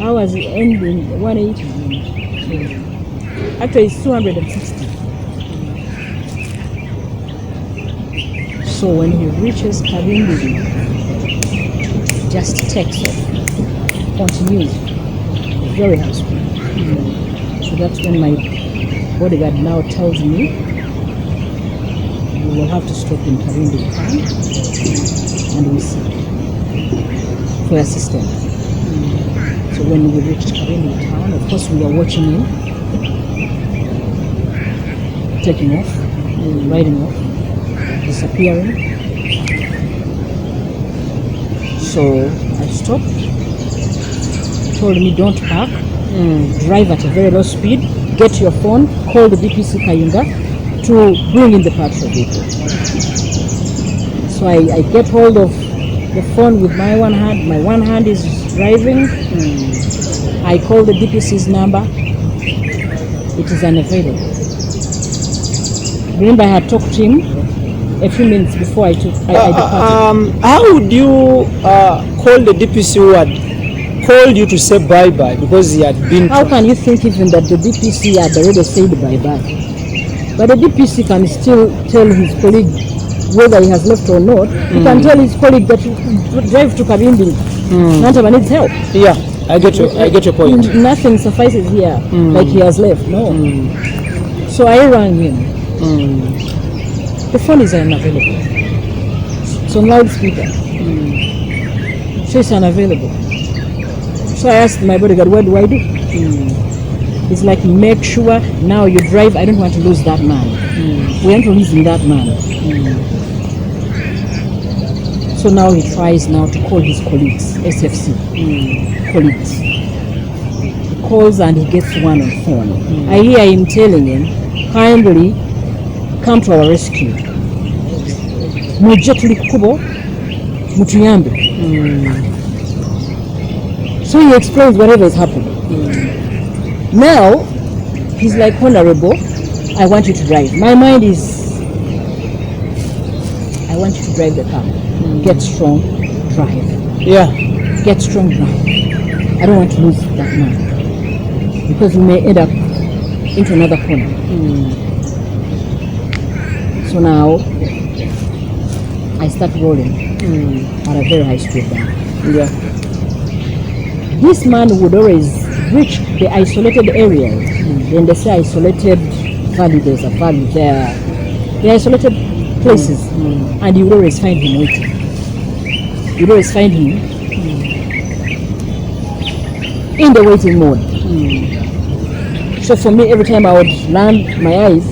I was ending 180. Actually, it's 260. So when he reaches Kabimbi, just takes off, continues, very high speed. So that's when my bodyguard now tells me we will have to stop in Kabimbi town and we seek for assistance. So when we reached Kabimbi town, of course we are watching him taking off, riding off, disappearing. So I stopped, told me don't park, drive at a very low speed, get your phone, call the DPC Kayunga to bring in the patrol vehicle. So I get hold of the phone with my one hand, my one hand is driving, I call the DPC's number, it is unavailable. Remember I had talked to him a few minutes before I departed. How would you call the DPC who had called you to say bye-bye because he had been... How can you think even that the DPC had already said bye-bye? But the DPC can still tell his colleague whether he has left or not. He can tell his colleague that you drive to Kabimbi. Nantaba needs help. Yeah, I get your point. Nothing suffices here like he has left. No. So I rang him. The phone is unavailable. It's on loudspeaker. So it's unavailable. So I asked my bodyguard, what do I do? It's like, make sure now you drive. I don't want to lose that man. We aren't losing that man. So now he tries now to call his colleagues, SFC colleagues. He calls and he gets one on phone. I hear him telling him, kindly come to our rescue. Mujje tuli kukubo, mutuyambe. So he explains whatever is happening. Now, he's like, Honorable, I want you to drive. My mind is, I want you to drive the car. Get strong, drive. Yeah. Get strong drive. I don't want to lose that man because we may end up into another corner. So now I start rolling at a very high speed now. Yeah. This man would always reach the isolated areas. When they say isolated valley, there's a valley there. The isolated places, and you would always find him waiting. You would always find him in the waiting mode. So for me, every time I would land my eyes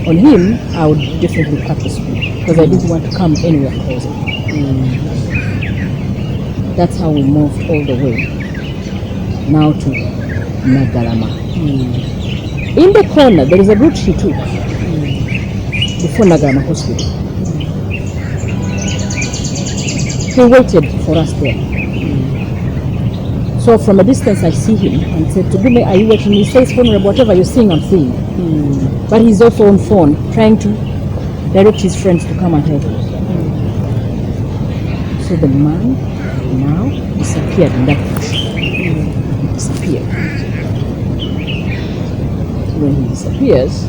on him, I would definitely cut the speed because I didn't want to come anywhere closer. That's how we moved all the way now to Nagalama. In the corner, there is a route he took before Nagalama Hospital. He waited for us there. So from a distance I see him and said, Tugume, are you waiting? He says, Honorable, whatever you're seeing, I'm seeing. But he's also on phone trying to direct his friends to come and help us. So the man now disappeared in that bush. He disappeared. When he disappears,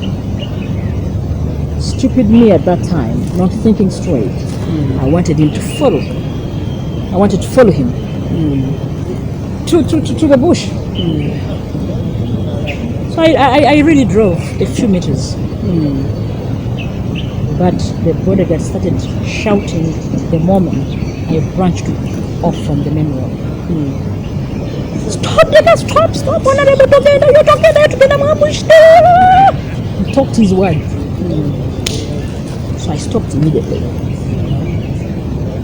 stupid me at that time, not thinking straight, I wanted him to follow. I wanted to follow him to the bush. So I really drove a few meters. But the bodyguard started shouting the moment I branched off from the main road. Stop, nigga, stop, honorable Governor, you're talking there to get them ambush there. He talked his word. So I stopped immediately.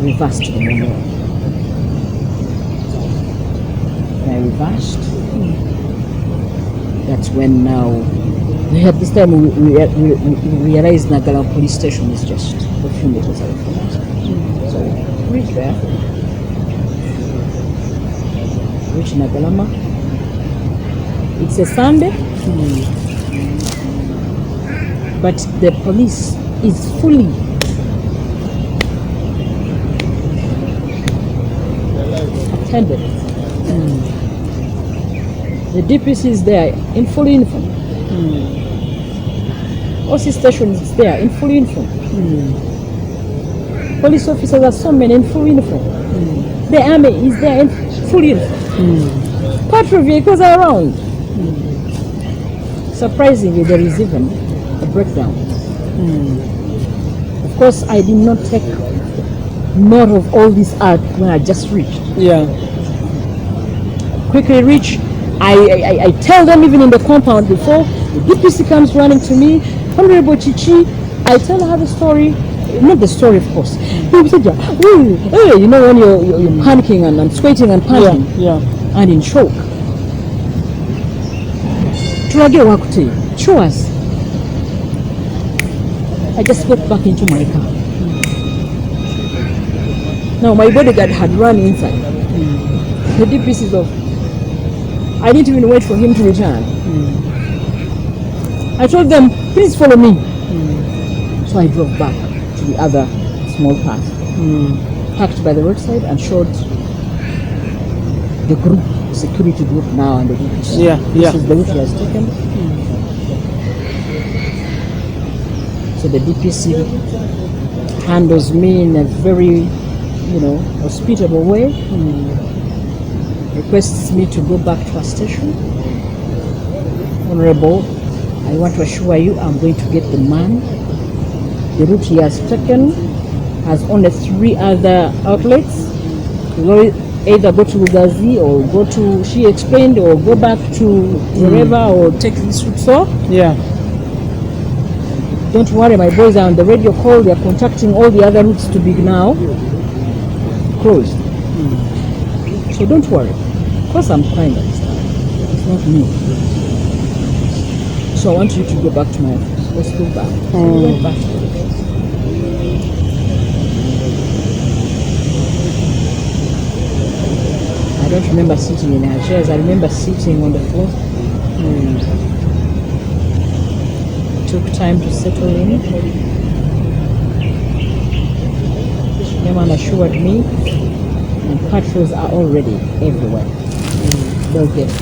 Reversed to the main road. When I reversed, that's when now, at this time we realized Nagalam police station is just a few meters away from us. So we reached there. Reach Nagalama. It's a Sunday, but the police is fully attended. The DPC is there in full uniform. OC station is there in full uniform. Police officers are so many in full uniform. The army is there in full uniform. Patrol vehicles are around. Surprisingly, there is even a breakdown. Of course, I did not take note of all this art when I just reached. Yeah. Quickly reach. I tell them even in the compound before the DPC comes running to me, Honorable Chichi. I tell her the story, not the story, of course. He said, hey, you know when you're panicking and sweating and panicking, and in shock. Show us. I just got back into my car. Now my bodyguard had run inside. The DPC is off. I didn't even wait for him to return. I told them, please follow me. So I drove back to the other small path, parked by the roadside and showed the group, security group now and the DPC. This is the route he has taken. So the DPC handles me in a very, hospitable way. Requests me to go back to our station. Honorable, I want to assure you I'm going to get the man. The route he has taken has only 3 other outlets. You will either go to Ugazi or go to, she explained, or go back to wherever or take this route. So, don't worry, my boys are on the radio call. They are contacting all the other routes to be now closed. So don't worry. Of course I'm crying at this time. It's not me. So I want you to go back to my office. Let's go back. So we went back to the office. I don't remember sitting in our chairs. I remember sitting on the floor. It took time to settle in. The man assured me And patrols are already everywhere. They'll get it.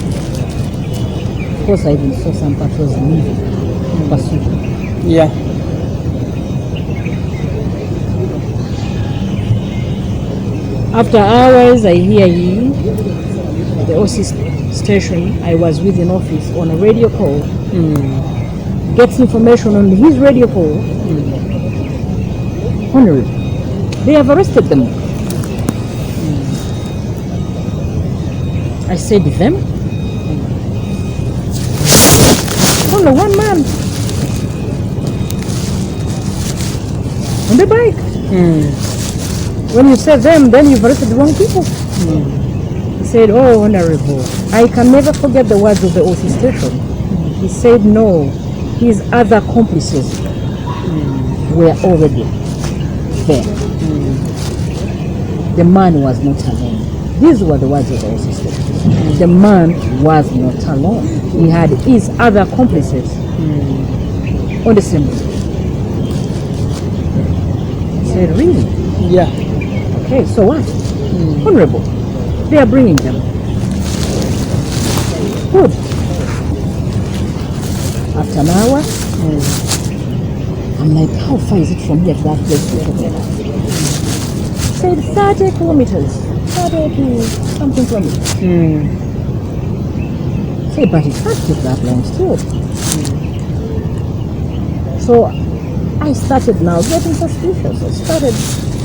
Of course, I even saw some patrols leaving. Pursuit. Yeah. After hours, I hear him at the OC station. I was with in office on a radio call. Gets information on his radio call. Honorable, they have arrested them. I said them? Only one man on the bike. When you say them, then you've arrested the wrong people. He said, oh, Honorable, I can never forget the words of the OC station. He said, no, his other accomplices were already there. The man was not alone. These were the words of the OC station. The man was not alone. He had his other accomplices on the same day. He said, really? Yeah. Okay, so what? Honorable, they are bringing them. Good. After an hour, I'm like, how far is it from here to that place we're talking about? Said 30 kilometers. 30 to something kilometers. Say, but it can't take that long still. So I started now getting suspicious. I started,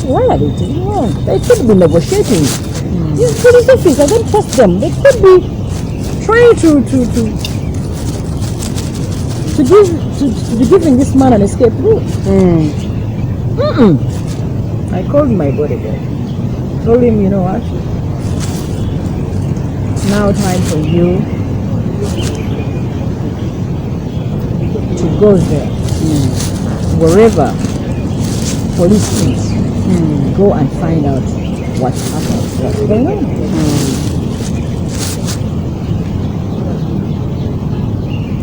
why are they doing wrong? They could be negotiating. These police officers, I don't trust them. They could be trying to be giving this man an escape route. I called my bodyguard. Told him, you know what? It's now time for you to go there. Wherever police is, go and find out what's happening. What's going on?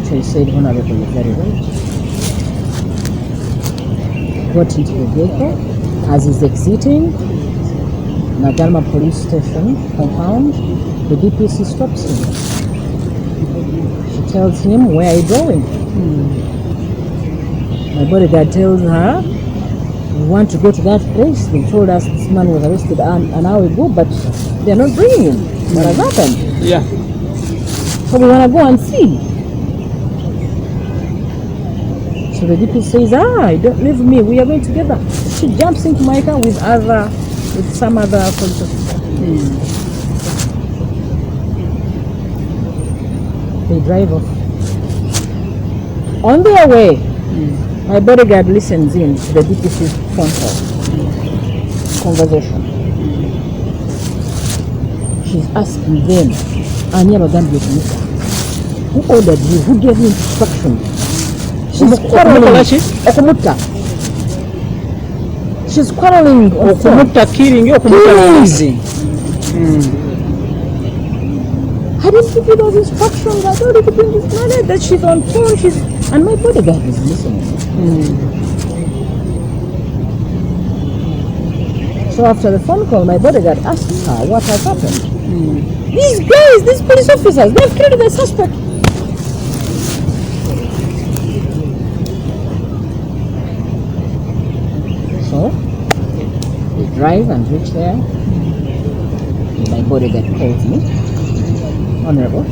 So he said, Honorable, you're very right. Got into the vehicle. As he's exiting Nagarma police station compound, the DPC stops him. She tells him, where are you going? My bodyguard tells her, we want to go to that place. They told us this man was arrested an hour ago, but they're not bringing him. What has happened? Yeah. So we want to go and see. So the DP says, don't leave me, we are going together. She jumps into my car with some other police officer. They drive off. On their way, my bodyguard listens in to the DPC's phone call, conversation. She's asking them, who ordered you? Who gave you instruction? She's quarreling. She's quarreling. Killing. I didn't give you those instructions. I told you to bring this money. That she's on phone. And my bodyguard is listening. So after the phone call, my bodyguard asks her what has happened. These guys, these police officers, they've killed the suspect. So we drive and reach there. My bodyguard calls me, Honorable,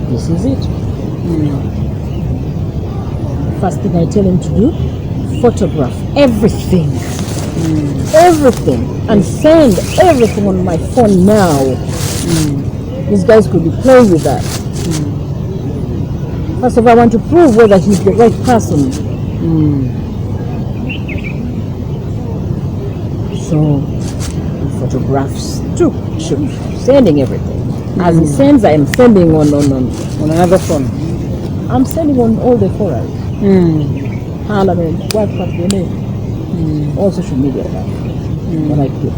this is it. First thing I tell him to do, photograph everything. Everything. And send everything on my phone now. These guys could be playing with that. First of all, I want to prove whether he's the right person. So, photographs took, sending everything. As he sends, I am sending on another phone. I'm sending on all the forums. Parliament, WhatsApp, all social media. What I do.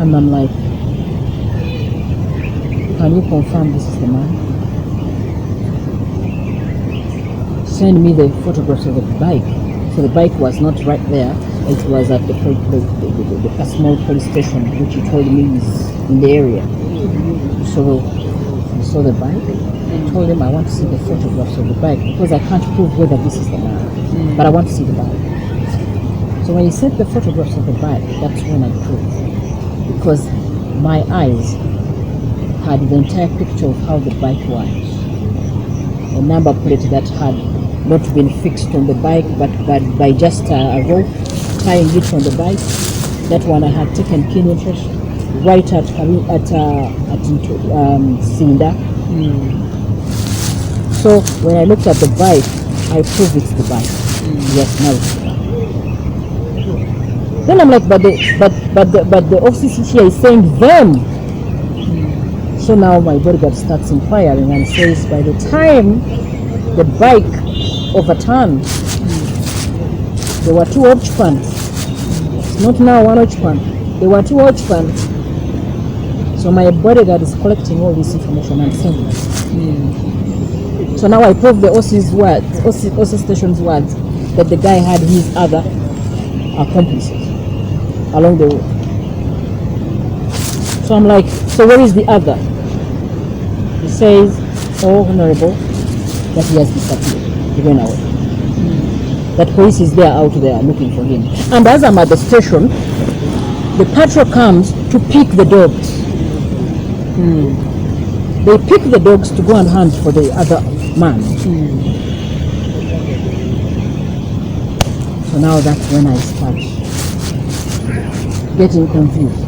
And I'm like, can you confirm this is the man? Send me the photographs of the bike. So the bike was not right there. It was at a small police station, which he told me is in the area. So I saw the bike. I told him I want to see the photographs of the bike because I can't prove whether this is the man, but I want to see the bike. So when he sent the photographs of the bike, that's when I proved, because my eyes had the entire picture of how the bike was. A number plate that had not been fixed on the bike, but by just a rope tying it on the bike. That one I had taken keen interest right at Cinda. So when I looked at the bike, I proved it's the bike. Yes, now it's the bike. Then I'm like, but the officer here is saying them. So now my bodyguard starts inquiring and says, by the time the bike overturned, there were two occupants. Not now one occupant. There were two occupants. So my bodyguard is collecting all this information and sending it. So now I prove the OC's words, OC station's words, that the guy had his other accomplices along the road. So I'm like, so where is the other? He says, oh, Honorable, that he has disappeared. He went away. That police is there out there looking for him. And as I'm at the station, the patrol comes to pick the dogs. They pick the dogs to go and hunt for the other man. So now that's when I start getting confused.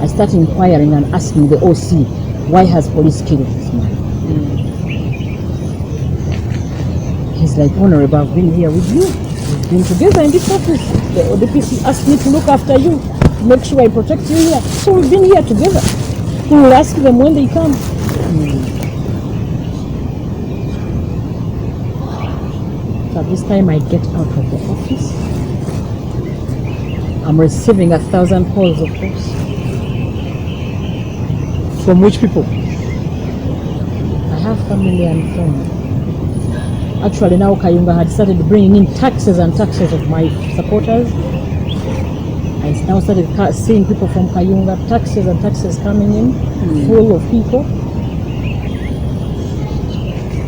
I start inquiring and asking the OC, why has police killed this man? He's like, Honorable, I've been here with you. We've been together in this office. The ODPC asked me to look after you, to make sure I protect you here. So we've been here together. We will ask them when they come. So this time I get out of the office. I'm receiving 1,000 calls, of course. From which people? I have family and friends. Actually, now Kayunga had started bringing in taxes and taxes of my supporters. I now started seeing people from Kayunga, taxes and taxes coming in, full of people.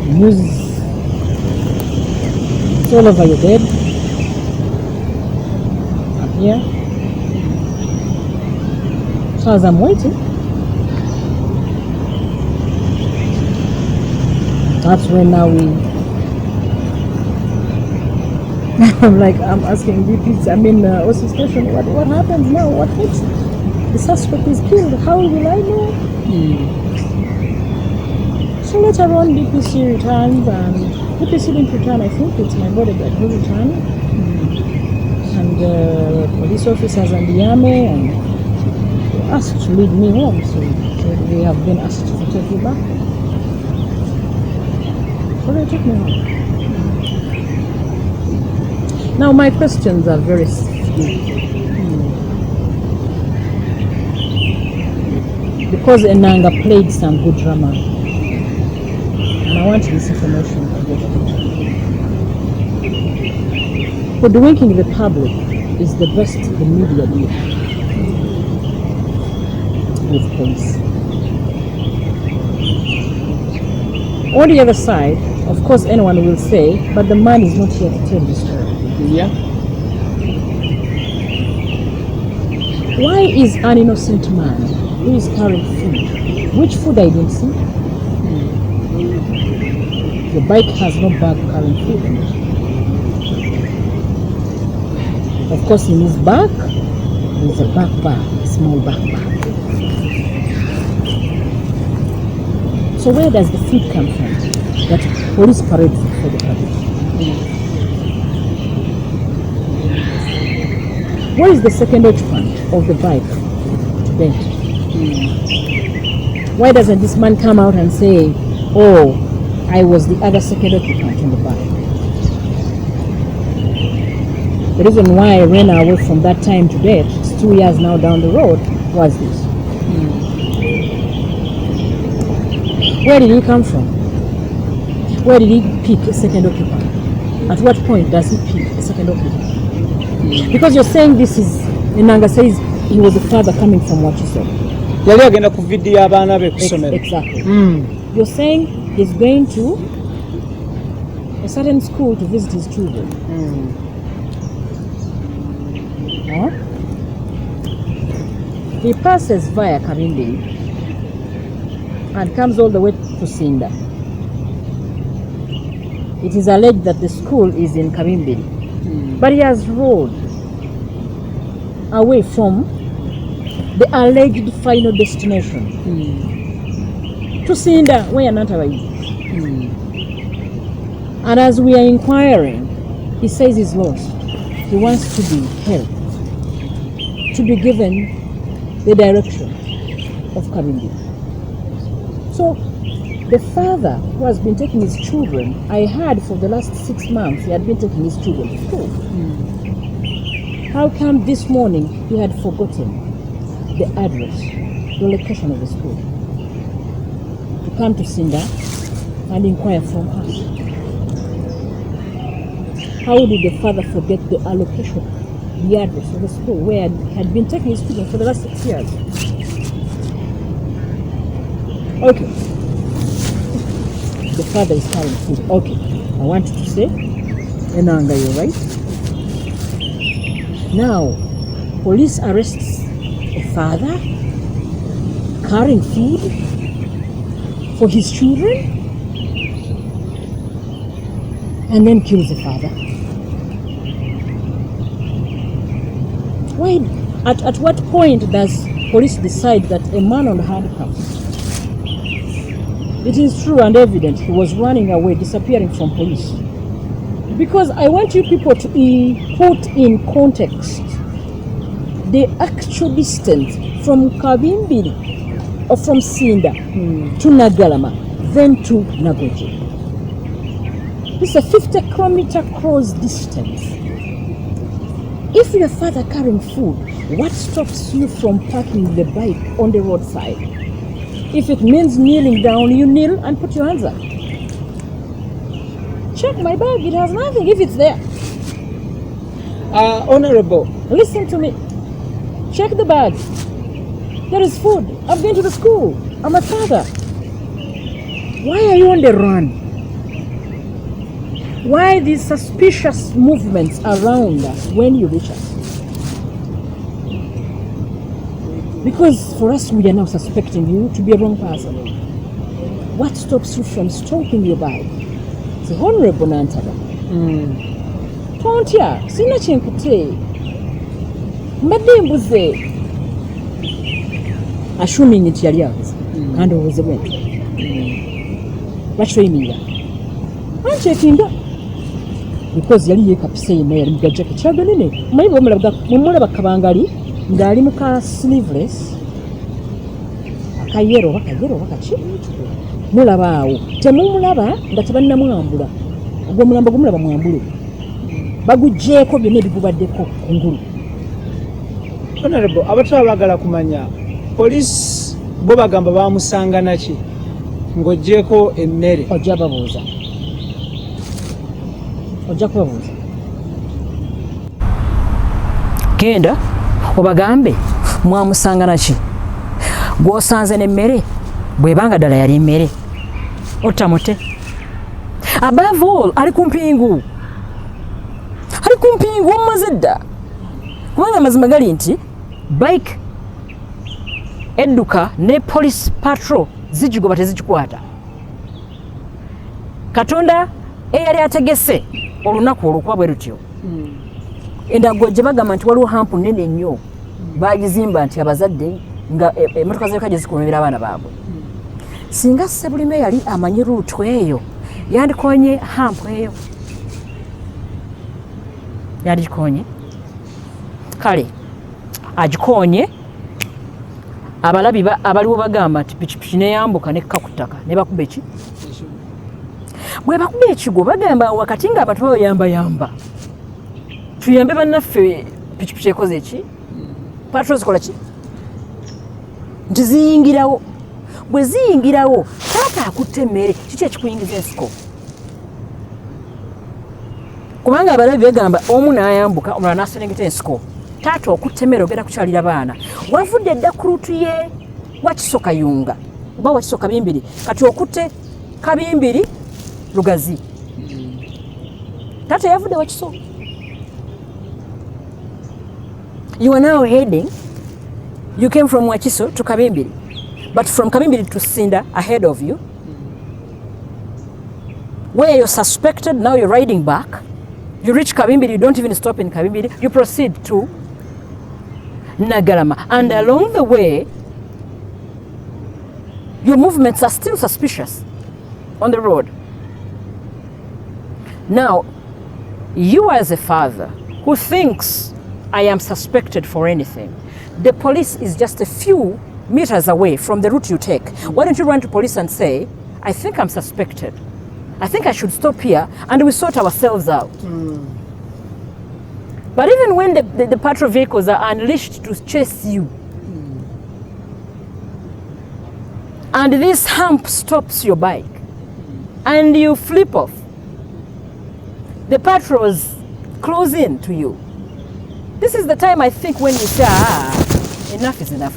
News, it's all over your bed. I'm here. So as I'm waiting, that's when now I'm like, I'm asking DPs, OC station, what happens now? What next? The suspect is killed. How will I know? So later on, DPC returns, and DPC didn't return. I think it's my bodyguard who returned. And police officers and the army, and they asked to lead me home. So we have been asked to take you back. So they took me home. Now my questions are very few. Because Enanga played some good drama, and I want this information to get it. Hoodwinking the public is the best the media do with police. On the other side, of course, anyone will say, but the man is not here to tell the story. Yeah. Why is an innocent man who is carrying food? Which food I didn't see? The bike has no bag carrying food in it. Of course, in his back, there's a backpack, a small backpack. So where does the food come from that police parade for the public? Where is the second occupant of the bike today? Why doesn't this man come out and say, oh, I was the other second occupant on the bike? The reason why I ran away from that time to date, it's 2 years now down the road, was this. Where did he come from? Where did he pick a second occupant? At what point does he pick a second officer? Because you're saying this is, Enanga says he was a father coming from what you said. Yali agenda ku video abaana be kusomera. Exactly. You're saying he's going to a certain school to visit his children. Huh? He passes via Kabindi and comes all the way to Sinda. It is alleged that the school is in Kabindi, but he has rode away from the alleged final destination to Sinda, where Nantaba is. And as we are inquiring, he says he's lost. He wants to be helped, to be given the direction of Kabindi. So the father who has been taking his children, I heard for the last 6 months he had been taking his children to school. How come this morning he had forgotten the address, the location of the school, to come to Sinda and inquire from us? How did the father forget the allocation, the address of the school where he had been taking his children for the last 6 years? Okay. The father is carrying food. Okay. I want to say, Enanga, you're right. Now, police arrests a father carrying food for his children and then kills the father. Why? At what point does police decide that a man on handcuffs, it is true and evident he was running away, disappearing from police? Because I want you people to put in context the actual distance from Kabimbiri or from Sinda to Nagalama, then to Nagoje. This is a 50-kilometer cross distance. If your father carrying food, what stops you from parking the bike on the roadside? If it means kneeling down, you kneel and put your hands up. Check my bag, it has nothing if it's there. Honorable. Listen to me. Check the bag. There is food. I've been to the school. I'm a father. Why are you on the run? Why these suspicious movements around us when you reach us? Because for us, we are now suspecting you to be a wrong person. What stops you from stalking your bag? It's Honorable Nantaba. Tontya, sina chenkute. Mbadde mbuze. Assuming it yali out. And was the way. Lwaki toyimirira? Anchekinga. Because yali yekapise na yali mugaja kyaganene. Mumulaba kabangali ng'ali mu ka sleeveless. Akayero bakaki. Mulaba awo. Temumulaba nga tebannamwambula. Ogwo mulamba gumulaba mwambule. Bagugjeeko byonna ebigubaddeko kungulu. Honorable, abataba bagala kumanya police bo bagamba bamusanga naki ng'oggyeko emmere. Ojja babuuza. Ojja kubabuuza. Genda obagambe mwamusanga naki gw'osanze n'emmere bw'ebanga ddala yali mmere ottamute. Above all ali ku mpingu omumaze dda kubanga amazima gali nti bike edduka ne police patrol zigigoba tezikikwata. Katonda eyali ategese olunaku olwokuba bwe lutyo endago gye bagamba nti waliwo hampu nnene nnyo bagizimba nti abazadde nga emmotoka z'eka gye zikulumira abaana baabwe. Singa Ssebulime yali amanyi ruutu eyo yandikonye hampu eyo, yandikonye kale agikonye. Abalabi abaliwo bagamba nti pikipiki neyambuka nekka ku ttaka ne bakuba eki bwe bakuba ekigo bagamba wakati nga abantu bayamba tuyambe bannaffe pikipiki ekoze eki patrol zikola ki nti ziyingirawo. Bwe ziyingirawo, taata akutte emmere, kiki ekikuyingiza ensiko? kubanga abalabi begamba omu n'ayambuka omulala n'aserengeta ensiko taata okutemera ogenda kukyalira baana wavudde dda ku luutu ye Wakiso Kayunga oba Wakiso Kabimbiri kati okutte Kabimbiri Lugazi taata yavudde Wakiso. You are now heading, you came from Wakiso to Kabimbiri, but from Kabimbiri to Sinda ahead of you, where you're suspected, now you're riding back. You reach Kabimbiri, you don't even stop in Kabimbiri, you proceed to Nagarama. And along the way, your movements are still suspicious on the road. Now, you as a father who thinks I am suspected for anything, the police is just a few meters away from the route you take. Why don't you run to police and say, I think I'm suspected. I think I should stop here and we sort ourselves out. But even when the patrol vehicles are unleashed to chase you, and this hump stops your bike, and you flip off, the patrols close in to you. This is the time I think when you say, enough is enough.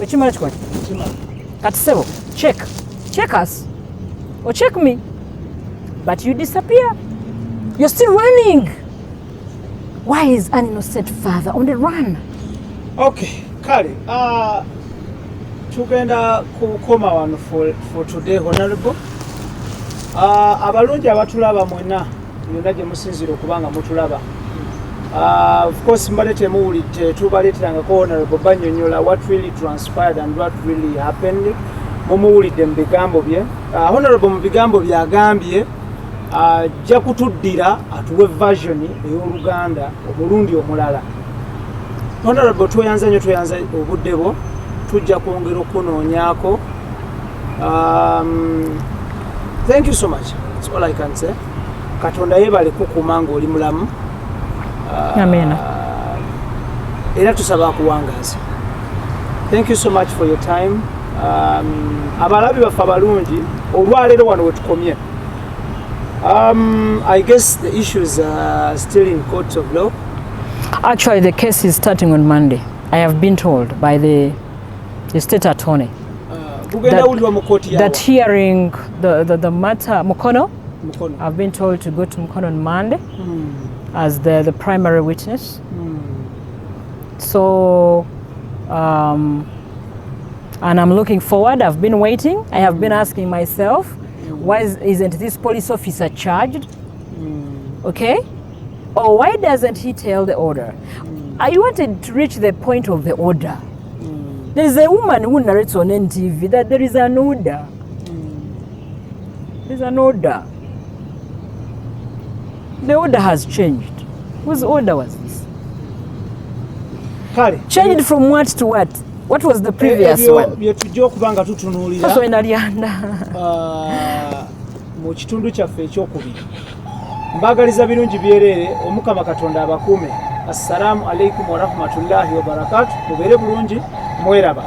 Katsebo, check us, or check me. But you disappear. You're still running. Why is an innocent father on the run? Okay, Kale, tugenda kukoma wano for today, Honorable. Abalungi abatulaba mwena, yonna gye musinzira okubanga mutulaba. Of course, mbadde temuwulidde tubaleeterangako Honorable bannyonnyola what really transpired and what really happened. Mumuwulidde mu bigambo bye. Honorable mu bigambo byagambye ajja kutuddira atuwe version ey'Oluganda omulundi omulala. Honorable tweyanze nnyo tweyanze obudde bwo tujja kwongera okunoonyaako. Thank you so much. That's all I can say. Katonda yeebale kukuma ng'oli mulamu. Amen. Era tusaba akuwangaza. Thank you so much for your time. Abalabi baffe abalungi olwaleero wano we tukomye. I guess the issues are still in courts of law. Actually, the case is starting on Monday. I have been told by the state attorney that hearing the matter, Mukono, I've been told to go to Mukono on Monday as the primary witness. So, and I'm looking forward. I've been waiting. I have been asking myself, why isn't this police officer charged? Okay? Or why doesn't he tell the order? I wanted to reach the point of the order. There's a woman who narrates on NTV that there is an order. There's an order. The order has changed. Whose order was this? Kale, changed from what to what? What was the previous one? Byetujja okubanga tutunuulira so enalyanda mu kitundu kyaffe ekyokubiri. Mbagaliza birungi byereere omukama Katonda abakuume. Assalamu alaikum wa rahmatullahi wa barakatuh. Mubeere bulungi mweraba.